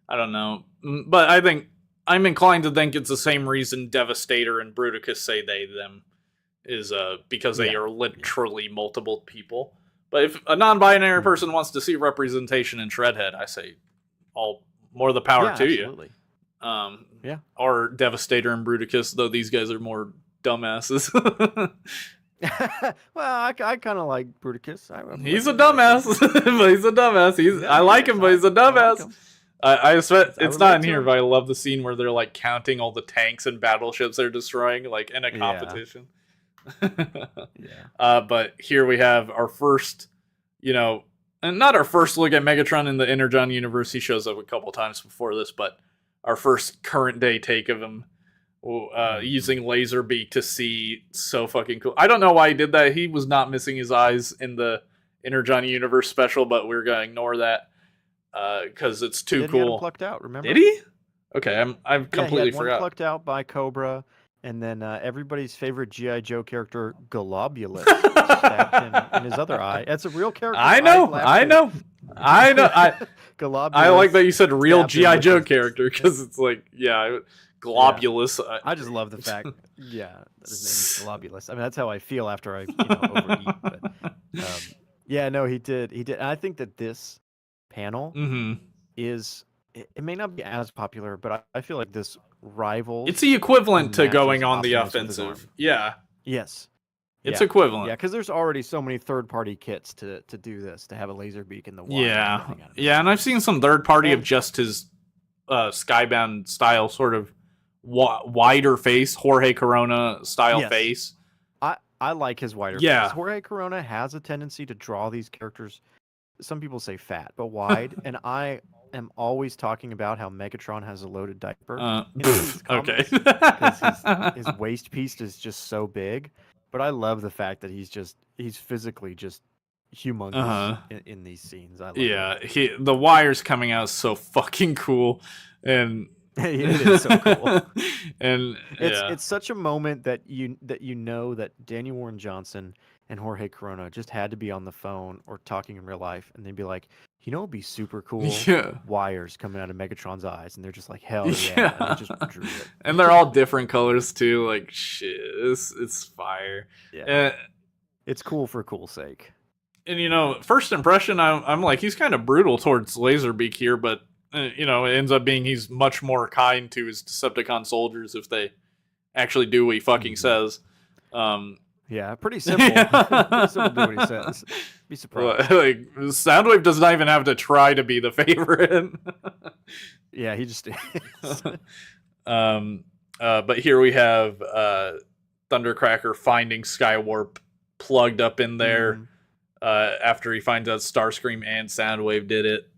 I don't know, but I think I'm inclined to think it's the same reason Devastator and Bruticus say they them is because they are literally multiple people. But if a non-binary person wants to see representation in Shredhead, I say all more the power to absolutely. you. Or Devastator and Bruticus, though these guys are more dumbasses. Well, I kind of like Bruticus. He's a dumbass, but he's a dumbass. I like him, but he's a dumbass. I expect it's not in here, but I love the scene where they're like counting all the tanks and battleships they're destroying, like in a competition. But here we have our first, and not our first look at Megatron in the Energon universe. He shows up a couple times before this, but our first current day take of him using Laserbeak to see. So fucking cool. I don't know why he did that. He was not missing his eyes in the Energon universe special, but we're gonna ignore that because it's too cool. He had him plucked out, remember? Did he? Okay, I've completely he had forgot. One plucked out by Cobra, and then everybody's favorite G.I. Joe character, Globulus, stabbed him in his other eye. That's a real character. I know. Globulus. I like that you said real G.I. Joe character because it's like, Globulus. I just love the fact, that his name is Globulus. I mean, that's how I feel after I overeat. But he did. And I think that this panel is. It may not be as popular, but I feel like this rivals. It's the equivalent to going on the offensive. Yeah. Yes. It's equivalent. Yeah, because there's already so many third-party kits to do this, to have a laser beak in the water. Yeah, and I've seen some third-party of just his Skybound style, sort of wider face, Jorge Corona style face. I like his wider face. Jorge Corona has a tendency to draw these characters, some people say fat, but wide, and I am always talking about how Megatron has a loaded diaper. Okay. Because his waist piece is just so big. But I love the fact that he's physically just humongous in these scenes. I love it. The wires coming out is so fucking cool, and it is so cool. And it's such a moment that you know that Daniel Warren Johnson and Jorge Corona just had to be on the phone or talking in real life, and they'd be like, it'd be super cool. Wires coming out of Megatron's eyes, and they're just like, hell yeah. And they just drew it. And they're all different colors too. Like shit, it's fire. Yeah, it's cool for cool sake. And first impression, I'm like, he's kind of brutal towards Laserbeak here, but it ends up being he's much more kind to his Decepticon soldiers if they actually do what he fucking says. Yeah, pretty simple. Pretty simple to do what he says. Be surprised. Like Soundwave does not even have to try to be the favorite. Yeah, he just is. But here we have Thundercracker finding Skywarp plugged up in there after he finds out Starscream and Soundwave did it.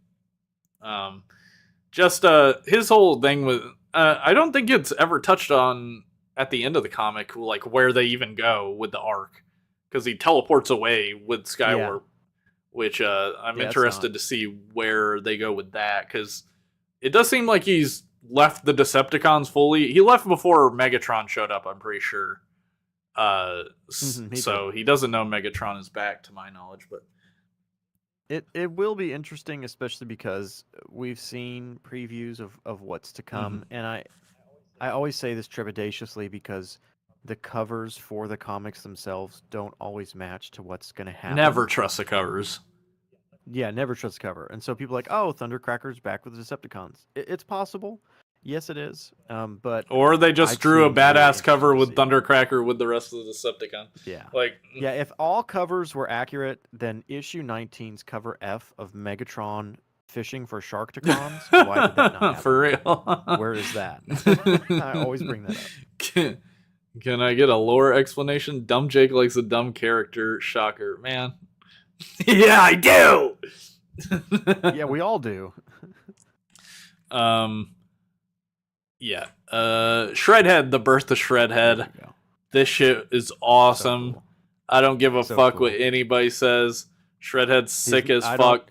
His whole thing with I don't think it's ever touched on at the end of the comic, like where they even go with the arc, because he teleports away with Skywarp, which I'm interested to see where they go with that, because it does seem like he's left the Decepticons fully. He left before Megatron showed up, I'm pretty sure. So he doesn't know Megatron is back, to my knowledge, but it will be interesting, especially because we've seen previews of what's to come, and I always say this trepidatiously because the covers for the comics themselves don't always match to what's going to happen. Never trust the covers. Yeah, never trust the cover. And so people are like, oh, Thundercracker's back with the Decepticons. It's possible. Yes, it is. Or they just drew a badass cover with Thundercracker with the rest of the Decepticons. Yeah. Yeah, if all covers were accurate, then issue 19's cover F of Megatron fishing for Sharktacons. Why did that not happen? For real. Where is that? I always bring that up. Can I get a lore explanation? Dumb Jake likes a dumb character. Shocker, man. Yeah, I do. Yeah, we all do. Yeah. Shredhead, the birth of Shredhead. This shit is awesome. So cool. I don't give a So fuck cool. what anybody says. Shredhead's sick as fuck.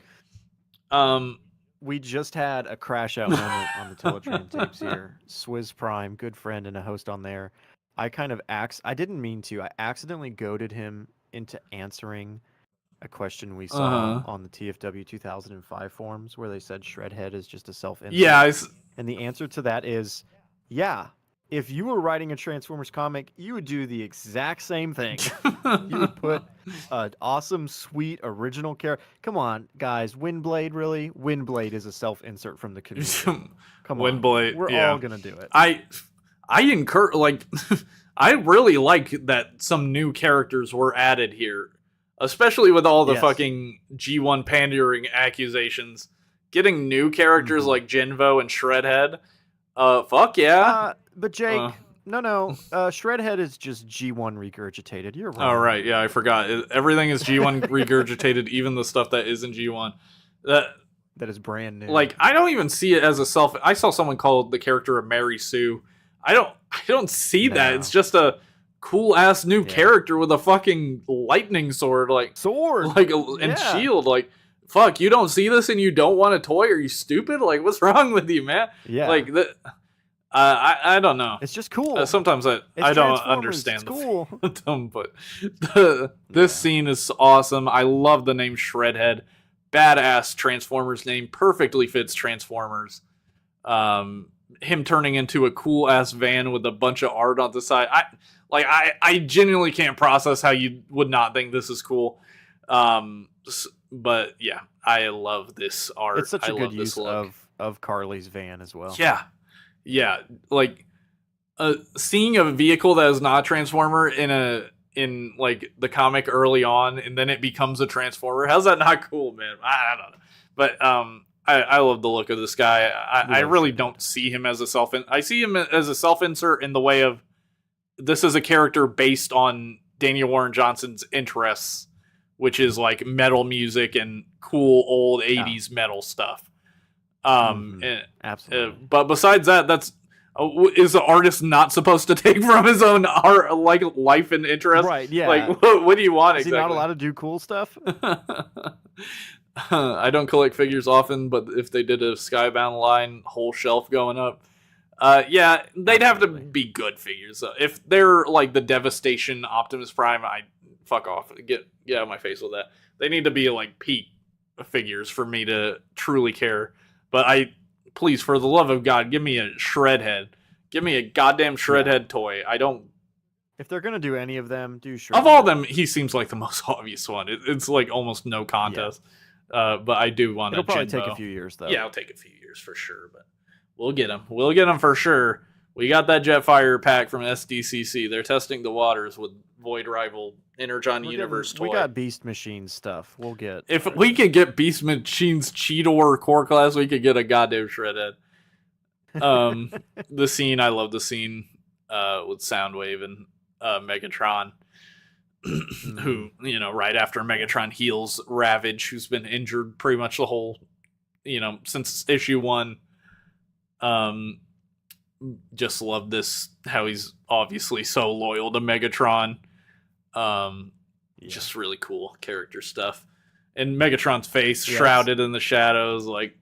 We just had a crash out moment on the Teletrain tapes here. Swizz Prime, good friend and a host on there. I kind of I didn't mean to. I accidentally goaded him into answering a question we saw on the TFW 2005 forums where they said Shredhead is just a self-insert. Yeah, and the answer to that is, yeah. If you were writing a Transformers comic, you would do the exact same thing. You would put an awesome, sweet, original character. Come on, guys. Windblade, really? Windblade is a self-insert from the community. Come on. Windblade, We're yeah. all going to do it. I incur, like, I really like that some new characters were added here. Especially with all the fucking G1 pandering accusations. Getting new characters like Jinvo and Shredhead. Fuck yeah. But Jake, no. Shredhead is just G1 regurgitated. You're wrong. Oh, right. Yeah, I forgot. Everything is G1 regurgitated, even the stuff that isn't G1. That is brand new. Like, I don't even see it as a self... I saw someone call the character a Mary Sue. I don't see that. It's just a cool-ass new character with a fucking lightning sword. Like, and shield. Like, fuck, you don't see this and you don't want a toy? Are you stupid? Like, what's wrong with you, man? Yeah. Like, I don't know. It's just cool. Sometimes I don't understand cool. but this scene is awesome. I love the name Shredhead. Badass Transformers name. Perfectly fits Transformers. Him turning into a cool ass van with a bunch of art on the side. I genuinely can't process how you would not think this is cool. But yeah, I love this art. It's such a good use look of Carly's van as well. Yeah, like seeing a vehicle that is not a Transformer in like the comic early on, and then it becomes a Transformer. How's that not cool, man? I don't know, but I love the look of this guy. I really don't see him as a I see him as a self-insert in the way of this is a character based on Daniel Warren Johnson's interests, which is like metal music and cool old 80s metal stuff. Absolutely. But besides that, that's is the artist not supposed to take from his own art, like life and interest? Right. Yeah. Like, what do you want Is exactly? he not allowed to do cool stuff? I don't collect figures often, but if they did a Skybound line, whole shelf going up, yeah, they'd have to be good figures. If they're like the Devastation Optimus Prime, I fuck off. Get out of my face with that. They need to be like peak figures for me to truly care. But please, for the love of God, give me a Shredhead. Give me a goddamn Shredhead toy. I don't... If they're going to do any of them, do Shredhead. Of all of them, he seems like the most obvious one. It's like almost no contest. But I do want It'll a probably Jinvo. take a few years, though. Yeah, it'll take a few years for sure. But we'll get him. We'll get him for sure. We got that Jetfire pack from SDCC. They're testing the waters with Void Rival Energon Universe toy. We got Beast Machine stuff. We'll get... If we could get Beast Machine's Cheetor core class, we could get a goddamn Shredhead. The scene, I love the scene with Soundwave and Megatron, who, right after Megatron heals Ravage, who's been injured pretty much the whole, since issue 1. Just love this, how he's obviously so loyal to Megatron. Just really cool character stuff. And Megatron's face shrouded in the shadows, like...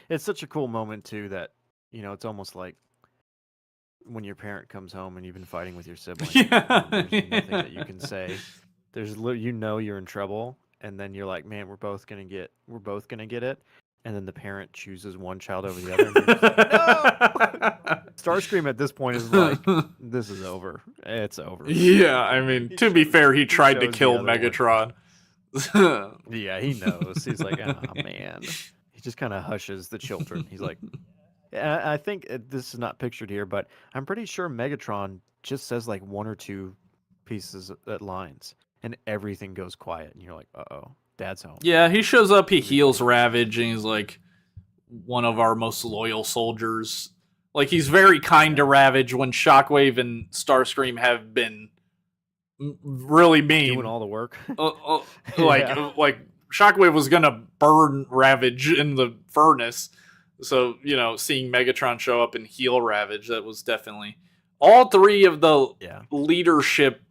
It's such a cool moment, too, that, it's almost like when your parent comes home and you've been fighting with your sibling. Yeah. There's nothing that you can say. You're in trouble, and then you're like, man, we're both gonna get it. And then the parent chooses one child over the other. And you're just like, no! Starscream at this point is like, this is over. It's over. Yeah, I mean, to be fair, he tried to kill Megatron. Yeah, he knows. He's like, oh, man. He just kind of hushes the children. He's like, I think this is not pictured here, but I'm pretty sure Megatron just says like one or two pieces of lines, and everything goes quiet. And you're like, uh-oh. dad's home. Yeah, he shows up, he heals Ravage, and he's like one of our most loyal soldiers. Like, he's very kind to Ravage when Shockwave and Starscream have been really mean. Doing all the work. Like Shockwave was gonna burn Ravage in the furnace. So, seeing Megatron show up and heal Ravage, that was definitely... All three of the leadership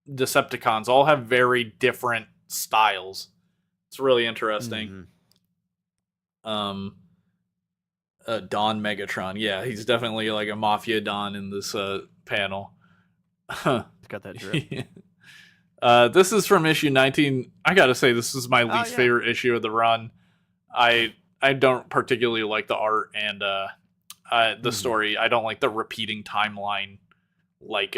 Decepticons all have very different styles. It's really interesting. Mm-hmm. Don Megatron. Yeah, he's definitely like a Mafia Don in this panel. He's got that drip. This is from issue 19. I gotta say, this is my least favorite issue of the run. I don't particularly like the art and the story. I don't like the repeating timeline, like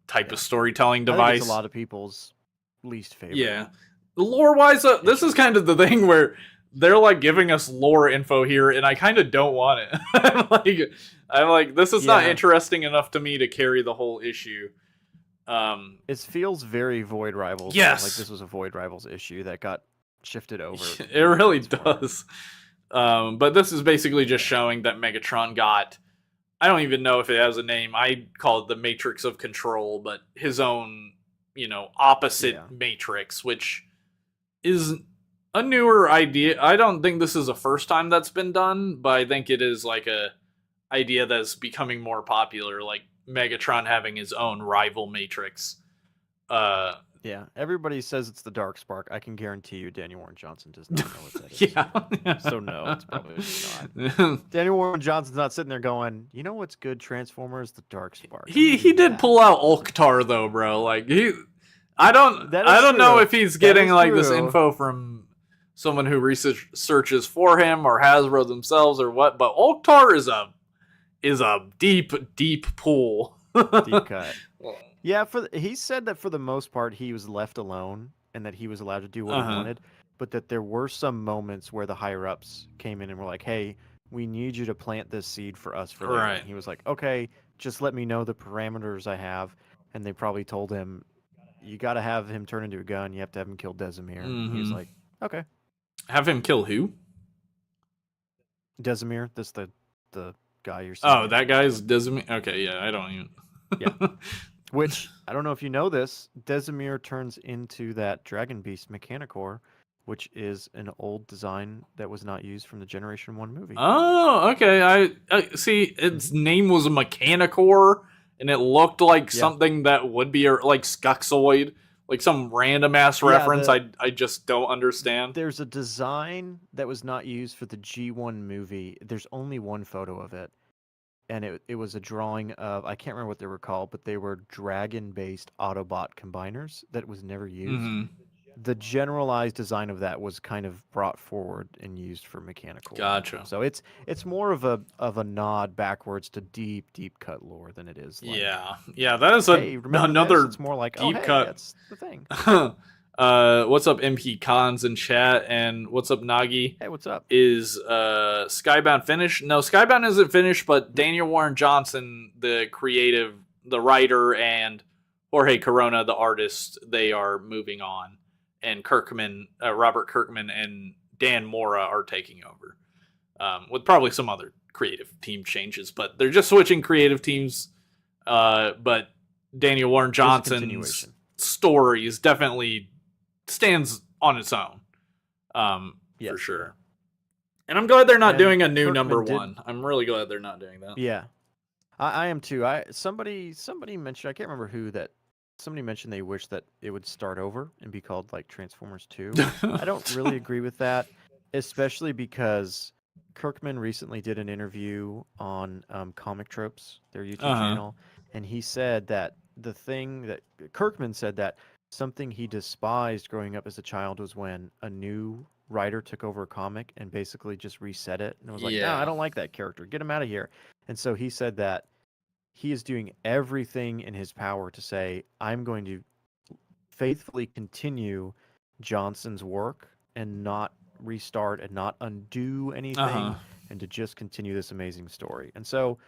type of storytelling device. I think it's a lot of people's least favorite. Yeah, lore-wise, this is kind of the thing where they're like giving us lore info here, and I kind of don't want it. I'm like, this is not interesting enough to me to carry the whole issue. It feels very Void Rivals. Yes, like this was a Void Rivals issue that got shifted over. It really does. But this is basically just showing that Megatron got, I don't even know if it has a name. I call it the Matrix of Control, but his own, opposite Matrix, which is a newer idea. I don't think this is the first time that's been done, but I think it is like a idea that's becoming more popular, like Megatron having his own rival Matrix. Yeah, everybody says it's the Dark Spark. I can guarantee you Daniel Warren Johnson does not know what that is. Yeah. So no, it's probably not. Daniel Warren Johnson's not sitting there going, you know what's good Transformers? The Dark Spark. He did pull out Ulktar though, bro. Like I don't know if he's getting like this info from someone who researches for him or Hasbro themselves or what, but Ulktar is a deep pool. Deep cut. Yeah, he said that for the most part he was left alone and that he was allowed to do what he wanted, but that there were some moments where the higher ups came in and were like, "Hey, we need you to plant this seed for us for later." Right. And he was like, "Okay, just let me know the parameters I have." And they probably told him, "You got to have him turn into a gun. You have to have him kill Desimir." Mm-hmm. He was like, "Okay." Have him kill who? Desimir, the guy you're seeing. Oh, that guy's Desimir. Okay, yeah, I don't even. Yeah. Which, I don't know if you know this, Desimir turns into that Dragon Beast Mechanicore, which is an old design that was not used from the Generation 1 movie. Oh, okay. I see, its name was a Mechanicore, and it looked like something that would be like Skuxoid, like some random-ass reference I just don't understand. There's a design that was not used for the G1 movie. There's only one photo of it. And it was a drawing of, I can't remember what they were called, but they were dragon-based Autobot combiners that was never used. Mm-hmm. The generalized design of that was kind of brought forward and used for mechanical. Gotcha. So it's more of a nod backwards to deep cut lore than it is. Like, yeah, that is another it's more like deep cut. That's the thing. What's up, MP Cons in chat, and what's up, Nagi? Hey, what's up? Is Skybound finished? No, Skybound isn't finished, but Daniel Warren Johnson, the writer, and Jorge Corona, the artist, they are moving on, and Robert Kirkman and Dan Mora are taking over, with probably some other creative team changes, but they're just switching creative teams. But Daniel Warren Johnson's story is definitely stands on its own, for sure. And I'm glad they're not doing a new Kirkman number one. I'm really glad they're not doing that. Yeah, I am too. Somebody mentioned, I can't remember who, that somebody mentioned they wish that it would start over and be called like Transformers 2. I don't really agree with that, especially because Kirkman recently did an interview on Comic Tropes, their YouTube channel, and he said that Kirkman said that something he despised growing up as a child was when a new writer took over a comic and basically just reset it and was like, no, I don't like that character. Get him out of here. And so he said that he is doing everything in his power to say, I'm going to faithfully continue Johnson's work and not restart and not undo anything and to just continue this amazing story. And so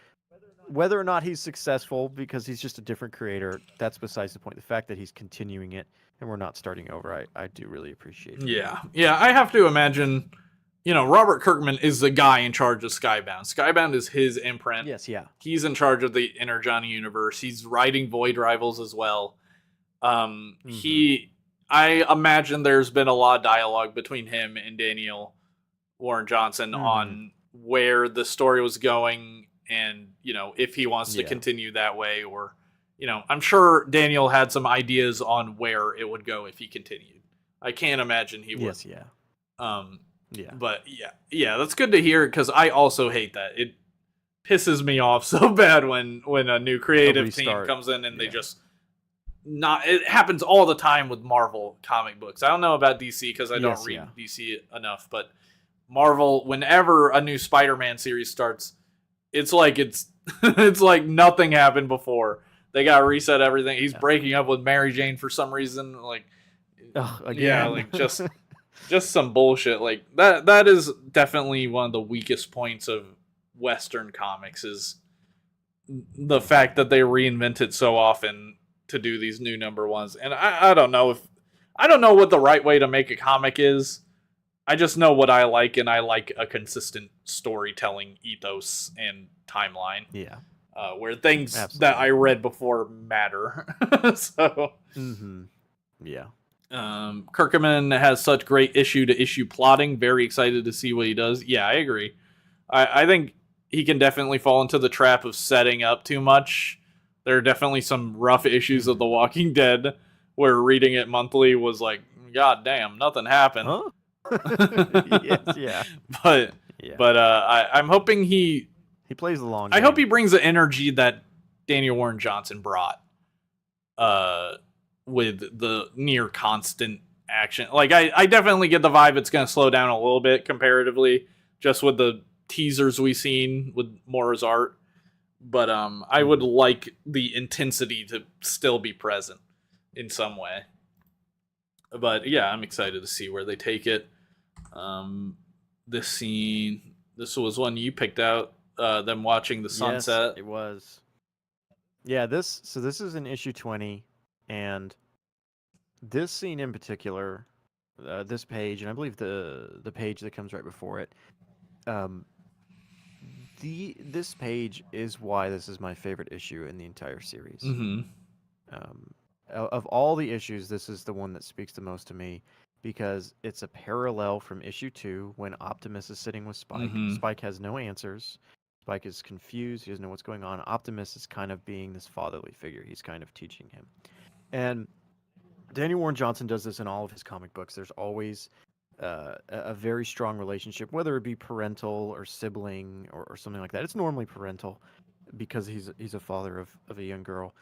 whether or not he's successful, because he's just a different creator, that's besides the point. The fact that he's continuing it and we're not starting over, I do really appreciate it. Yeah, I have to imagine, Robert Kirkman is the guy in charge of Skybound. Skybound is his imprint. Yes, yeah. He's in charge of the Energon universe. He's writing Void Rivals as well. I imagine there's been a lot of dialogue between him and Daniel Warren Johnson on where the story was going, and if he wants to continue that way, or I'm sure Daniel had some ideas on where it would go if he continued. I can't imagine he would. Yes, yeah. But yeah, that's good to hear, because I also hate that. It pisses me off so bad when a new creative team comes in and they just not. It happens all the time with Marvel comic books. I don't know about DC because I don't read DC enough, but Marvel, whenever a new Spider-Man series starts, it's like it's like nothing happened before. They got to reset everything. He's breaking up with Mary Jane for some reason. Like, like just some bullshit. Like that is definitely one of the weakest points of Western comics, is the fact that they reinvent it so often to do these new number ones. And I don't know what the right way to make a comic is. I just know what I like, and I like a consistent storytelling ethos and timeline. Yeah. Where things that I read before matter. So. Yeah. Kirkman has such great issue-to-issue plotting. Very excited to see what he does. Yeah, I agree. I think he can definitely fall into the trap of setting up too much. There are definitely some rough issues of The Walking Dead where reading it monthly was like, God damn, nothing happened. Huh? Yes, yeah. But I'm hoping he plays the long game. I hope he brings the energy that Daniel Warren Johnson brought with the near constant action. Like, I definitely get the vibe it's going to slow down a little bit comparatively, just with the teasers we've seen with Mora's art. But I would like the intensity to still be present in some way. But yeah, I'm excited to see where they take it. This scene, this was one you picked out, them watching the sunset. Yes, it was. Yeah, this is in issue 20, and this scene in particular, this page, and I believe the page that comes right before it, this page is why this is my favorite issue in the entire series. Of all the issues, this is the one that speaks the most to me, because it's a parallel from issue 2 when Optimus is sitting with Spike. Spike has no answers. Spike is confused. He doesn't know what's going on. Optimus is kind of being this fatherly figure. He's kind of teaching him. And Daniel Warren Johnson does this in all of his comic books. There's always a very strong relationship, whether it be parental or sibling or something like that. It's normally parental because he's a father of a young girl.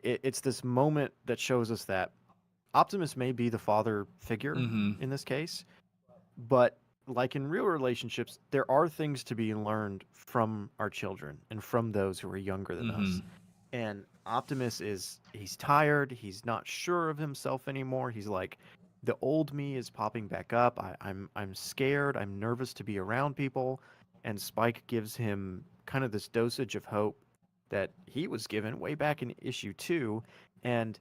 It's this moment that shows us that Optimus may be the father figure in this case, but like in real relationships, there are things to be learned from our children and from those who are younger than us. And Optimus he's tired. He's not sure of himself anymore. He's like, the old me is popping back up. I'm scared. I'm nervous to be around people. And Spike gives him kind of this dosage of hope that he was given way back in issue 2. And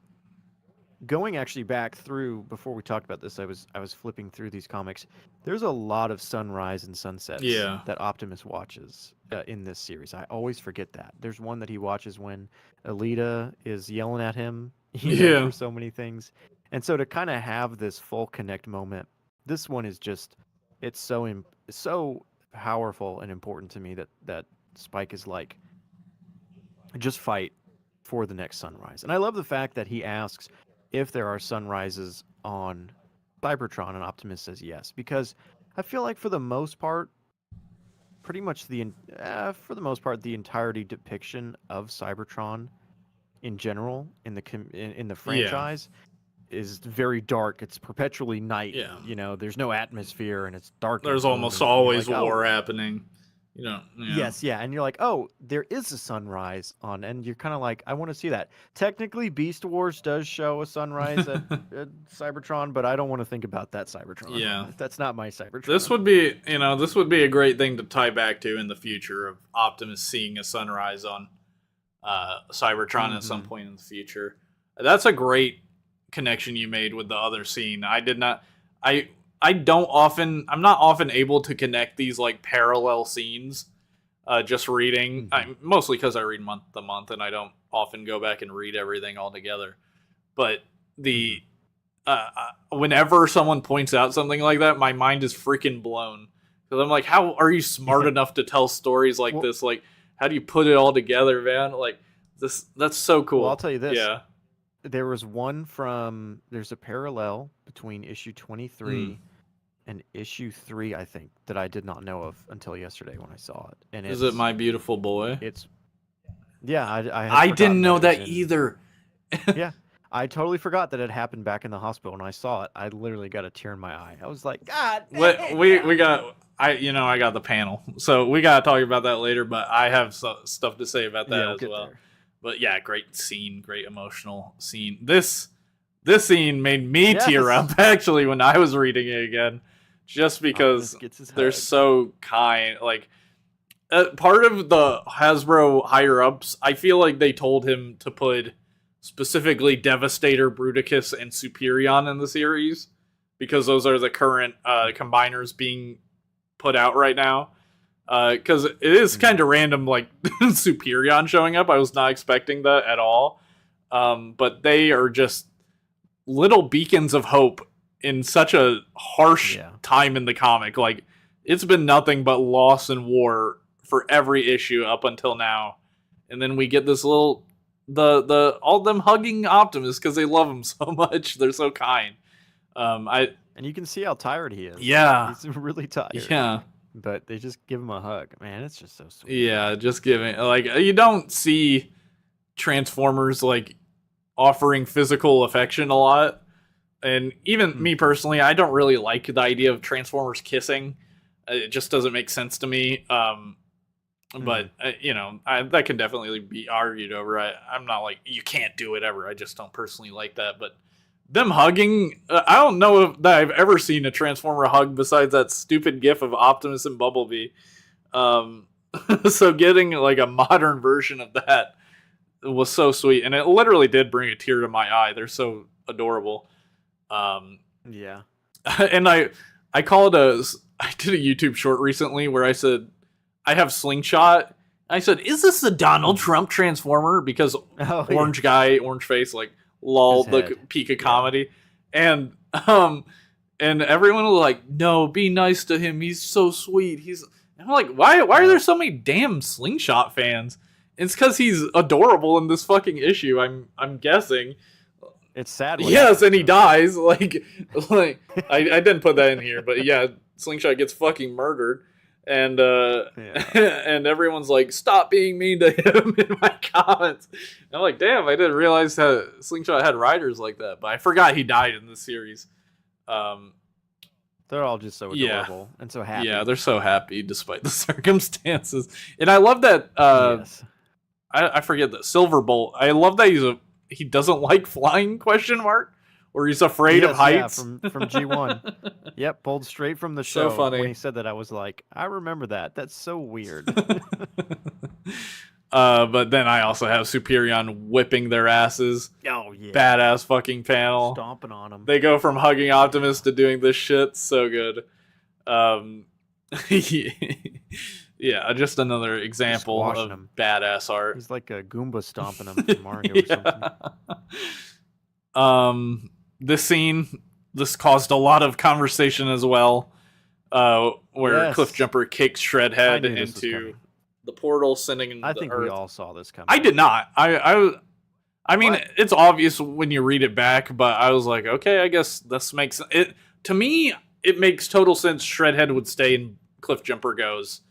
going actually back through, before we talked about this, I was flipping through these comics. There's a lot of sunrise and sunsets that Optimus watches in this series. I always forget that. There's one that he watches when Alita is yelling at him for so many things. And so to kind of have this full connect moment, this one is just, it's so powerful and important to me that Spike is like, just fight for the next sunrise. And I love the fact that he asks if there are sunrises on Cybertron, and Optimus says yes, because I feel like for the most part, the entirety depiction of Cybertron in general in the franchise is very dark. It's perpetually night. There's no atmosphere and it's dark. There's almost always war happening. Yes, yeah, and you're like, oh, there is a sunrise on, and you're kind of like, I want to see that. Technically, Beast Wars does show a sunrise at Cybertron, but I don't want to think about that Cybertron. Yeah, that's not my Cybertron. This would be a great thing to tie back to in the future of Optimus seeing a sunrise on Cybertron at some point in the future. That's a great connection you made with the other scene. I did not. I'm not often able to connect these like parallel scenes. Just reading, mostly because I read month to month, and I don't often go back and read everything all together. But the whenever someone points out something like that, my mind is freaking blown. Because I'm like, how are you smart enough to tell stories like this? Like, how do you put it all together, man? Like, that's so cool. Well, I'll tell you this. Yeah. There's a parallel between issue 23 and issue 3, I think, that I did not know of until yesterday when I saw it. And is it My Beautiful Boy? I didn't know that either. Yeah. I totally forgot that it happened back in the hospital. When I saw it, I literally got a tear in my eye. I was like, God. We got I got the panel, so we got to talk about that later. But I have stuff to say about that as well. There. But yeah, great scene, great emotional scene. This scene made me tear up actually when I was reading it again, just because they're so kind. Like part of the Hasbro higher ups, I feel like they told him to put specifically Devastator, Bruticus, and Superion in the series because those are the current combiners being put out right now. Because it is kind of random, like Superion showing up. I was not expecting that at all. But they are just little beacons of hope in such a harsh time in the comic. Like, it's been nothing but loss and war for every issue up until now. And then we get this little all them hugging Optimus because they love him so much. They're so kind. And you can see how tired he is. Yeah, he's really tired. Yeah, but they just give him a hug. Man, it's just so sweet. Yeah, just giving, like, you don't see Transformers like offering physical affection a lot. And even me personally, I don't really like the idea of Transformers kissing. It just doesn't make sense to me. But that can definitely be argued over. I'm not like, you can't do it ever. I just don't personally like that. But them hugging, I don't know that I've ever seen a Transformer hug besides that stupid gif of Optimus and Bumblebee. So getting like a modern version of that was so sweet, and it literally did bring a tear to my eye. They're so adorable. Yeah. And I called I did a YouTube short recently where I said, I have Slingshot. I said, is this the Donald Trump Transformer? Because orange guy, orange face, like, lol, the peak of comedy. And everyone was like, no, be nice to him. He's so sweet. I'm like, why are there so many damn Slingshot fans? It's because he's adorable in this fucking issue, I'm guessing. It's sad. Yes, and he dies. Like I didn't put that in here, but yeah, Slingshot gets fucking murdered. And and everyone's like, stop being mean to him in my comments. And I'm like, damn, I didn't realize that Slingshot had riders like that. But I forgot he died in this series. They're all just so adorable and so happy. Yeah, they're so happy despite the circumstances. And I love that. I forget that Silverbolt. I love that he doesn't like flying ? Or he's afraid of heights. Yeah, from G1. Yep, pulled straight from the show. So funny. When he said that, I was like, I remember that. That's so weird. But then I also have Superion whipping their asses. Oh, yeah. Badass fucking panel. Stomping on them. They go from hugging Optimus to doing this shit. So good. Yeah, just another example of badass art. He's like a Goomba stomping him from Mario or something. This caused a lot of conversation as well, where Cliffjumper kicks Shredhead into the portal, sending I think Earth. We all saw this coming. I did not. I mean, it's obvious when you read it back, but I was like, okay, I guess this makes it. To me, it makes total sense. Shredhead would stay and Cliffjumper goes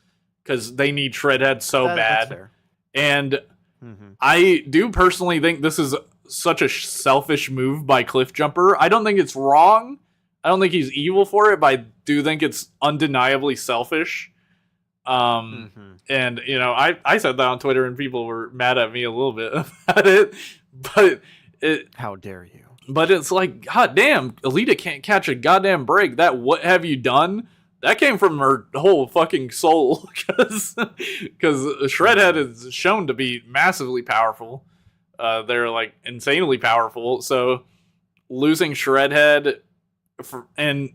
because they need Shredhead so bad. That's fair. And I do personally think this is such a selfish move by Cliffjumper. I don't think it's wrong. I don't think he's evil for it, but I do think it's undeniably selfish. And I said that on Twitter and people were mad at me a little bit about it, but how dare you? But it's like, god damn, Alita can't catch a goddamn break. That what have you done? that came from her whole fucking soul, because Shredhead is shown to be massively powerful. They're like insanely powerful. So losing Shredhead, and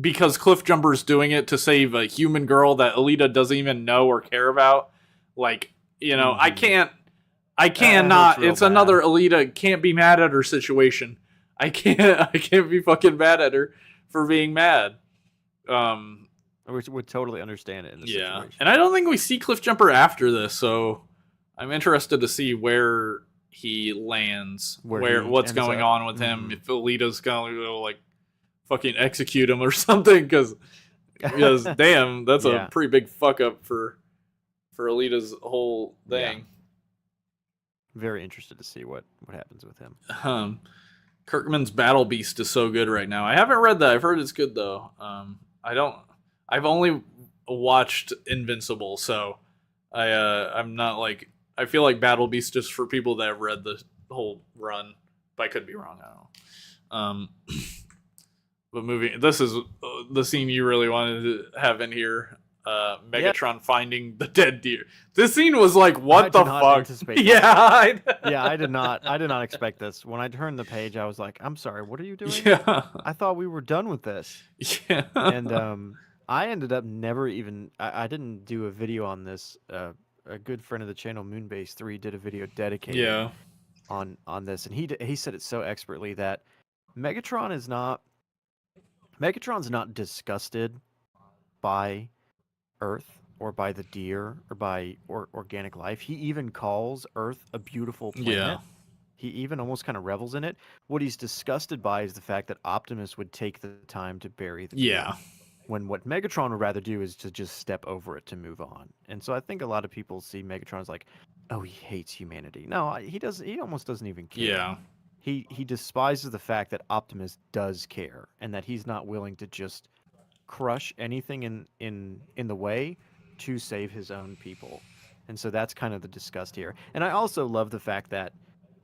because Cliffjumper's doing it to save a human girl that Alita doesn't even know or care about, like, you know, I cannot. It's another Alita. Can't be mad at her situation. I can't be fucking mad at her for being mad. We would totally understand it in this situation. And I don't think we see Cliffjumper after this, so I'm interested to see where he lands, what's going on with him, if Alita's gonna like fucking execute him or something, because damn, that's a pretty big fuck up for Alita's whole thing. Yeah. Very interested to see what happens with him. Kirkman's Battle Beast is so good right now. I haven't read that. I've heard it's good though. I've only watched Invincible, so I'm not like, I feel like Battle Beast is for people that have read the whole run, but I could be wrong. I don't know. But this is the scene you really wanted to have in here. Megatron finding the dead deer. This scene was like, what the fuck? Yeah, I did not expect this. When I turned the page, I was like, I'm sorry, what are you doing? Yeah, I thought we were done with this. Yeah, and I ended up never even. I didn't do a video on this. A good friend of the channel, Moonbase3, did a video dedicated on this, and he said it so expertly that Megatron's not disgusted by Earth or by the deer or by organic life. He even calls Earth a beautiful planet. Yeah. He even almost kind of revels in it. What he's disgusted by is the fact that Optimus would take the time to bury the deer, when what Megatron would rather do is to just step over it to move on. And so I think a lot of people see Megatron as like, oh, he hates humanity. No, he doesn't. He almost doesn't even care. Yeah. He despises the fact that Optimus does care, and that he's not willing to just crush anything in the way to save his own people. And so that's kind of the disgust here. And I also love the fact that,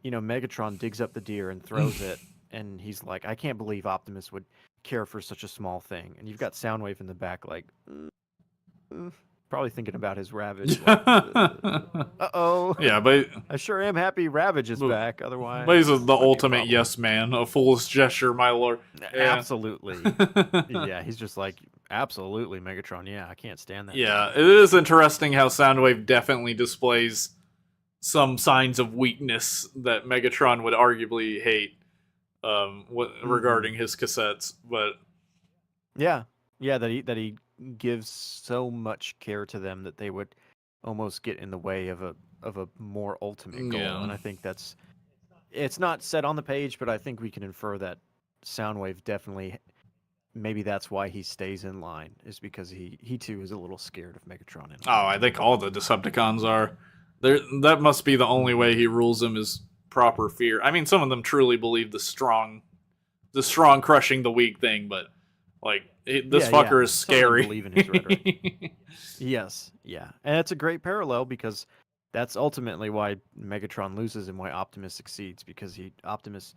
you know, Megatron digs up the deer and throws it, and he's like, I can't believe Optimus would care for such a small thing. And you've got Soundwave in the back like, probably thinking about his Ravage. Like, uh-oh. Yeah, but I sure am happy Ravage is back. Otherwise, but he's the ultimate yes man, a fool's gesture, my lord. Yeah. Absolutely. Yeah, he's just like, absolutely, Megatron. Yeah, I can't stand that. Yeah, it is interesting how Soundwave definitely displays some signs of weakness that Megatron would arguably hate regarding his cassettes. But yeah, that he gives so much care to them that they would almost get in the way of a more ultimate goal. And I think it's not said on the page, but I think we can infer that Soundwave definitely, maybe that's why he stays in line, is because he too is a little scared of Megatron. I think all the Decepticons are. That must be the only way he rules them, is proper fear. I mean, some of them truly believe the strong crushing the weak thing, but like, this fucker is scary. Believe in his rhetoric. Yes, yeah, and it's a great parallel, because that's ultimately why Megatron loses and why Optimus succeeds, because Optimus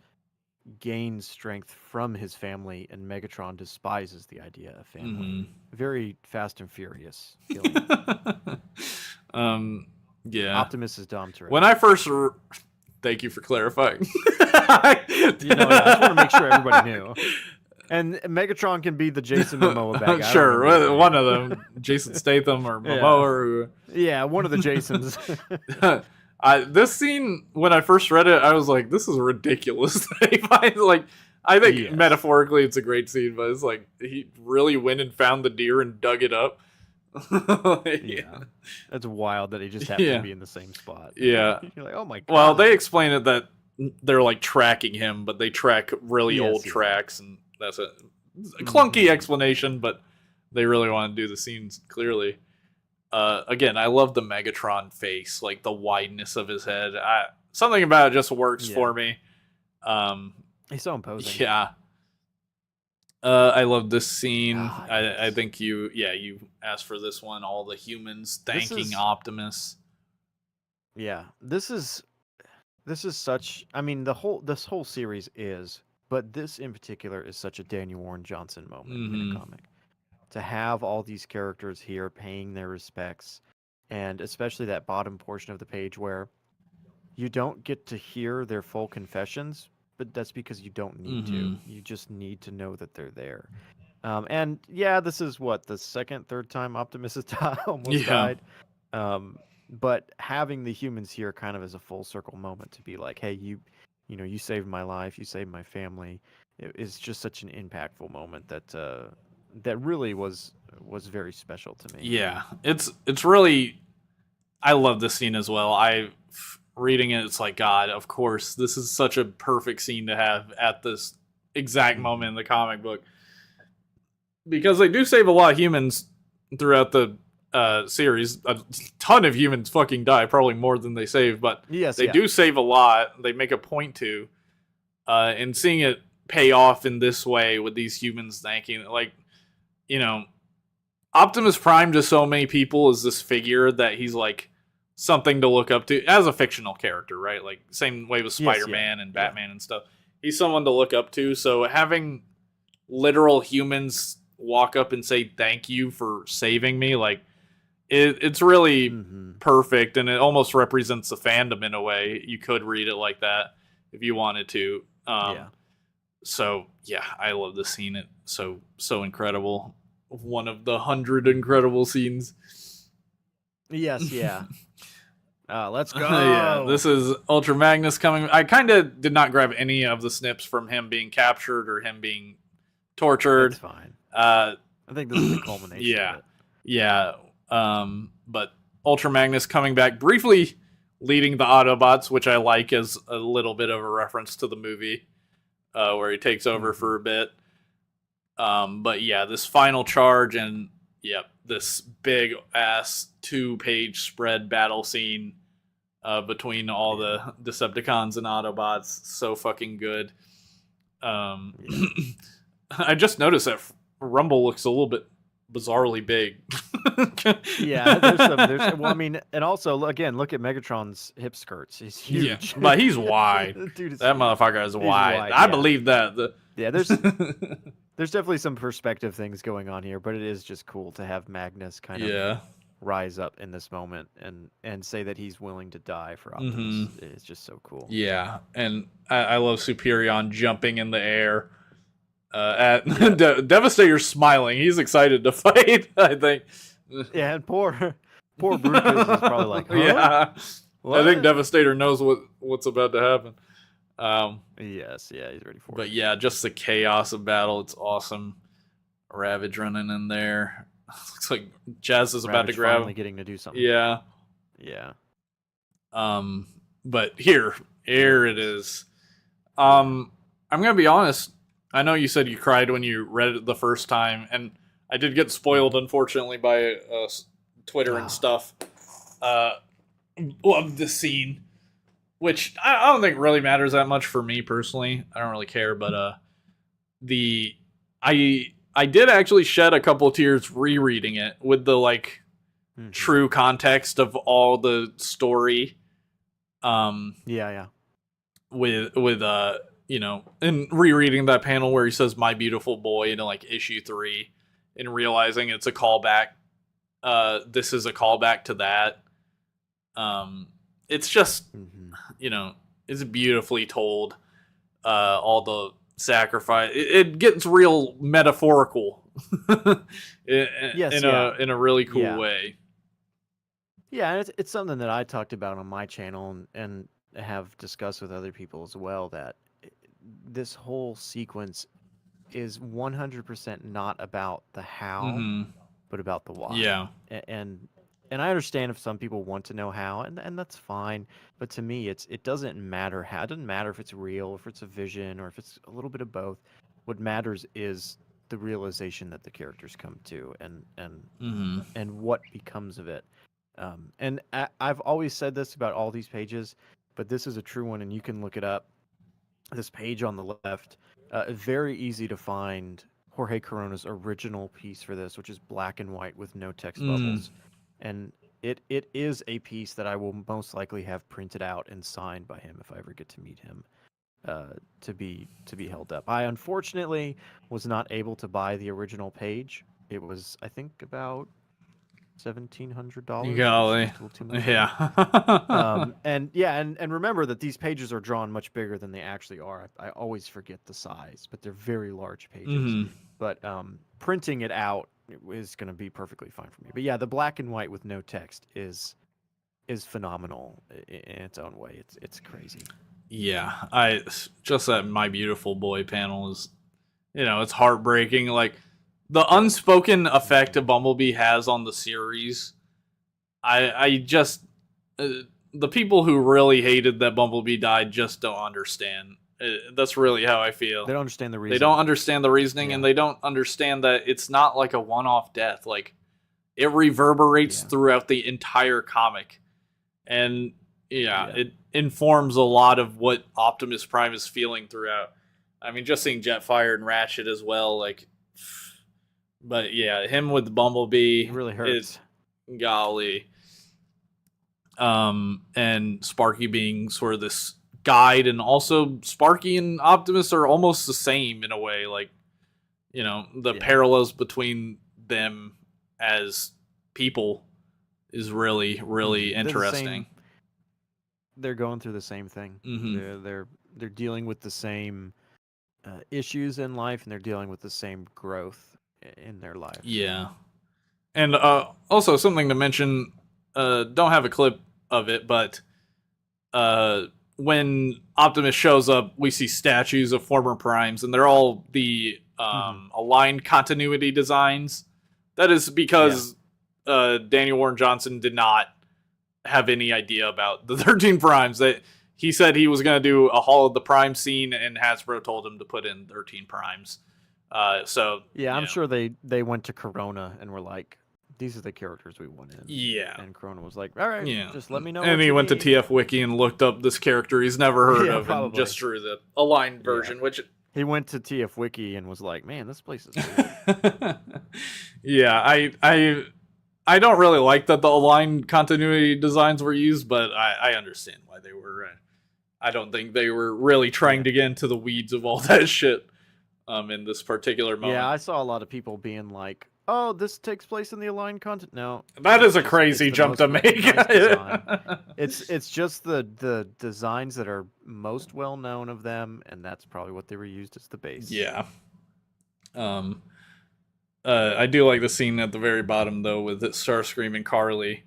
gains strength from his family, and Megatron despises the idea of family. Very Fast and Furious feeling. Yeah. Optimus is Dom Toretto. When I first... Thank you for clarifying. I just want to make sure everybody knew. And Megatron can be the Jason Momoa bad guy. Sure, one of them. Jason Statham or Momoa. Yeah, one of the Jasons. This scene, when I first read it, I was like, this is ridiculous. I think metaphorically it's a great scene, but it's like, he really went and found the deer and dug it up. Yeah, that's wild that he just happened to be in the same spot. Yeah, you're like, oh my god. Well, they explain it that they're like tracking him, but they track really old tracks, and that's a clunky explanation, but they really want to do the scenes clearly. Again, I love the Megatron face, like the wideness of his head. Something about it just works for me. He's so imposing. Yeah. I love this scene. I think you asked for this one. All the humans thanking Optimus. Yeah, this is such. I mean, this whole series is, but this in particular is such a Daniel Warren Johnson moment in a comic. to have all these characters here paying their respects, and especially that bottom portion of the page where you don't get to hear their full confessions, but that's because you don't need to. You just need to know that they're there. And yeah, this is what the second, third time Optimus has almost died. But having the humans here kind of as a full circle moment to be like, hey, you saved my life, you saved my family. It is just such an impactful moment that that really was very special to me. Yeah, it's really. I love this scene as well. Reading it, it's like, God, of course, this is such a perfect scene to have at this exact moment in the comic book, because they do save a lot of humans throughout the series. A ton of humans fucking die, probably more than they save, but they do save a lot. They make a point to, and seeing it pay off in this way with these humans thanking, like, Optimus Prime to so many people is this figure that he's like something to look up to as a fictional character, right? Like same way with Spider-Man and Batman and stuff. He's someone to look up to. So having literal humans walk up and say thank you for saving me, like it's really perfect, and it almost represents the fandom in a way. You could read it like that if you wanted to. So yeah, I love this scene. It's so incredible. One of the 100 incredible scenes. Yes, yeah. Let's go. Yeah, this is Ultra Magnus coming. I kind of did not grab any of the snips from him being captured or him being tortured. That's fine. I think this is the culmination of it. Yeah. But Ultra Magnus coming back, briefly leading the Autobots, which I like as a little bit of a reference to the movie, where he takes over for a bit. But yeah, this final charge and this big ass 2-page spread battle scene between all the Decepticons and Autobots, so fucking good. I just noticed that Rumble looks a little bit bizarrely big. Well, I mean, and also again, look at Megatron's hip skirts. He's huge. Yeah, but he's wide. Dude, that motherfucker is wide. I believe that. There's definitely some perspective things going on here, but it is just cool to have Magnus kind of rise up in this moment and say that he's willing to die for Optimus. It's just so cool. Yeah, and I love Superion jumping in the air. Devastator smiling. He's excited to fight, I think. Yeah, and poor Brutus is probably like, huh? Yeah. What? I think Devastator knows what's about to happen. Yes, he's ready for it. But yeah, just the chaos of battle. It's awesome. Ravage running in there. Looks like Jazz is about to grab. Finally getting to do something. Yeah. But here it is. I'm gonna be honest. I know you said you cried when you read it the first time, and I did get spoiled, unfortunately, by Twitter and stuff. Love the scene, which I don't think really matters that much for me personally. I don't really care, but I did actually shed a couple of tears rereading it with the true context of all the story. With and rereading that panel where he says "my beautiful boy" in issue 3, and realizing it's a callback. This is a callback to that. It's just it's beautifully told. All the sacrifice. It gets real metaphorical. in a really cool way. Yeah, and it's something that I talked about on my channel and have discussed with other people as well, that this whole sequence is 100% not about the how, but about the why. Yeah. And I understand if some people want to know how, and that's fine. But to me, it doesn't matter how. It doesn't matter if it's real, if it's a vision, or if it's a little bit of both. What matters is the realization that the characters come to, and what becomes of it. And I've always said this about all these pages, but this is a true one, and you can look it up. This page on the left, very easy to find Jorge Corona's original piece for this, which is black and white with no text bubbles. And it is a piece that I will most likely have printed out and signed by him if I ever get to meet him, to be held up. I unfortunately was not able to buy the original page, It was, I think, about $1,700. Golly. It's a little too much. Yeah. And yeah, and remember that these pages are drawn much bigger than they actually are. I always forget the size, but they're very large pages. Mhm. But printing it out is going to be perfectly fine for me. But yeah, the black and white with no text is phenomenal in its own way. It's crazy. Yeah, I just that My Beautiful Boy panel is, it's heartbreaking. Like the unspoken effect a Bumblebee has on the series. I just the people who really hated that Bumblebee died just don't understand. That's really how I feel. They don't understand the reason. They don't understand the reasoning, and Yeah. they don't understand that it's not like a one-off death. Like it reverberates Yeah. throughout the entire comic, and Yeah. it informs a lot of what Optimus Prime is feeling throughout. I mean, just seeing Jetfire and Ratchet as well, like. But yeah, him with Bumblebee, It really hurts. Golly. And Sparky being sort of this guide, and also Sparky and Optimus are almost the same in a way. Like, the parallels between them as people is really, really interesting. They're going through the same thing. Mm-hmm. They're dealing with the same issues in life, and they're dealing with the same growth in their life. Yeah. And also something to mention, don't have a clip of it, but when Optimus shows up, we see statues of former Primes, and they're all the aligned continuity designs. That is because Daniel Warren Johnson did not have any idea about the 13 Primes. That he said he was going to do a Hall of the Prime scene, and Hasbro told him to put in 13 Primes. I'm sure they went to Corona and were like, these are the characters we want in. Yeah. And Corona was like, all right, just let me know. And he went to TF Wiki and looked up this character he's never heard of, probably. and just drew the aligned version, which... He went to TF Wiki and was like, man, this place is cool. Yeah, I don't really like that the aligned continuity designs were used, but I understand why they were. I don't think they were really trying to get into the weeds of all that shit in this particular moment. Yeah, I saw a lot of people being like, oh, this takes place in the aligned content. No, that is a crazy jump to make. It's just the designs that are most well known of them, and that's probably what they were used as the base. Yeah. I do like the scene at the very bottom though with Starscream and Carly,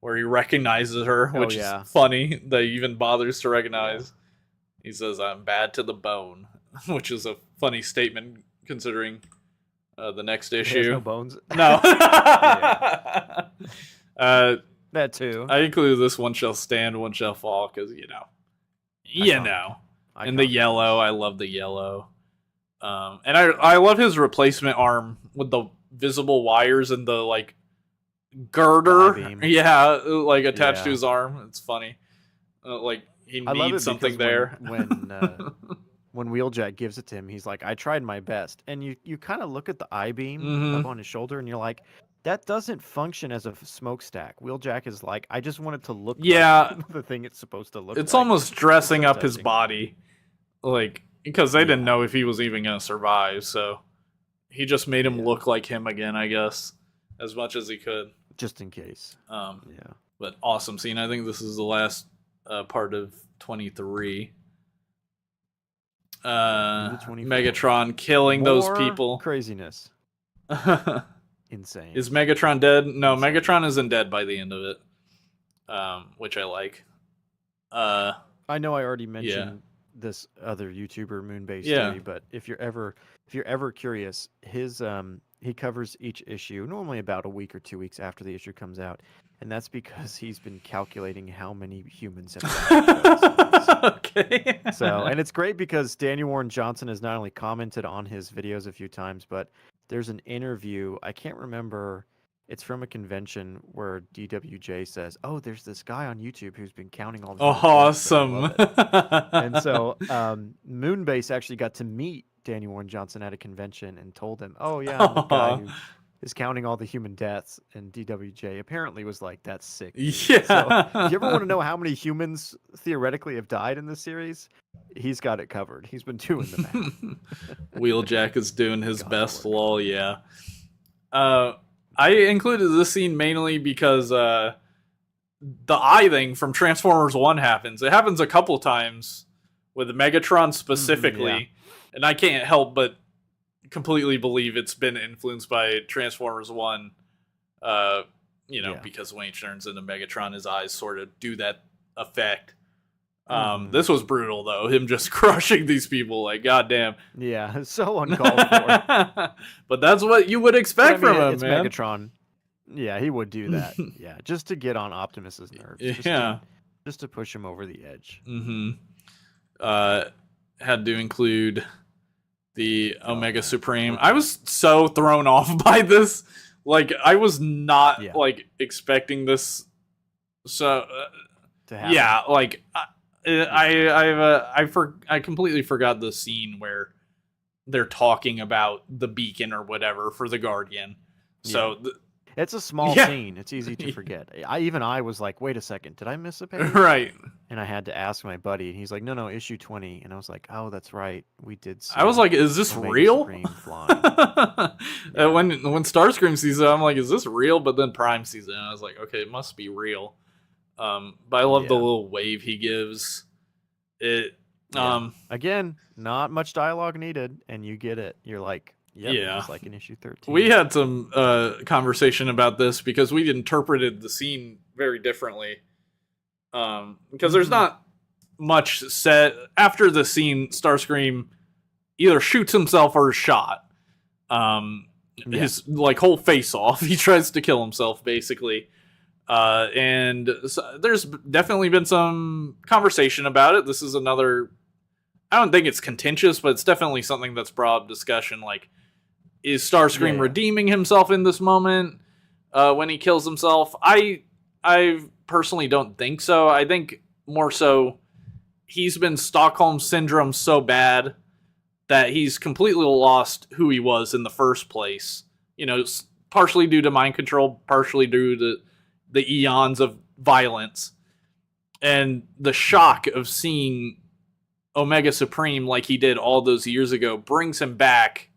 where he recognizes her, which is funny that he even bothers to recognize. He says, "I'm bad to the bone," which is a funny statement considering the next issue. There's no bones. No. That too. I included this "One shall stand, one shall fall" because and the yellow. I love the yellow. And I love his replacement arm with the visible wires and the like girder, attached to his arm. It's funny. He needs something there. When Wheeljack gives it to him, he's like, "I tried my best," and you kind of look at the I-beam up on his shoulder, and you're like, that doesn't function as a smokestack. Wheeljack is like, I just want it to look like the thing it's supposed to look like. It's almost dressing up his body, because they didn't know if he was even going to survive, so he just made him look like him again, I guess, as much as he could. Just in case. But awesome scene. I think this is the last part of 23. Megatron killing those people. Craziness. Insane. Is Megatron dead? No, insane. Megatron isn't dead by the end of it, which I like. I know I already mentioned this other YouTuber Moonbase Theory, but if you're ever curious, his he covers each issue normally about a week or 2 weeks after the issue comes out, and that's because he's been calculating how many humans have died. Okay. And it's great because Daniel Warren Johnson has not only commented on his videos a few times, but there's an interview, I can't remember, it's from a convention where DWJ says, "Oh, there's this guy on YouTube who's been counting all the awesome." And so Moonbase actually got to meet Daniel Warren Johnson at a convention and told him, "Oh yeah, I'm the guy who is counting all the human deaths." And DWJ apparently was like, "That's sick." Yeah. So if you ever want to know how many humans theoretically have died in this series, he's got it covered. He's been doing the math. Wheeljack is doing his best. Lol, yeah. I included this scene mainly because the eye thing from Transformers 1 happens. It happens a couple times with Megatron specifically, and I can't help but completely believe it's been influenced by Transformers 1. Because when he turns into Megatron, his eyes sort of do that effect. This was brutal though, him just crushing these people, like goddamn. Yeah, it's so uncalled for. But that's what you would expect from him, it's man. Megatron. Yeah, he would do that. Yeah, just to get on Optimus's nerves. Just to push him over the edge. Had to include the Omega Supreme. I was so thrown off by this. Like, I was not like expecting this. So, to happen. Yeah, like I completely forgot the scene where they're talking about the beacon or whatever for the Guardian. So it's a small scene. It's easy to forget. I was like, wait a second, did I miss a page? Right. And I had to ask my buddy, and he's like, no, issue 20. And I was like, oh, that's right, we did see. I was like, is this real? When Starscream sees it, I'm like, is this real? But then Prime sees it, and I was like, okay, it must be real. But I love the little wave he gives. Again, not much dialogue needed, and you get it. You're like, it's like in issue 13. We had some conversation about this because we interpreted the scene very differently. Because there's not much said after the scene. Starscream either shoots himself or is shot. His like whole face off. He tries to kill himself basically. And so there's definitely been some conversation about it. This is another. I don't think it's contentious, but it's definitely something that's brought up discussion. Like, is Starscream redeeming himself in this moment when he kills himself? I personally don't think so. I think more so he's been Stockholm Syndrome so bad that he's completely lost who he was in the first place. You know, partially due to mind control, partially due to the eons of violence. And the shock of seeing Omega Supreme like he did all those years ago brings him back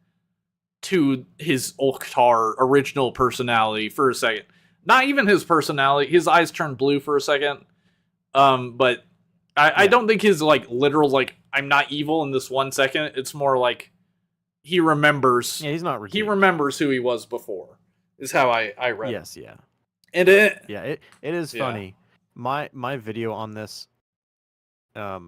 to his Oktar original personality for a second. Not even his personality. His eyes turn blue for a second. But I don't think his like literal like I'm not evil in this 1 second. It's more like he remembers. Yeah, he's not redeemed. He remembers who he was before. Is how I read. Yes, yeah. And it is funny. My video on this, I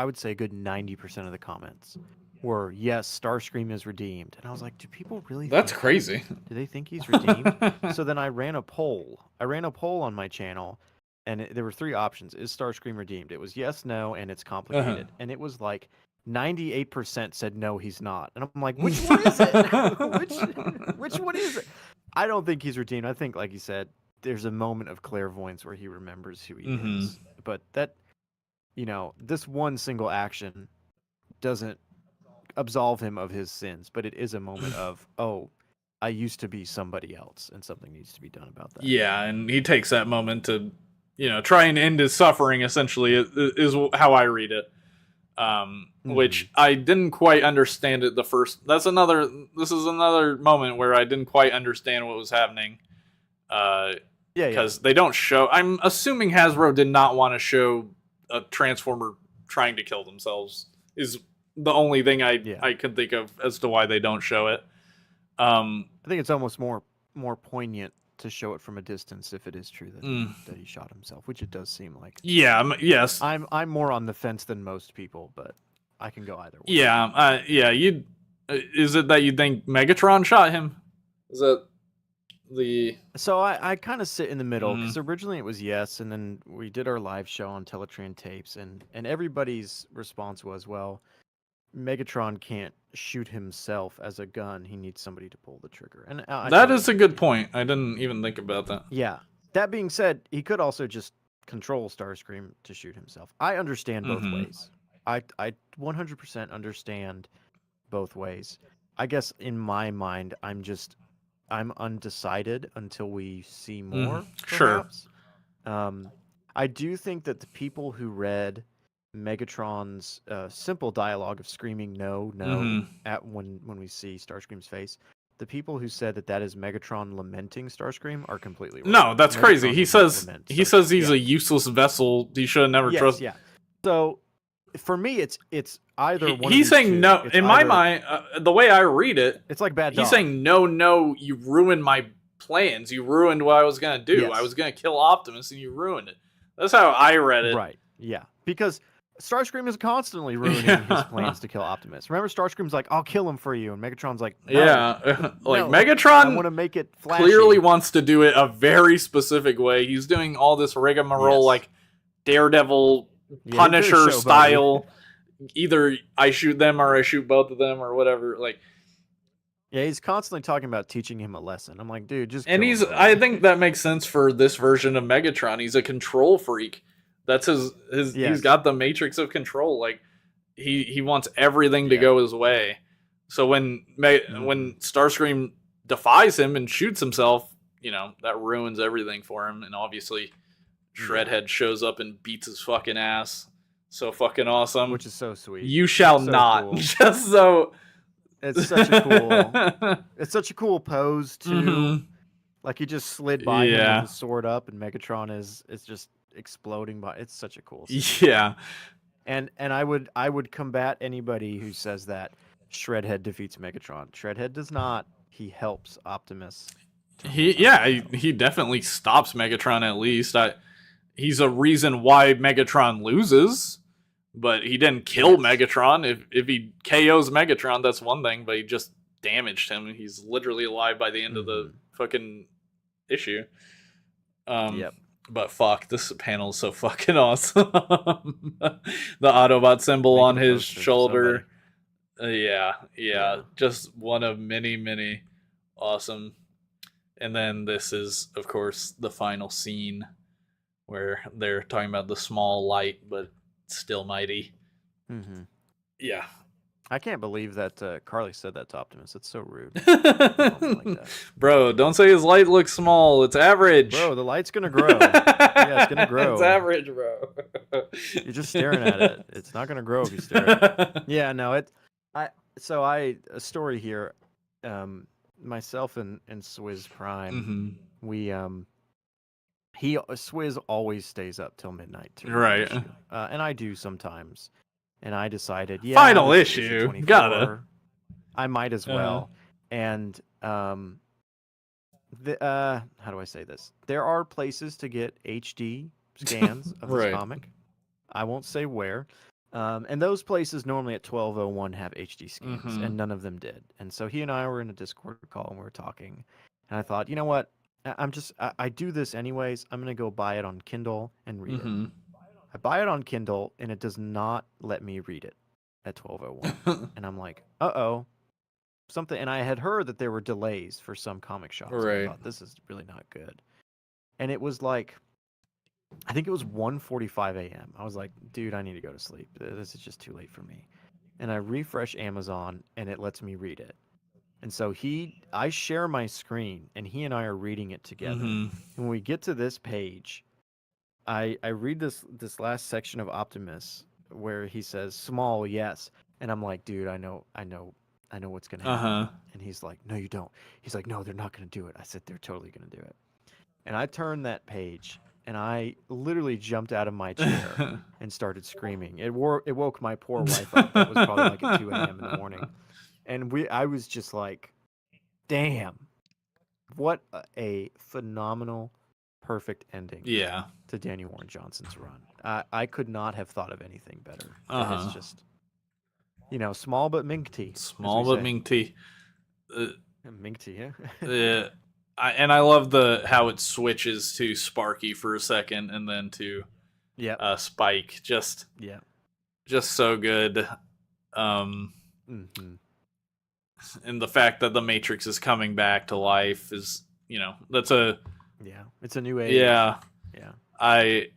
would say a good 90% of the comments were, yes, Starscream is redeemed. And I was like, do people really That's crazy. Do they think he's redeemed? So then I ran a poll. on my channel, and there were 3 options. Is Starscream redeemed? It was yes, no, and it's complicated. And it was like 98% said no, he's not. And I'm like, which one is it? which one is it? I don't think he's redeemed. I think, like you said, there's a moment of clairvoyance where he remembers who he is. But that, this one single action doesn't absolve him of his sins, but it is a moment of, oh, I used to be somebody else, and something needs to be done about that. Yeah, and he takes that moment to, try and end his suffering, essentially, is how I read it. Which I didn't quite understand it the first. This is another moment where I didn't quite understand what was happening. Because they don't show. I'm assuming Hasbro did not want to show a Transformer trying to kill themselves. Is the only thing I can think of as to why they don't show it. I think it's almost more poignant to show it from a distance if it is true that he shot himself, which it does seem like. Yeah, yes. I'm more on the fence than most people, but I can go either way. Yeah, is it that you think Megatron shot him? Is that the... So I kind of sit in the middle, because originally it was yes, and then we did our live show on Teletran Tapes, and everybody's response was, well, Megatron can't shoot himself as a gun. He needs somebody to pull the trigger. And that is a good point. I didn't even think about that. Yeah. That being said, he could also just control Starscream to shoot himself. I understand both ways. I 100% understand both ways. I guess in my mind, I'm undecided until we see more. Perhaps. Sure. I do think that the people who read Megatron's simple dialogue of screaming no at when we see Starscream's face, the people who said that is Megatron lamenting Starscream are completely wrong. No, that's crazy. Megatron He does not says lament he Starscream. says he's Yeah. a useless vessel. He should have never Yes, trusted. yeah. So for me, it's either one. He's of saying these two. no. It's In my either- mind, the way I read it, it's like bad dog. he's saying no. You ruined my plans. You ruined what I was gonna do. Yes. I was gonna kill Optimus, and you ruined it. That's how I read it. Right. Yeah. Because Starscream is constantly ruining his plans to kill Optimus. Remember, Starscream's like, "I'll kill him for you," and Megatron's like, no, Yeah, like no, Megatron I want to make it flashy. clearly wants to do it a very specific way. He's doing all this rigmarole, Yes. like Daredevil, Yeah, Punisher he's very showboaty. style. Either I shoot them or I shoot both of them or whatever. Like, Yeah, he's constantly talking about teaching him a lesson. I'm like, dude, just. and kill he's. him, bro. I think that makes sense for this version of Megatron. He's a control freak. That's his. He's Yes. got the matrix of control. Like, he wants everything to Yeah. go his way. So when when Starscream defies him and shoots himself, that ruins everything for him. And obviously, Shredhead shows up and beats his fucking ass. So fucking awesome. Which is so sweet. You shall so not. cool. Just so. It's such a cool. It's such a cool pose too. Mhm. Like he just slid by him Yeah. with the sword up, and Megatron is just exploding by. It's such a cool scene. Yeah. And I would combat anybody who says that Shredhead defeats Megatron. Shredhead does not. He helps Optimus. He definitely stops Megatron at least. He's a reason why Megatron loses, but he didn't kill Yes. Megatron. If he KOs Megatron, that's one thing, but he just damaged him. He's literally alive by the end of the fucking issue. Yep. But fuck, this panel is so fucking awesome. The Autobot symbol Make on a his poster for shoulder. somebody. Yeah. Just one of many awesome. And then this is, of course, the final scene where they're talking about the small light, but still mighty. Mm-hmm. Yeah. I can't believe that Carly said that to Optimus. It's so rude. Like that. Bro, don't say his light looks small. It's average. Bro, the light's gonna grow. Yeah, it's gonna grow. It's average, bro. You're just staring at it. It's not gonna grow if you stare at it. Yeah, no, a story here. Myself and Swizz Prime, we Swizz always stays up till midnight to read the Right. issue. And I do sometimes. And I decided, Final this is issue, 24, gotta. I might as Uh-huh. well. And how do I say this? There are places to get HD scans of this Right. comic. I won't say where. And those places normally at 12:01 have HD scans, Mhm. and none of them did. And so he and I were in a Discord call and we were talking. And I thought, you know what? I do this anyways. I'm gonna go buy it on Kindle and read it. I buy it on Kindle and it does not let me read it at 12:01. And I'm like, uh-oh. Something, and I had heard that there were delays for some comic shops. And Right. I thought this is really not good. And it was like, I think it was 1:45 a.m. I was like, dude, I need to go to sleep. This is just too late for me. And I refresh Amazon and it lets me read it. And so I share my screen and he and I are reading it together. And when we get to this page, I read this last section of Optimus where he says, small, yes. And I'm like, dude, I know what's going to happen. And he's like, no, you don't. He's like, no, they're not going to do it. I said, they're totally going to do it. And I turned that page and I literally jumped out of my chair and started screaming. It woke my poor wife up. That was probably like at 2 a.m. in the morning. And I was just like, damn, what a phenomenal, perfect ending Yeah. to Daniel Warren Johnson's run. I could not have thought of anything better. It's just, small but minty. Small but minty. Minty, yeah. Yeah. I love how it switches to Sparky for a second and then to Spike. Just so good. And the fact that the Matrix is coming back to life is, that's it's a new age. Yeah. Yeah. I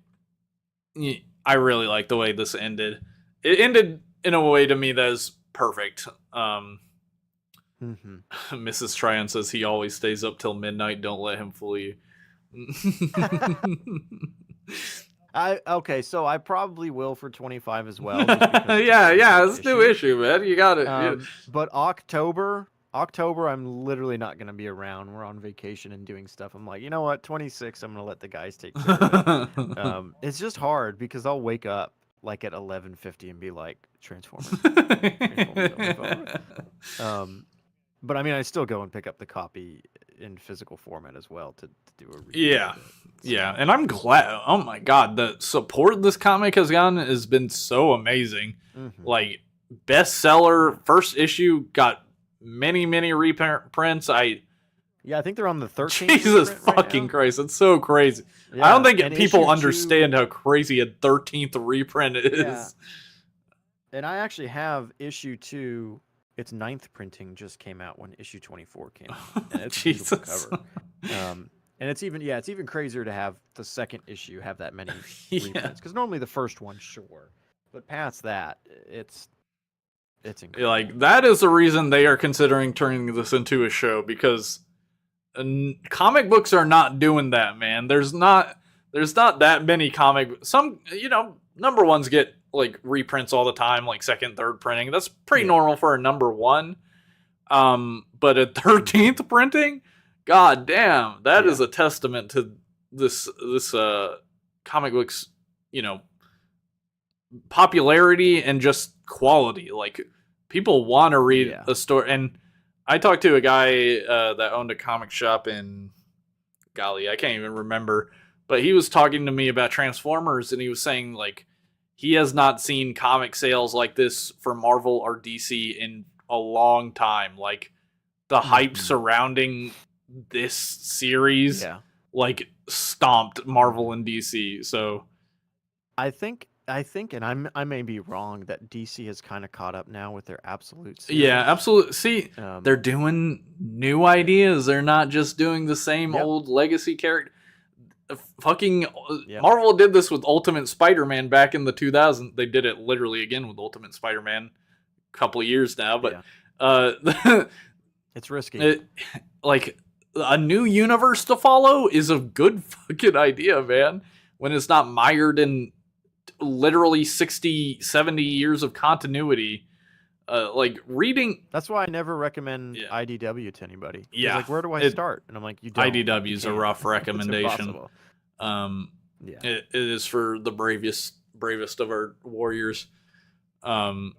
really like the way this ended. It ended in a way to me that is perfect. Mrs. Tryon says he always stays up till midnight. Don't let him fool you. So I probably will for 25 as well. Just because yeah, it's it's new issue, man. You got it. But October October, I'm literally not going to be around. We're on vacation and doing stuff. I'm like, you know what? 26, I'm going to let the guys take care of it. It's just hard because I'll wake up like at 11:50 and be like, Transformers. Transformers over. But I mean, I still go and pick up the copy in physical format as well to do a review. Yeah. Of it. Yeah, and I'm glad. Oh my god, the support this comic has gotten has been so amazing. Mm-hmm. Like, bestseller, first issue, got many reprints. I think they're on the 13th. Jesus fucking Christ, it's so crazy. Yeah, I don't think people understand how crazy a 13th reprint is. Yeah. And I actually have issue 2. Its 9th printing just came out when issue 24 came out. And it's a beautiful cover. And it's even crazier to have the second issue have that many reprints. Because normally the first one, sure. But past that, it's incredible. Like, that is the reason they are considering turning this into a show, because comic books are not doing that, man. There's not that many some, number ones get like reprints all the time, like second, third printing. That's pretty normal for a number one. But a 13th printing, god damn, that is a testament to this comic books, popularity and just quality. Like, people want to read a story. And I talked to a guy that owned a comic shop in, golly, I can't even remember, but he was talking to me about Transformers, and he was saying, like, he has not seen comic sales like this for Marvel or DC in a long time. Like, the hype surrounding this series, like, stomped Marvel and DC. So I think, and I may be wrong, that DC has kind of caught up now with their absolute series. Yeah, absolutely. See, they're doing new ideas. They're not just doing the same old legacy character. Fucking Marvel did this with Ultimate Spider-Man back in the 2000s. They did it literally again with Ultimate Spider-Man a couple of years now, but it's risky. Like, a new universe to follow is a good fucking idea, man. When it's not mired in literally 60, 70 years of continuity. Like, reading... That's why I never recommend IDW to anybody. Yeah. Like, where do I start? And I'm like, you don't. IDW is a rough recommendation. It is for the bravest of our warriors. Don't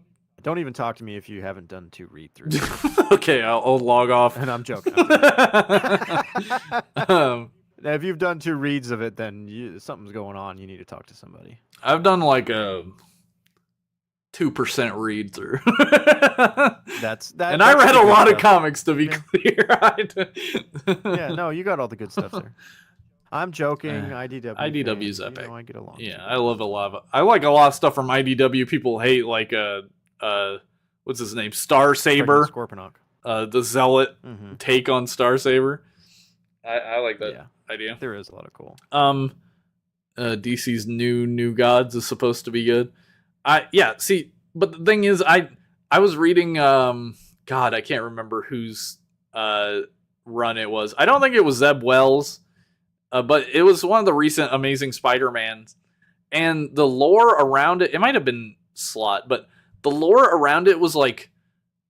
even talk to me if you haven't done 2 read-throughs. Okay, I'll log off. And I'm joking. Now, if you've done 2 reads of it, then something's going on. You need to talk to somebody. I've done like a 2% read through. And I read a lot of comics, to be clear. Yeah, no, you got all the good stuff there. I'm joking. IDW's epic. I get along. Yeah, I love a lot of. I like a lot of stuff from IDW. People hate, like, what's his name, Star Saber, Scorponok, the Zealot take on Star Saber. I like that idea. There is a lot of cool. DC's New Gods is supposed to be good. See, but the thing is, I was reading, God, I can't remember whose run it was. I don't think it was Zeb Wells, but it was one of the recent Amazing Spider-Mans, and the lore around it might have been Slott, but the lore around it was, like,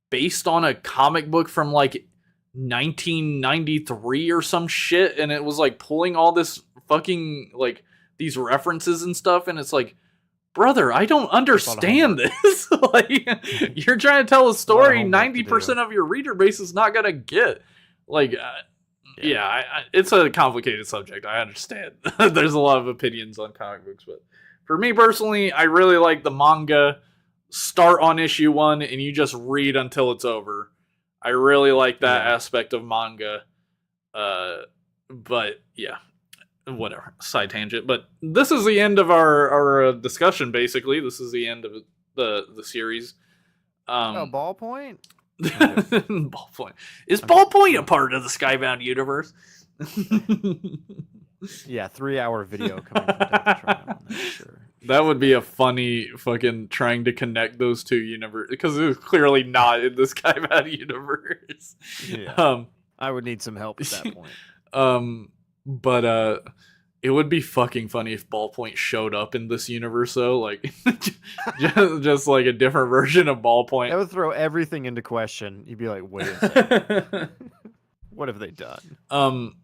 based on a comic book from, like, 1993 or some shit, and it was, like, pulling all this fucking, like, these references and stuff, and it's like, brother, I don't understand this. Like, you're trying to tell a story 90% of your reader base is not gonna get. Like, it's a complicated subject. I understand. There's a lot of opinions on comic books, but for me personally, I really like the manga. Start on issue 1 and you just read until it's over. I really like that aspect of manga. But yeah, whatever. Side tangent. But this is the end of our discussion. Basically, this is the end of the series. Ballpoint. Ballpoint. Is Ballpoint a part of the Skybound universe? Yeah, 3-hour video coming from Delta Trial. Sure. That would be a funny fucking trying to connect those two universes, because it was clearly not in the Skybound universe. Yeah. I would need some help at that point. It would be fucking funny if Ballpoint showed up in this universe, though. Like, just like a different version of That Ballpoint. would throw everything into question. You'd be like, wait a second. What have they done?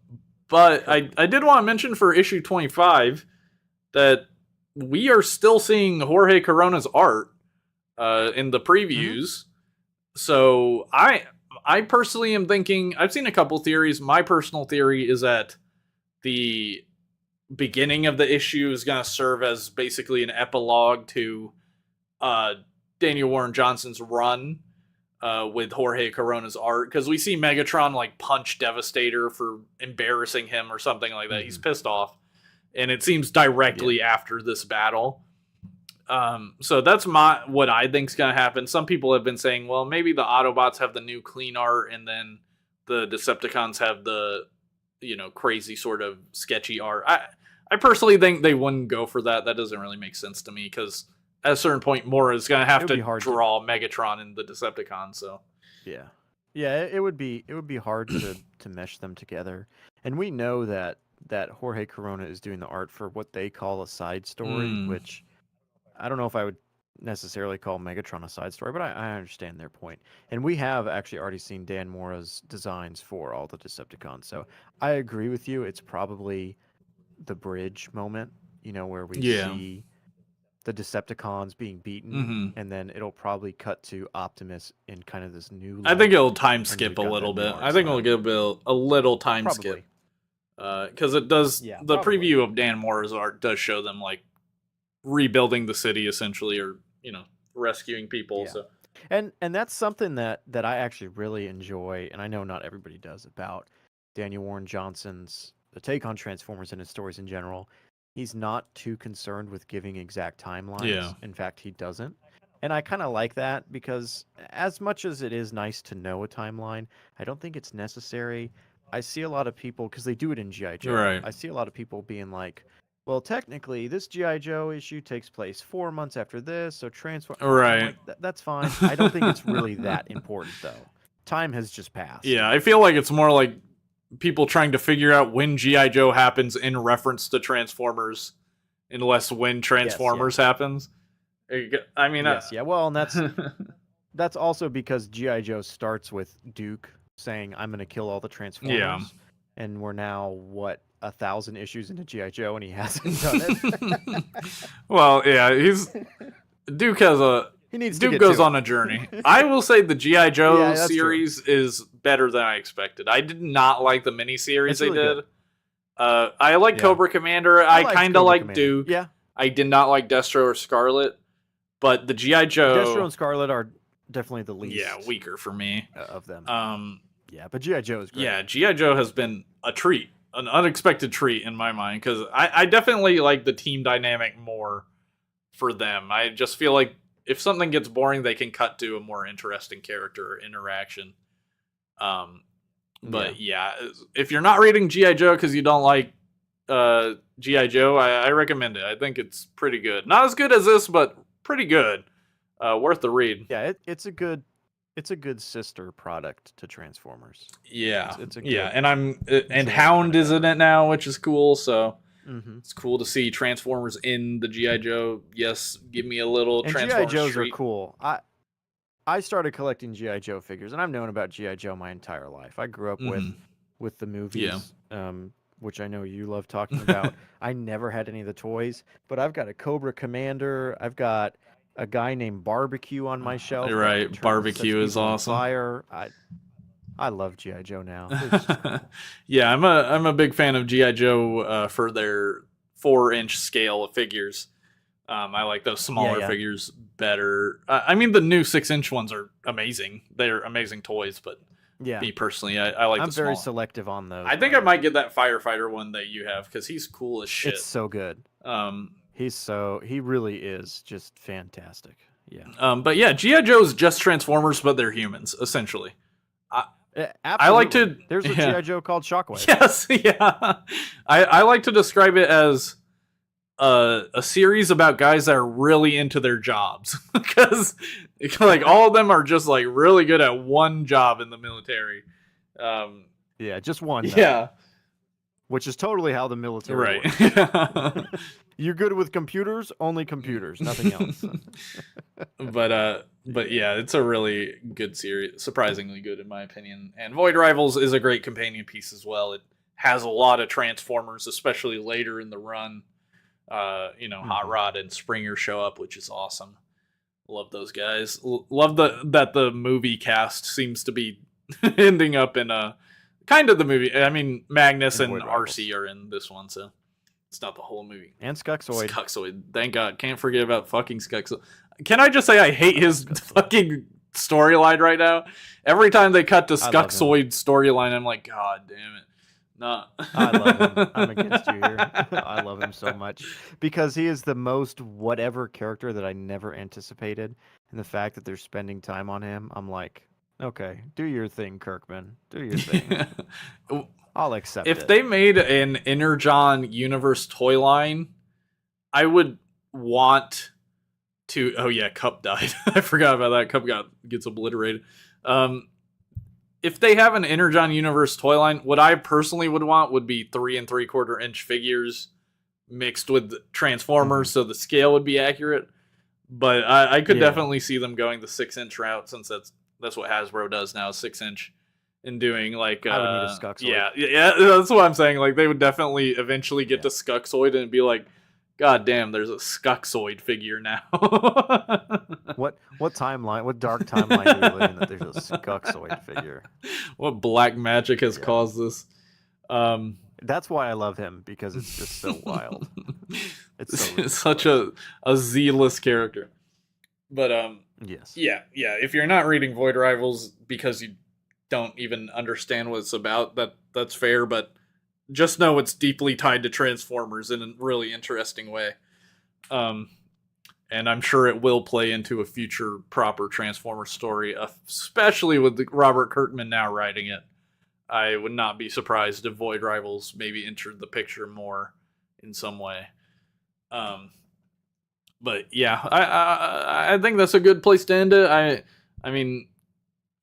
But I did want to mention for issue 25 that we are still seeing Jorge Corona's art in the previews. So I personally am thinking, I've seen a couple theories. My personal theory is that the beginning of the issue is going to serve as basically an epilogue to Daniel Warren Johnson's run with Jorge Corona's art, because we see Megatron like punch Devastator for embarrassing him or something like that. He's pissed off, and it seems directly after this battle. So that's what I think's gonna happen. Some people have been saying, well, maybe the Autobots have the new clean art, and then the Decepticons have the, crazy sort of sketchy art. I personally think they wouldn't go for that. That doesn't really make sense to me, because at a certain point, Mora is going to have to draw Megatron and the Decepticons. So yeah, it would be hard to mesh them together. And we know that Jorge Corona is doing the art for what they call a side story, which I don't know if I would necessarily call Megatron a side story, but I understand their point. And we have actually already seen Dan Mora's designs for all the Decepticons. So I agree with you. It's probably the bridge moment, where we see the Decepticons being beaten, and then it'll probably cut to Optimus in kind of this new light. I think it'll time skip a little bit. I think it'll give a little time skip. Because it does, the preview of Dan Mora's art does show them like rebuilding the city essentially, or, rescuing people. Yeah. So. And that's something that I actually really enjoy, and I know not everybody does, about Daniel Warren Johnson's take on Transformers and his stories in general. He's not too concerned with giving exact timelines. Yeah. In fact, he doesn't. And I kind of like that, because as much as it is nice to know a timeline, I don't think it's necessary. I see a lot of people, because they do it in G.I. Joe. Right. I see a lot of people being like, well, technically, this G.I. Joe issue takes place 4 months after this, so Right. Like, that's fine. I don't think it's really that important, though. Time has just passed. Yeah, I feel like it's more like people trying to figure out when G.I. Joe happens in reference to Transformers, unless when Transformers happens. I mean, well, and that's also because G.I. Joe starts with Duke saying, I'm going to kill all the Transformers. Yeah. And we're now, 1,000 issues into G.I. Joe, and he hasn't done it. Well, yeah, Duke has a... Duke goes on a journey. I will say the G.I. Joe series is better than I expected. I did not like the miniseries they did. I like Cobra Commander. I kind of like Duke. Yeah. I did not like Destro or Scarlet, but the G.I. Joe... Destro and Scarlet are definitely the least... Yeah, weaker for me. Of them. Yeah, but G.I. Joe is great. Yeah, G.I. Joe has been a treat. An unexpected treat in my mind, because I definitely like the team dynamic more for them. I just feel like if something gets boring, they can cut to a more interesting character interaction. But yeah, if you're not reading G.I. Joe because you don't like G.I. Joe, I recommend it. I think it's pretty good. Not as good as this, but pretty good. Worth the read. Yeah, it's a good sister product to Transformers. Yeah, it's a good, and Hound is in it now, which is cool. So. It's cool to see Transformers in the G.I. Joe. Yes, give me a little Transformers. G.I. Joes treat. are cool. I started collecting G.I. Joe figures, and I've known about G.I. Joe my entire life. I grew up with the movies, which I know you love talking about. I never had any of the toys, but I've got a Cobra Commander. I've got a guy named Barbecue on my shelf. Right, Barbecue is awesome. Fire. I love G.I. Joe now. Yeah, I'm a big fan of G.I. Joe for their 4-inch scale of figures. I like those smaller figures better. I mean, the new 6-inch ones are amazing. They're amazing toys, but me personally, I like the small. I'm very selective on those. I think I might get that Firefighter one that you have, because he's cool as shit. It's so good. He really is just fantastic. Yeah. But yeah, G.I. Joe is just Transformers, but they're humans, essentially. I like to... There's a G.I. Joe called Shockwave. Yes, yeah. I like to describe it as a series about guys that are really into their jobs. Because like all of them are just like really good at one job in the military. Yeah, just one. Yeah. which is totally how the military works. Right. You're good with computers, only computers, nothing else. But yeah, it's a really good series, surprisingly good in my opinion. And Void Rivals is a great companion piece as well. It has a lot of Transformers, especially later in the run. Hot Rod and Springer show up, which is awesome. Love those guys. Love that the movie cast seems to be ending up in a kind of the movie. I mean, Magnus and RC are in this one, so it's not the whole movie. And Skuxoid. Skuxoid. Thank God. Can't forget about fucking Skuxoid. Can I just say I hate his fucking storyline right now? Every time they cut to Skuxoid's storyline, I'm like, God damn it. No. I love him. I'm against you here. I love him so much because he is the most whatever character that I never anticipated. And the fact that they're spending time on him, I'm like, okay, do your thing, Kirkman. Do your thing. I'll accept it. If they made an Energon universe toy line, I would want to. Oh yeah, Cup died. I forgot about that. Cup gets obliterated. If they have an Energon universe toy line, what I personally would want would be 3 3/4 inch figures mixed with Transformers, so the scale would be accurate. But I could definitely see them going the 6-inch route, since that's what Hasbro does now, 6-inch, and doing like I would need a Skuxoid. Yeah, that's what I'm saying. Like they would definitely eventually get to Skuxoid and be like, God damn, there's a Skuxoid figure now. What timeline? What dark timeline do we live in that there's a Skuxoid figure? What black magic has caused this? That's why I love him, because it's just so wild. It's such a Z-less character. But yes, yeah. If you're not reading Void Rivals because you don't even understand what it's about, that's fair. But just know it's deeply tied to Transformers in a really interesting way. And I'm sure it will play into a future proper Transformers story, especially with Robert Kirkman now writing it. I would not be surprised if Void Rivals maybe entered the picture more in some way. But yeah, I think that's a good place to end it. I mean,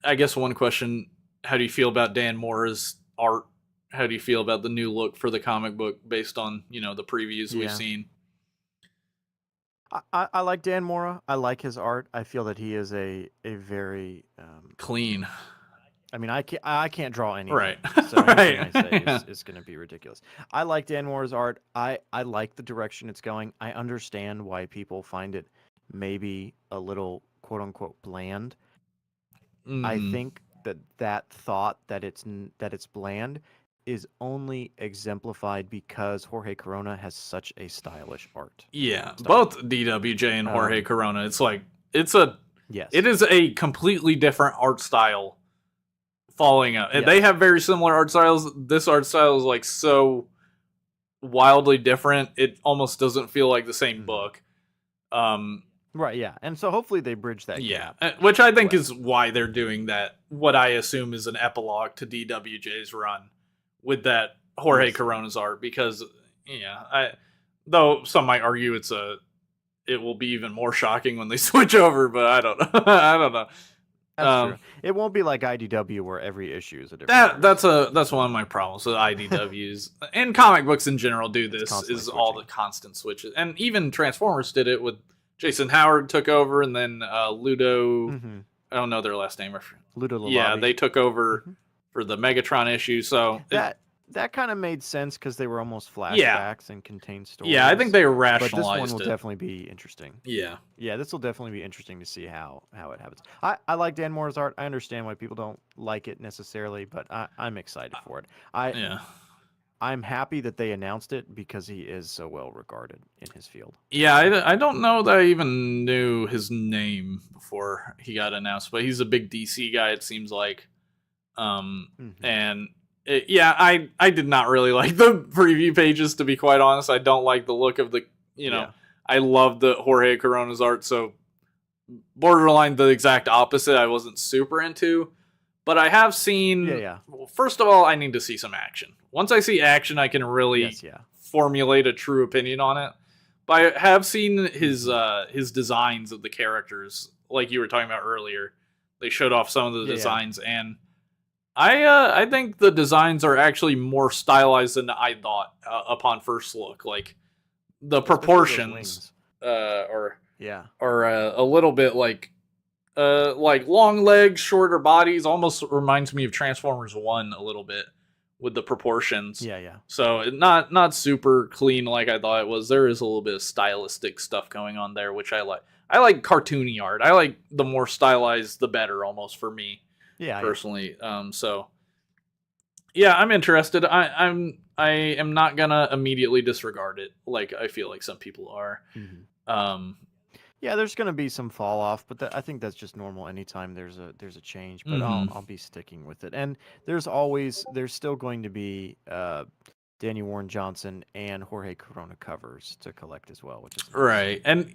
I guess one question: how do you feel about Dan Mora's art? How do you feel about the new look for the comic book based on the previews we've seen? I like Dan Mora. I like his art. I feel that he is a very clean. I mean, I can't draw anything. Right. So anything I say is going to be ridiculous. I like Dan Mora's art. I like the direction it's going. I understand why people find it maybe a little quote unquote bland. I think that thought that it's bland is only exemplified because Jorge Corona has such a stylish art. Yeah, both DWJ and Jorge Corona. It's like it is a completely different art style. Following up, they have very similar art styles. This art style is like so wildly different. It almost doesn't feel like the same book. Right, yeah. And so hopefully they bridge that gap. Which I think is why they're doing that, what I assume is an epilogue to DWJ's run with that Jorge Corona's art, because though some might argue it will be even more shocking when they switch over, but I don't know. I don't know. That's true. It won't be like IDW where every issue is a different. That's one of my problems with IDWs and comic books in general. Do this is all the constant switches, and even Transformers did it with Jason Howard took over, and then Ludo. I don't know their last name. Ludo Lalabi. Yeah, they took over for the Megatron issue. So that kind of made sense because they were almost flashbacks and contained stories. Yeah, I think they rationalized it. But this one will definitely be interesting. Yeah, this will definitely be interesting to see how it happens. I like Dan Mora's art. I understand why people don't like it necessarily, but I'm excited for it. I'm happy that they announced it because he is so well regarded in his field. Yeah, I don't know that I even knew his name before he got announced, but he's a big DC guy, it seems like. And I did not really like the preview pages, to be quite honest. I don't like the look of I love the Jorge Corona's art, so borderline the exact opposite I wasn't super into. But I have seen... Well, first of all, I need to see some action. Once I see action, I can really formulate a true opinion on it. But I have seen his designs of the characters, like you were talking about earlier. They showed off some of the designs, and I think the designs are actually more stylized than I thought upon first look. Like the Especially those proportions wings. are Yeah. a little bit like long legs, shorter bodies. Almost reminds me of Transformers One a little bit with the proportions. Yeah, yeah. So not super clean like I thought it was. There is a little bit of stylistic stuff going on there, which I like. I like cartoony art. I like the more stylized, the better, almost for me Yeah, yeah. personally. So yeah, I'm interested. I am not gonna immediately disregard it like I feel like some people are. Mhm. Um, Yeah, there's going to be some fall off, but I think that's just normal anytime there's a change, but mhm. I'll be sticking with it. And there's still going to be Danny Warren Johnson and Jorge Corona covers to collect as well, which is nice. Right. And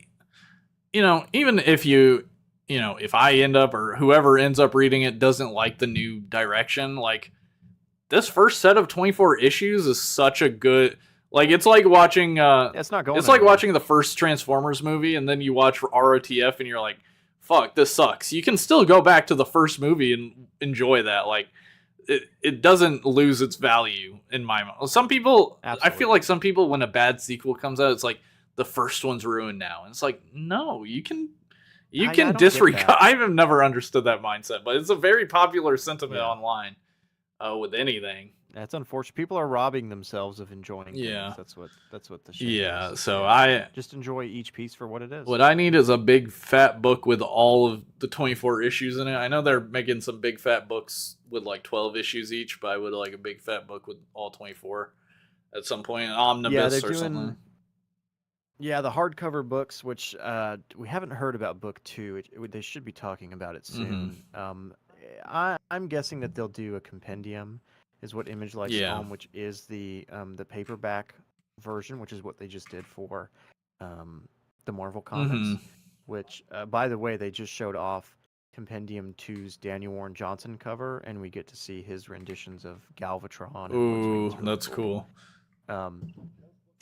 even if if I end up or whoever ends up reading it doesn't like the new direction, like this first set of 24 issues is such a good, like it's like watching Yeah, it's not going it's like anywhere. watching the first Transformers movie and then you watch ROTF and you're like, fuck, this sucks. You can still go back to the first movie and enjoy that. Like it doesn't lose its value in my mind. Some people, I feel Absolutely. like some people, when a bad sequel comes out, it's like the first one's ruined now. And it's like, no, you can I don't get disregard. that. I've never understood that mindset, but it's a very popular sentiment Yeah. online with anything. That's unfortunate. People are robbing themselves of enjoying Yeah. things. That's what the shame Yeah. is. So And just enjoy each piece for what it is. what I need is a big fat book with all of the 24 issues in it. I know they're making some big fat books with like 12 issues each, but I would like a big fat book with all 24 at some point, an omnibus or something. Yeah, the hardcover books, which we haven't heard about book 2. They should be talking about it soon. I'm guessing that they'll do a compendium, is what Image likes to call Yeah. them, which is the paperback version, which is what they just did for the Marvel comics. Which, by the way, they just showed off Compendium 2's Daniel Warren Johnson cover, and we get to see his renditions of Galvatron. Ooh, And that's cool.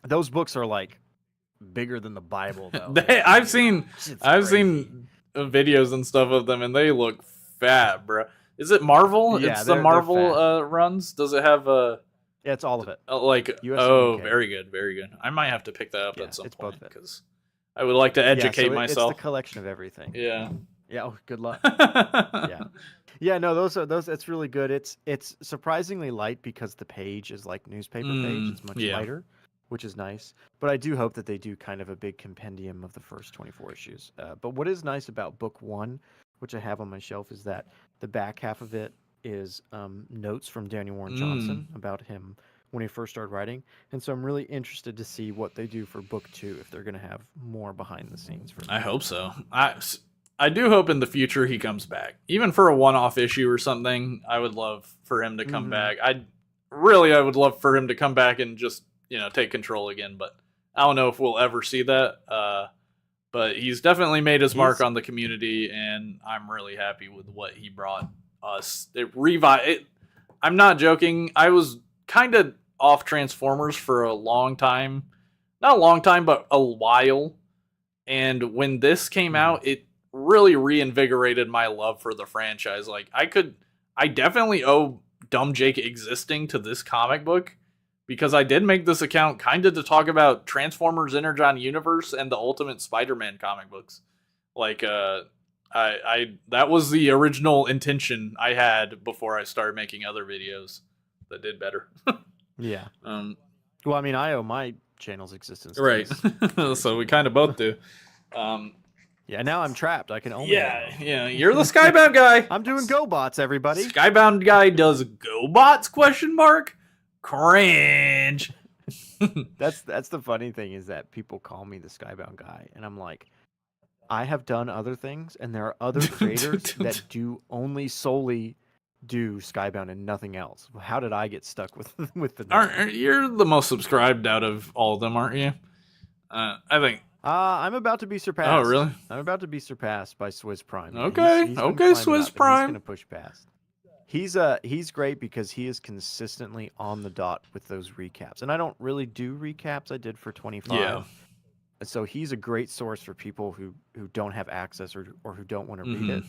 Those books are like bigger than the Bible, though. I've seen crazy. videos and stuff of them, and they look fat, bro. Is it Marvel? Yeah, It's the they're Marvel fat. runs. Does it have a Yeah, it's all of it. like? US and Oh, UK. very good, very good. I might have to pick that up Yeah, at some it's both point of it. because I would like to educate It's myself. the collection of everything. Yeah. Yeah. Oh, good luck. Yeah. Yeah. No, those. It's really good. It's surprisingly light because the page is like newspaper page. It's much lighter, which is nice. But I do hope that they do kind of a big compendium of the first 24 issues. But what is nice about book 1, which I have on my shelf, is that the back half of it is notes from Daniel Warren Johnson about him when he first started writing. And so I'm really interested to see what they do for book 2, if they're going to have more behind the scenes for him. I hope so. I do hope in the future he comes back, even for a one-off issue or something. I would love for him to come back. I would love for him to come back and just take control again. But I don't know if we'll ever see that. But he's definitely made his mark on the community, and I'm really happy with what he brought us. I'm not joking. I was kind of off Transformers for a long time. Not a long time, but a while. And when this came out, it really reinvigorated my love for the franchise. Like I definitely owe Dumb Jake existing to this comic book, because I did make this account kind of to talk about Transformers Energon Universe and the Ultimate Spider-Man comic books. Like I that was the original intention I had before I started making other videos that did better. Yeah. Well, I mean, I owe my channel's existence to right. this. So we kind of both do. Yeah, now I'm trapped. I can only. Yeah. You're the Skybound guy. I'm doing GoBots, everybody. Skybound guy does GoBots ? Cringe. That's the funny thing, is that people call me the Skybound guy, and I'm like, I have done other things, and there are other creators that do solely do Skybound and nothing else. How did I get stuck with the name? You're the most subscribed out of all of them, aren't you? I think. I'm about to be surpassed. Oh, really? I'm about to be surpassed by Swizz Prime. Okay, He's Swizz Prime. He's gonna push past. He's great because he is consistently on the dot with those recaps, and I don't really do recaps. I did for 25. Yeah. So he's a great source for people who don't have access or who don't want to read it.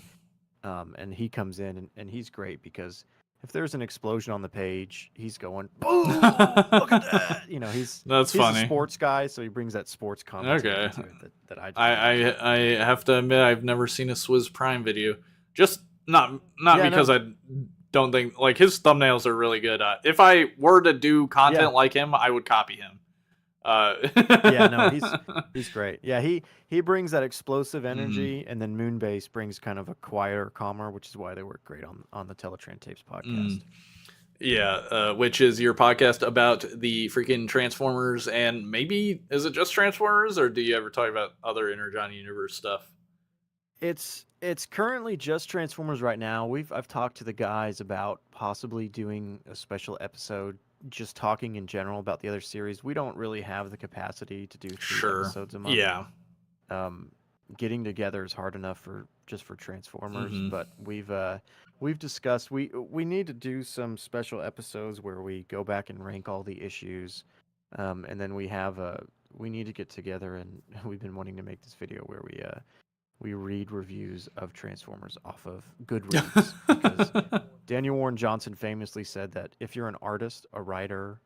And he comes in and he's great because if there's an explosion on the page, he's going, boom, look at that. You know, he's That's he's funny. a sports guy, so he brings that sports commentary Okay. to it that I just I have to admit I've never seen a Swizz Prime video. Just not Yeah, because no. I don't think like his thumbnails are really good. If I were to do content Yeah. like him, I would copy him. Yeah, no, he's great. Yeah, he brings that explosive Mm-hmm. energy, and then Moonbase brings kind of a quieter, calmer, which is why they work great on the Teletran Tapes podcast. Yeah, which is your podcast about the freaking Transformers, and maybe is it just Transformers, or do you ever talk about other Energon Universe stuff? It's currently just Transformers right now. I've talked to the guys about possibly doing a special episode just talking in general about the other series. We don't really have the capacity to do 3 Sure. episodes a month. Yeah. Getting together is hard enough for Transformers, Mhm. but we've discussed we need to do some special episodes where we go back and rank all the issues, and then we need to get together, and we've been wanting to make this video where we read reviews of Transformers off of Goodreads because Daniel Warren Johnson famously said that if you're an artist, a writer,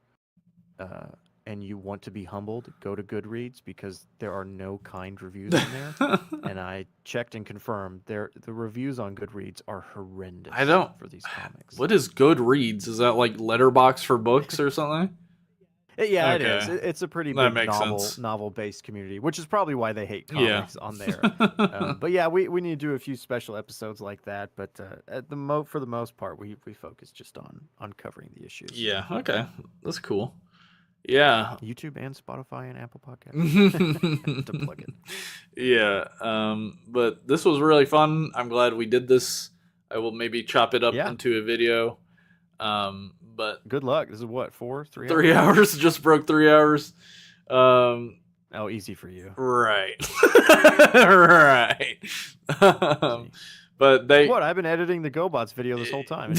and you want to be humbled, go to Goodreads because there are no kind reviews in there. And I checked and confirmed the reviews on Goodreads are horrendous. I don't for these comics. What is Goodreads? Is that like Letterbox for books or something? Yeah, it is. Okay. It's a pretty That big makes sense. novel based community, which is probably why they hate Yeah. comics on there. But yeah, we need to do a few special episodes like that. But for the most part, we focus just on covering the issues. Yeah, okay. That's cool. Yeah. YouTube and Spotify and Apple Podcasts to plug it. Yeah, but this was really fun. I'm glad we did this. I will maybe chop it up Yeah. into a video. But Good luck. This is what 3 3 hours just broke 3 hours. Oh, easy for you. Right. Right. But they What? I've been editing the GoBots video this whole time.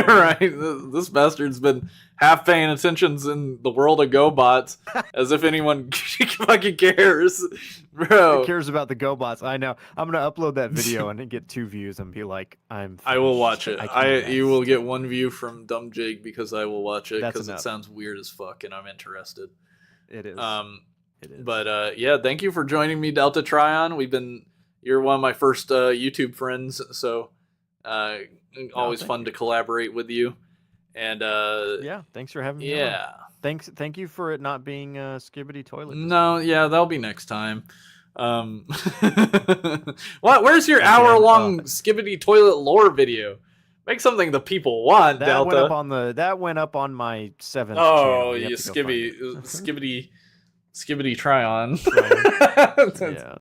right. This bastard's been half paying attention in the world of GoBots as if anyone fucking cares. Bro. Who cares about the GoBots? I know. I'm gonna upload that video and get 2 views and be like, I'm. I will finished. watch it. I can You will rest. get 1 view from Dumb Jig because I will watch it That's because it enough. sounds weird as fuck and I'm interested. It is. It is. But yeah, thank you for joining me, Delta Tryon. You're one of my first YouTube friends, so always thank fun you. to collaborate with you. And Yeah. Thanks for having me. on. yeah. Thank you for it not being Skibbity Toilet. this No, time. yeah, that'll be next time. What? Where's your Again, hour-long Skibbity toilet lore video? Make something the people want, That Delta. went up on my 7th. Oh, channel. you have to go find it. Skibbity Tryon. Yeah.